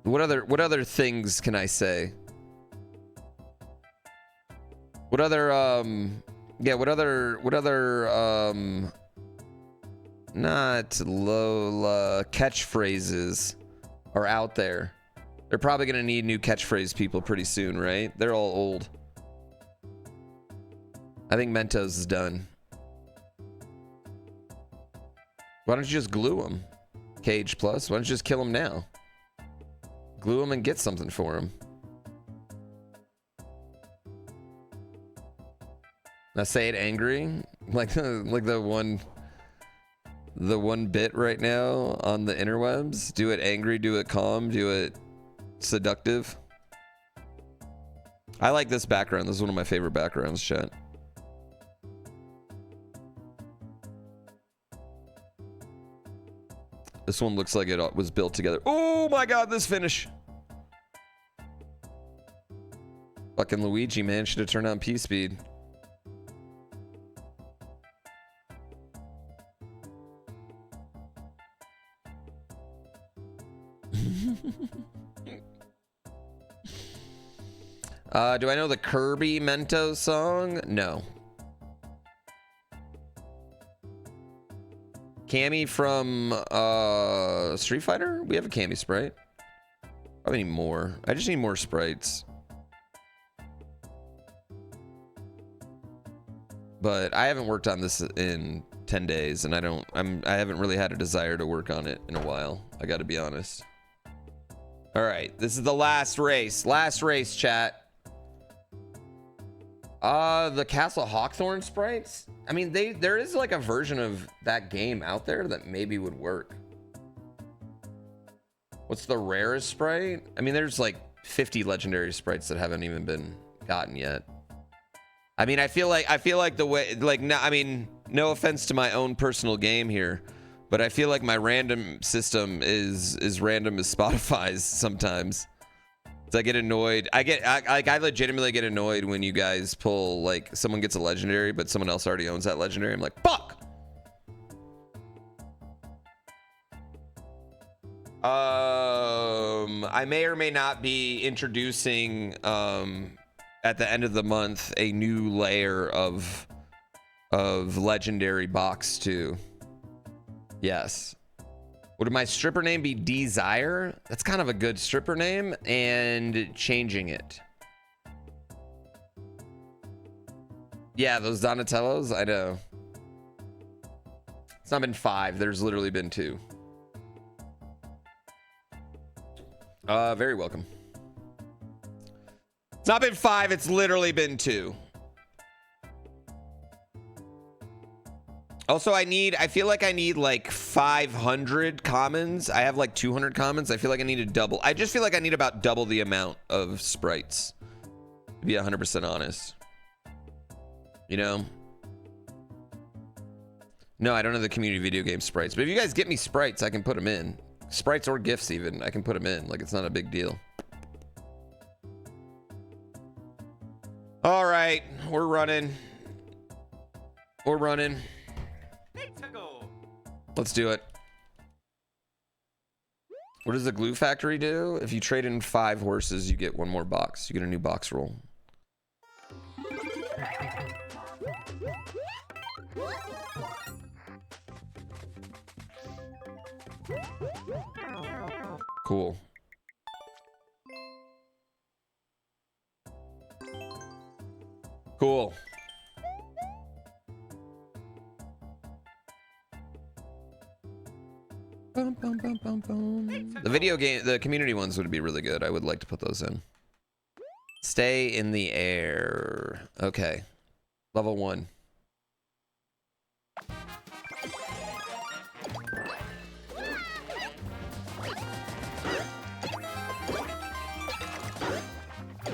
What other things can I say? What other not Lola catchphrases are out there? They're probably gonna need new catchphrase people pretty soon, right? They're all old. I think Mentos is done. Why don't you just glue him? Cage Plus, why don't you just kill him now? Glue him and get something for him. Now say it angry, like the one bit right now on the interwebs. Do it angry, do it calm, do it seductive. I like this background. This is one of my favorite backgrounds, chat. This one looks like it was built together. Oh my god, this finish. Fucking Luigi, man, should have turned on P-Speed. Do I know the Kirby Mentos song? No. Cammy from Street Fighter? We have a Cammy sprite. Probably need more. I just need more sprites. But I haven't worked on this in 10 days, and I haven't really had a desire to work on it in a while. I gotta be honest. All right, this is the last race. Last race, chat. The Castle Hawthorne sprites. I mean, there is like a version of that game out there that maybe would work. What's the rarest sprite? I mean, there's like 50 legendary sprites that haven't even been gotten yet. I mean, I feel like the way, like, no, I mean, no offense to my own personal game here, but I feel like my random system is random as Spotify's sometimes. So I get annoyed. I legitimately get annoyed when you guys pull, like, someone gets a legendary, but someone else already owns that legendary. I'm like, fuck! I may or may not be introducing, at the end of the month, a new layer of legendary box too. Yes. Would my stripper name be Desire? That's kind of a good stripper name, and changing it. Yeah, those Donatellos, I know. It's not been 5, there's literally been 2. Very welcome. It's not been 5, it's literally been 2. Also, I feel like I need like 500 commons. I have like 200 commons. I feel like I need to double. I just feel like I need about double the amount of sprites, to be 100% honest. You know? No, I don't have the community video game sprites. But if you guys get me sprites, I can put them in. Sprites or GIFs even, I can put them in. Like, it's not a big deal. All right, we're running. We're running. Let's do it. What does the glue factory do? If you trade in 5 horses, you get 1 more box. You get a new box roll. Cool. Cool. Bum, bum, bum, bum, bum. The video game, the community ones would be really good. I would like to put those in. Stay in the air. Okay. Level 1.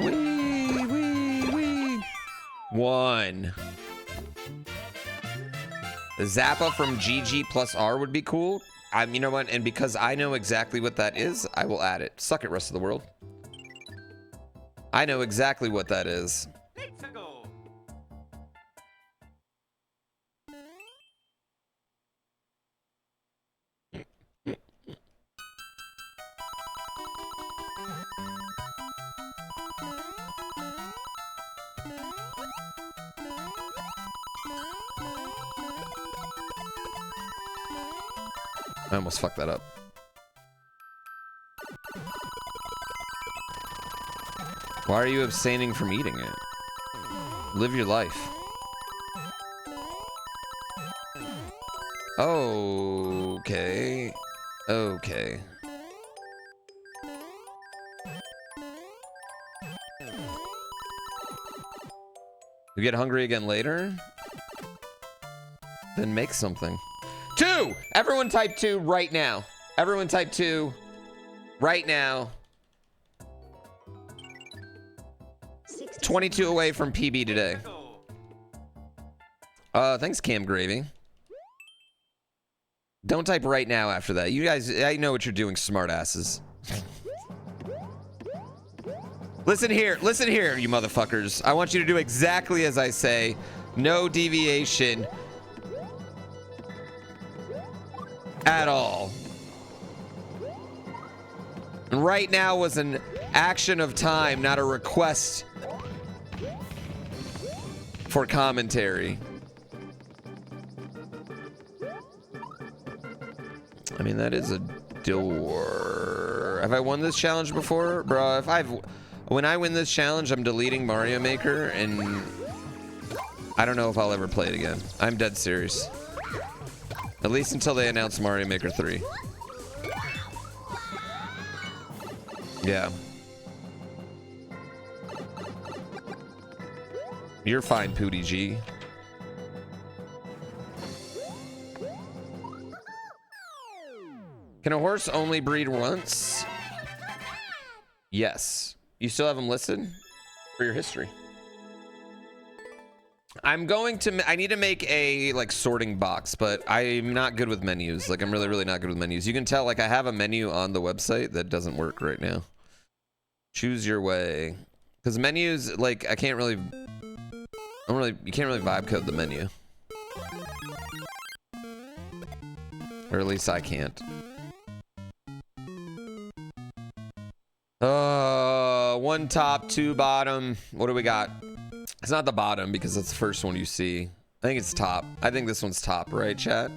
Wee, wee, wee. 1. The Zappa from GG plus R would be cool. You know what? And because I know exactly what that is, I will add it. Suck it, rest of the world. I know exactly what that is. Let's go. I almost fucked that up. Why are you abstaining from eating it? Live your life. Okay. Okay. You get hungry again later? Then make something. 2! Everyone type 2 right now. Everyone type 2 right now. 22 away from PB today. Thanks, Cam Gravy. Don't type right now after that. You guys, I know what you're doing, smartasses. Listen here, you motherfuckers. I want you to do exactly as I say. No deviation at all. And right now was an action of time, not a request for commentary. I mean, that is a door. Have I won this challenge before? Bro, when I win this challenge, I'm deleting Mario Maker, and I don't know if I'll ever play it again. I'm dead serious. At least until they announce Mario Maker 3. Yeah. You're fine, Pooty G. Can a horse only breed once? Yes. You still have them listed for your history. I'm going to, I need to make a like sorting box, but I'm not good with menus. Like I'm really not good with menus. You can tell like I have a menu on the website that doesn't work right now. Choose your way. Because menus, like I can't really, you can't really vibe code the menu. Or at least I can't. One top, 2 bottom. What do we got? It's not the bottom because that's the first one you see. I think it's top. I think this one's top, right, chat?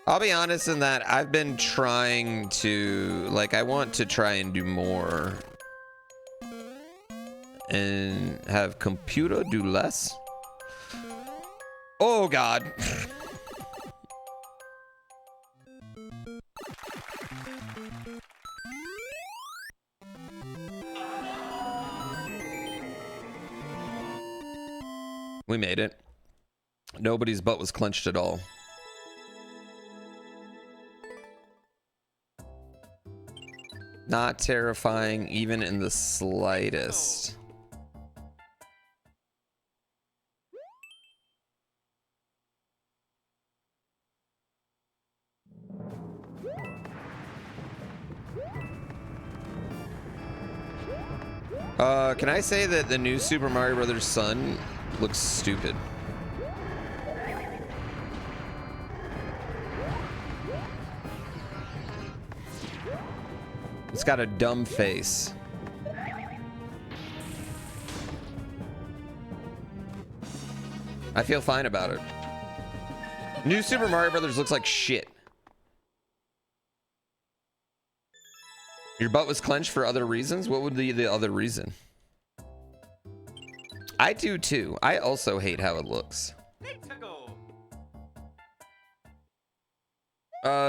I'll be honest in that I've been trying to, like, I want to try and do more and have computer do less. Oh God. We made it. Nobody's butt was clenched at all. Not terrifying even in the slightest. Can I say that the new Super Mario Brothers Sun looks stupid? It's got a dumb face. I feel fine about it. New Super Mario Brothers looks like shit. Your butt was clenched for other reasons? What would be the other reason? I do too. I also hate how it looks.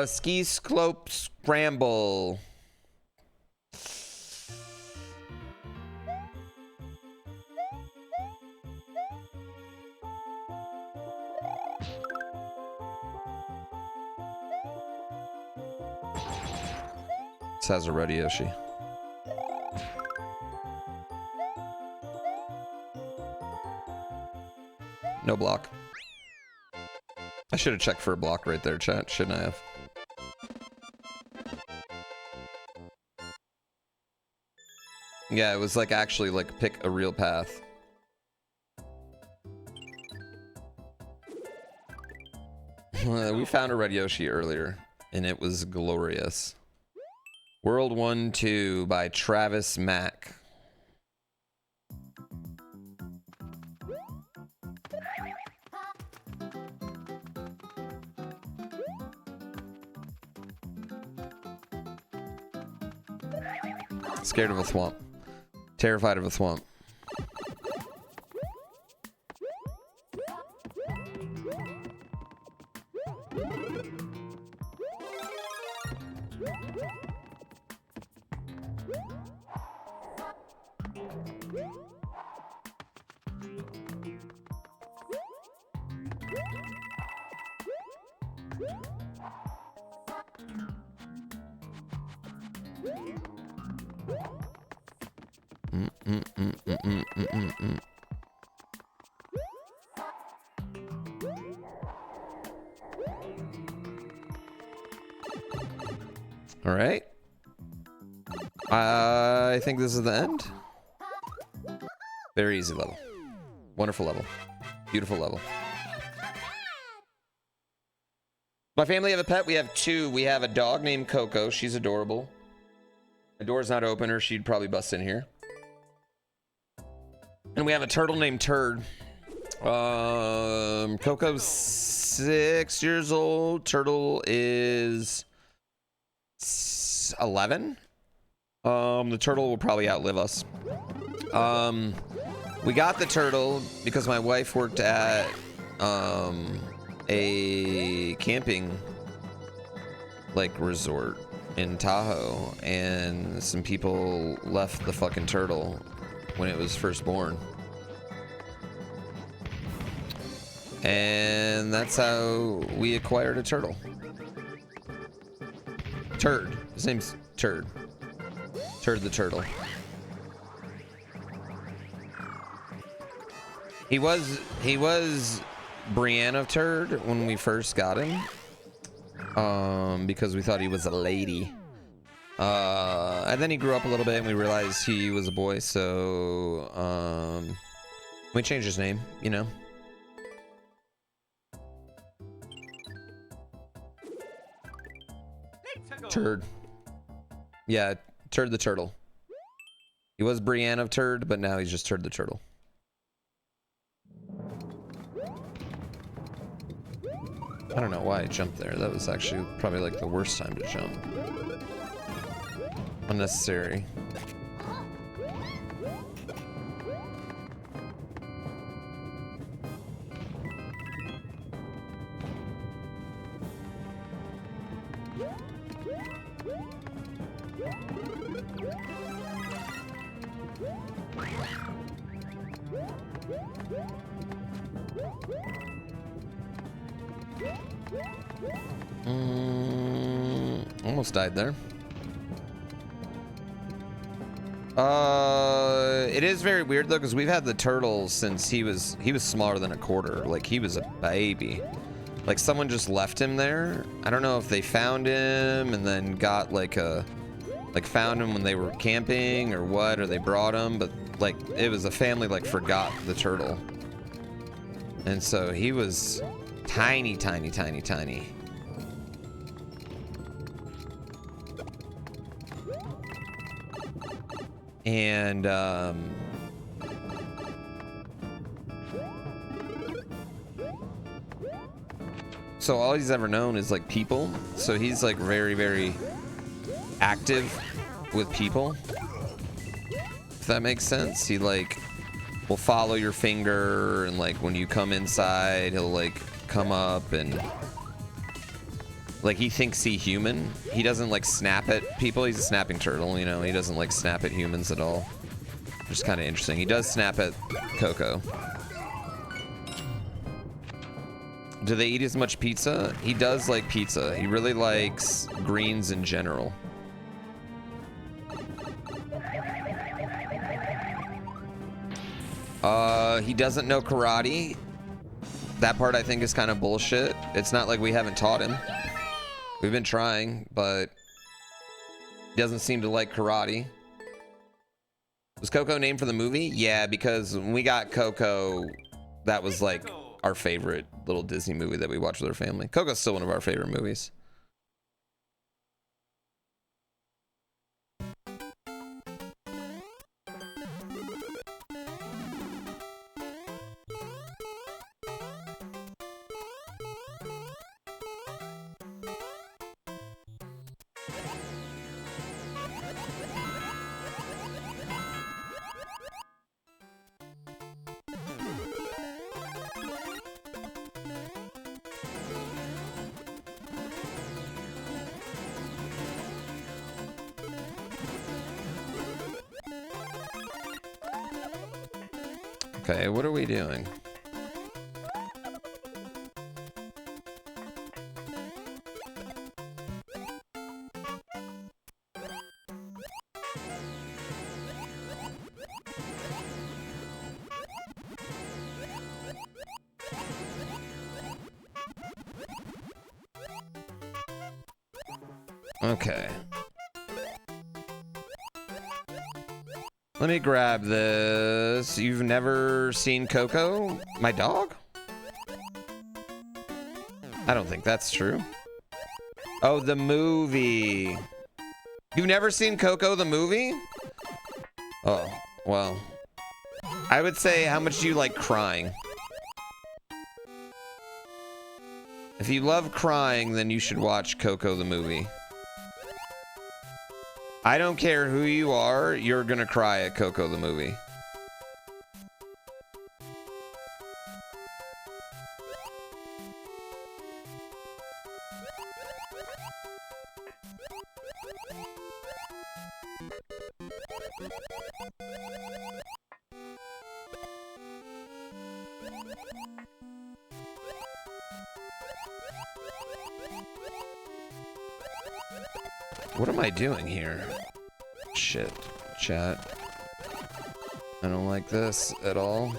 Ski slope scramble. has a red Yoshi. No block. I should have checked for a block right there, chat. Shouldn't I have? Yeah, it was like actually like pick a real path. We found a red Yoshi earlier, and it was glorious. World 1-2 by Travis Mack. Scared of a swamp. Terrified of a swamp. All right. I think this is the end. Very easy level. Wonderful level. Beautiful level. My family have a pet. We have two. We have a dog named Coco. She's adorable. The door's not open or she'd probably bust in here. And we have a turtle named Turd. Coco's 6 years old. Turtle is 11. The turtle will probably outlive us. We got the turtle because my wife worked at a camping like resort in Tahoe, and some people left the fucking turtle when it was first born. And that's how we acquired a turtle. Turd. His name's Turd. Turd the turtle. He was Brienne of Turd when we first got him. Because we thought he was a lady. And then he grew up a little bit and we realized he was a boy, so we changed his name, you know. Turd. Yeah, Turd the turtle. He was Brienne of Turd, but now he's just Turd the turtle. I don't know why I jumped there. That was actually probably like the worst time to jump. Unnecessary. Almost died there. It is very weird though, because we've had the turtle since he was smaller than a quarter. Like, he was a baby. Like, someone just left him there. I don't know if they found him and then got found him when they were camping or what, or they brought him, but like it was a family like forgot the turtle. And so he was tiny, tiny, tiny, tiny. And so all he's ever known is like people. So he's like very, very active with people, if that makes sense. He like will follow your finger, and like when you come inside he'll like come up and like he thinks he's human. He doesn't like snap at people. He's a snapping turtle, you know. He doesn't like snap at humans at all. Just kind of interesting. He does snap at Coco. Do they eat as much pizza? He does like pizza. He really likes greens in general. He doesn't know karate. That part I think is kind of bullshit. It's not like we haven't taught him. We've been trying, but he doesn't seem to like karate. Was Coco named for the movie? Yeah, because when we got Coco, that was like our favorite little Disney movie that we watched with our family. Coco's still one of our favorite movies. Okay, what are we doing? Okay. Let me grab this. You've never seen Coco? My dog? I don't think that's true. Oh, the movie. You've never seen Coco the movie? Oh, well. I would say, how much do you like crying? If you love crying, then you should watch Coco the movie. I don't care who you are, you're gonna cry at Coco the movie. What am I doing here? Shit, chat. I don't like this at all.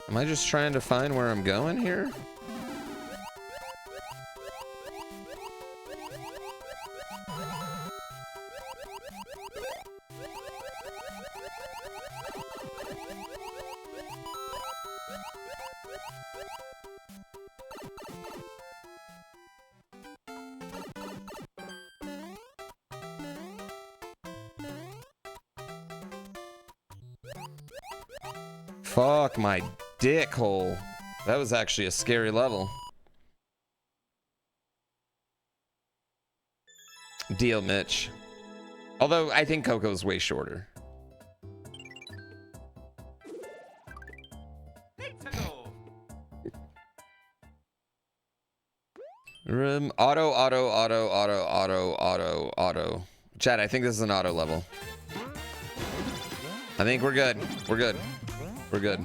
Am I just trying to find where I'm going here? Fuck my dick hole. That was actually a scary level. Deal, Mitch. Although I think Coco's way shorter. Auto. Chat, I think this is an auto level. I think we're good. We're good. We're good.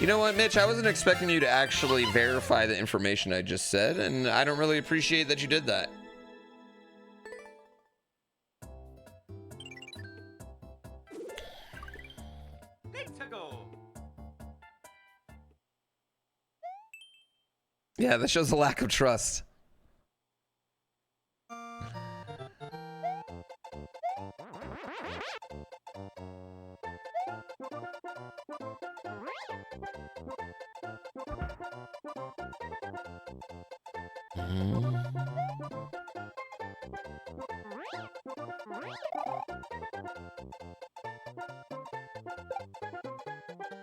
You know what, Mitch? I wasn't expecting you to actually verify the information I just said, and I don't really appreciate that you did that. Yeah, that shows a lack of trust.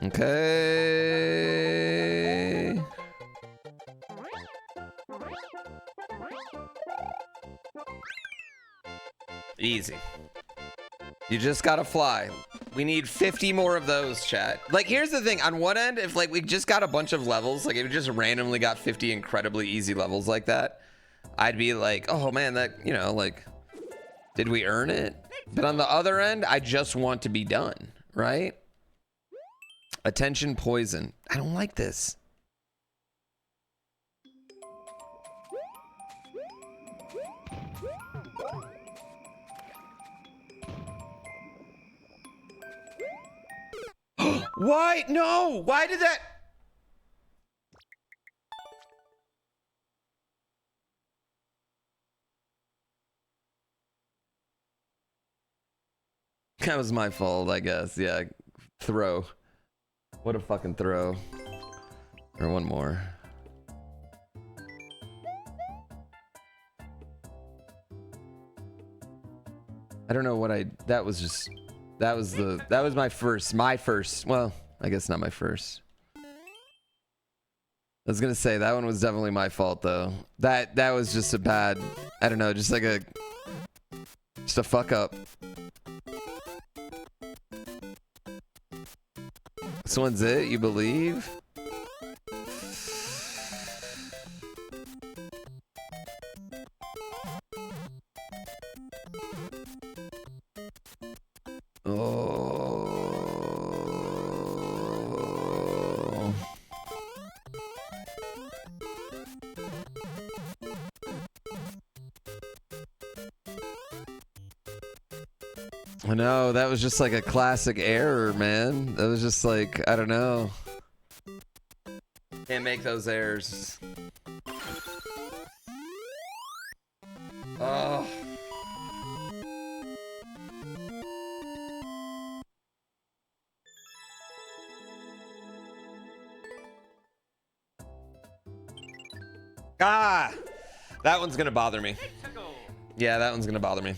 Okay. Easy. You just gotta fly. We need 50 more of those, chat. Like, here's the thing. On one end, if like we just got a bunch of levels, like if we just randomly got 50 incredibly easy levels like that, I'd be like, oh man, that, you know, like, did we earn it? But on the other end, I just want to be done, right? Attention poison. I don't like this. Why? No! Why did that? That was my fault, I guess. Yeah. Throw. What a fucking throw. Or one more. I don't know what that was just, that was my first, well, I guess not my first. I was gonna say that one was definitely my fault though. That was just a bad, I don't know, just like just a fuck up. This one's it, you believe? Oh. I know, that was just like a classic error, man. That was just like, I don't know. Can't make those errors. Oh. Ah! That one's gonna bother me. Yeah, that one's gonna bother me.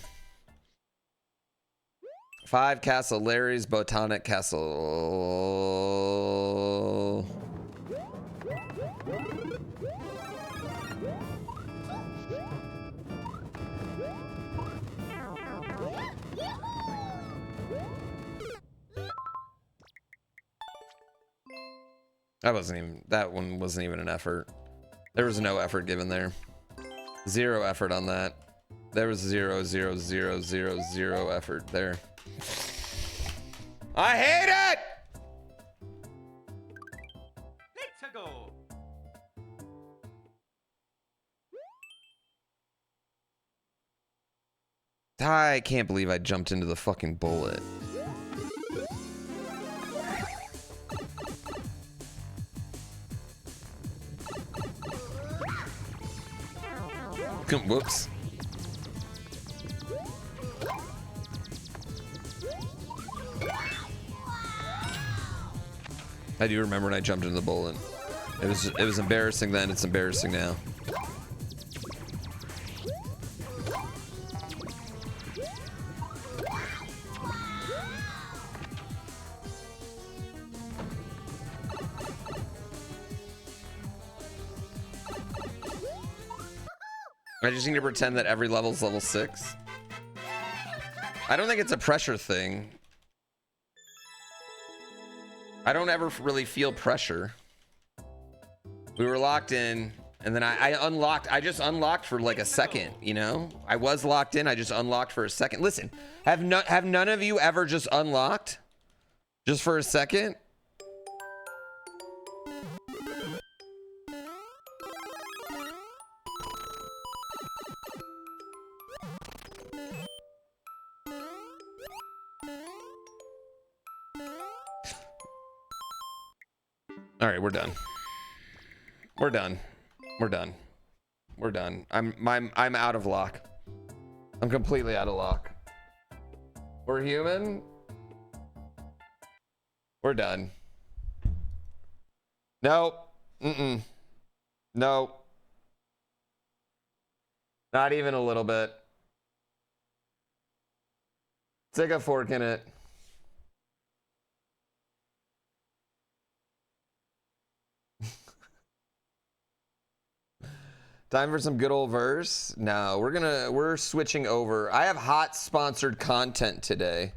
5 Castle Larry's Botanic Castle. That one wasn't even an effort. There was no effort given there. Zero effort on that. There was 0, 0, 0, 0, 0 effort there. I hate it! Let's go. I can't believe I jumped into the fucking bullet. Whoops. I do remember when I jumped into the bullet. It was embarrassing then, it's embarrassing now. I just need to pretend that every level's level 6. I don't think it's a pressure thing. I don't ever really feel pressure. We were locked in, and then I just unlocked for like a second, you know? I was locked in, I just unlocked for a second. Listen, have none of you ever just unlocked? Just for a second? All right, we're done. We're done. We're done. We're done. I'm out of lock. I'm completely out of lock. We're human. We're done. Nope. Mm-mm. Nope. Not even a little bit. Stick a fork in it. Time for some good old verse? No, we're switching over. I have hot sponsored content today.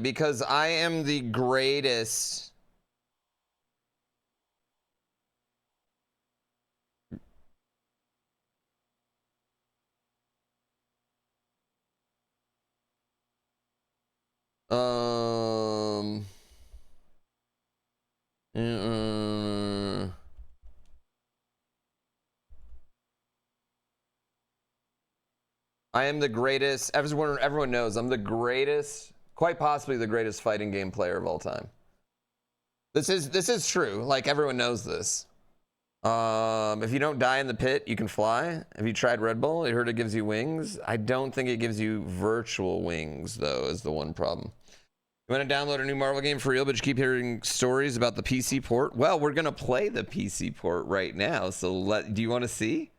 Because I am the greatest. I am the greatest. Everyone knows I'm the greatest, quite possibly the greatest fighting game player of all time. This is true. Like, everyone knows this. If you don't die in the pit, you can fly. Have you tried Red Bull? I heard it gives you wings. I don't think it gives you virtual wings, though, is the one problem. You want to download a new Marvel game for real, but you keep hearing stories about the PC port? Well, we're going to play the PC port right now, so do you want to see?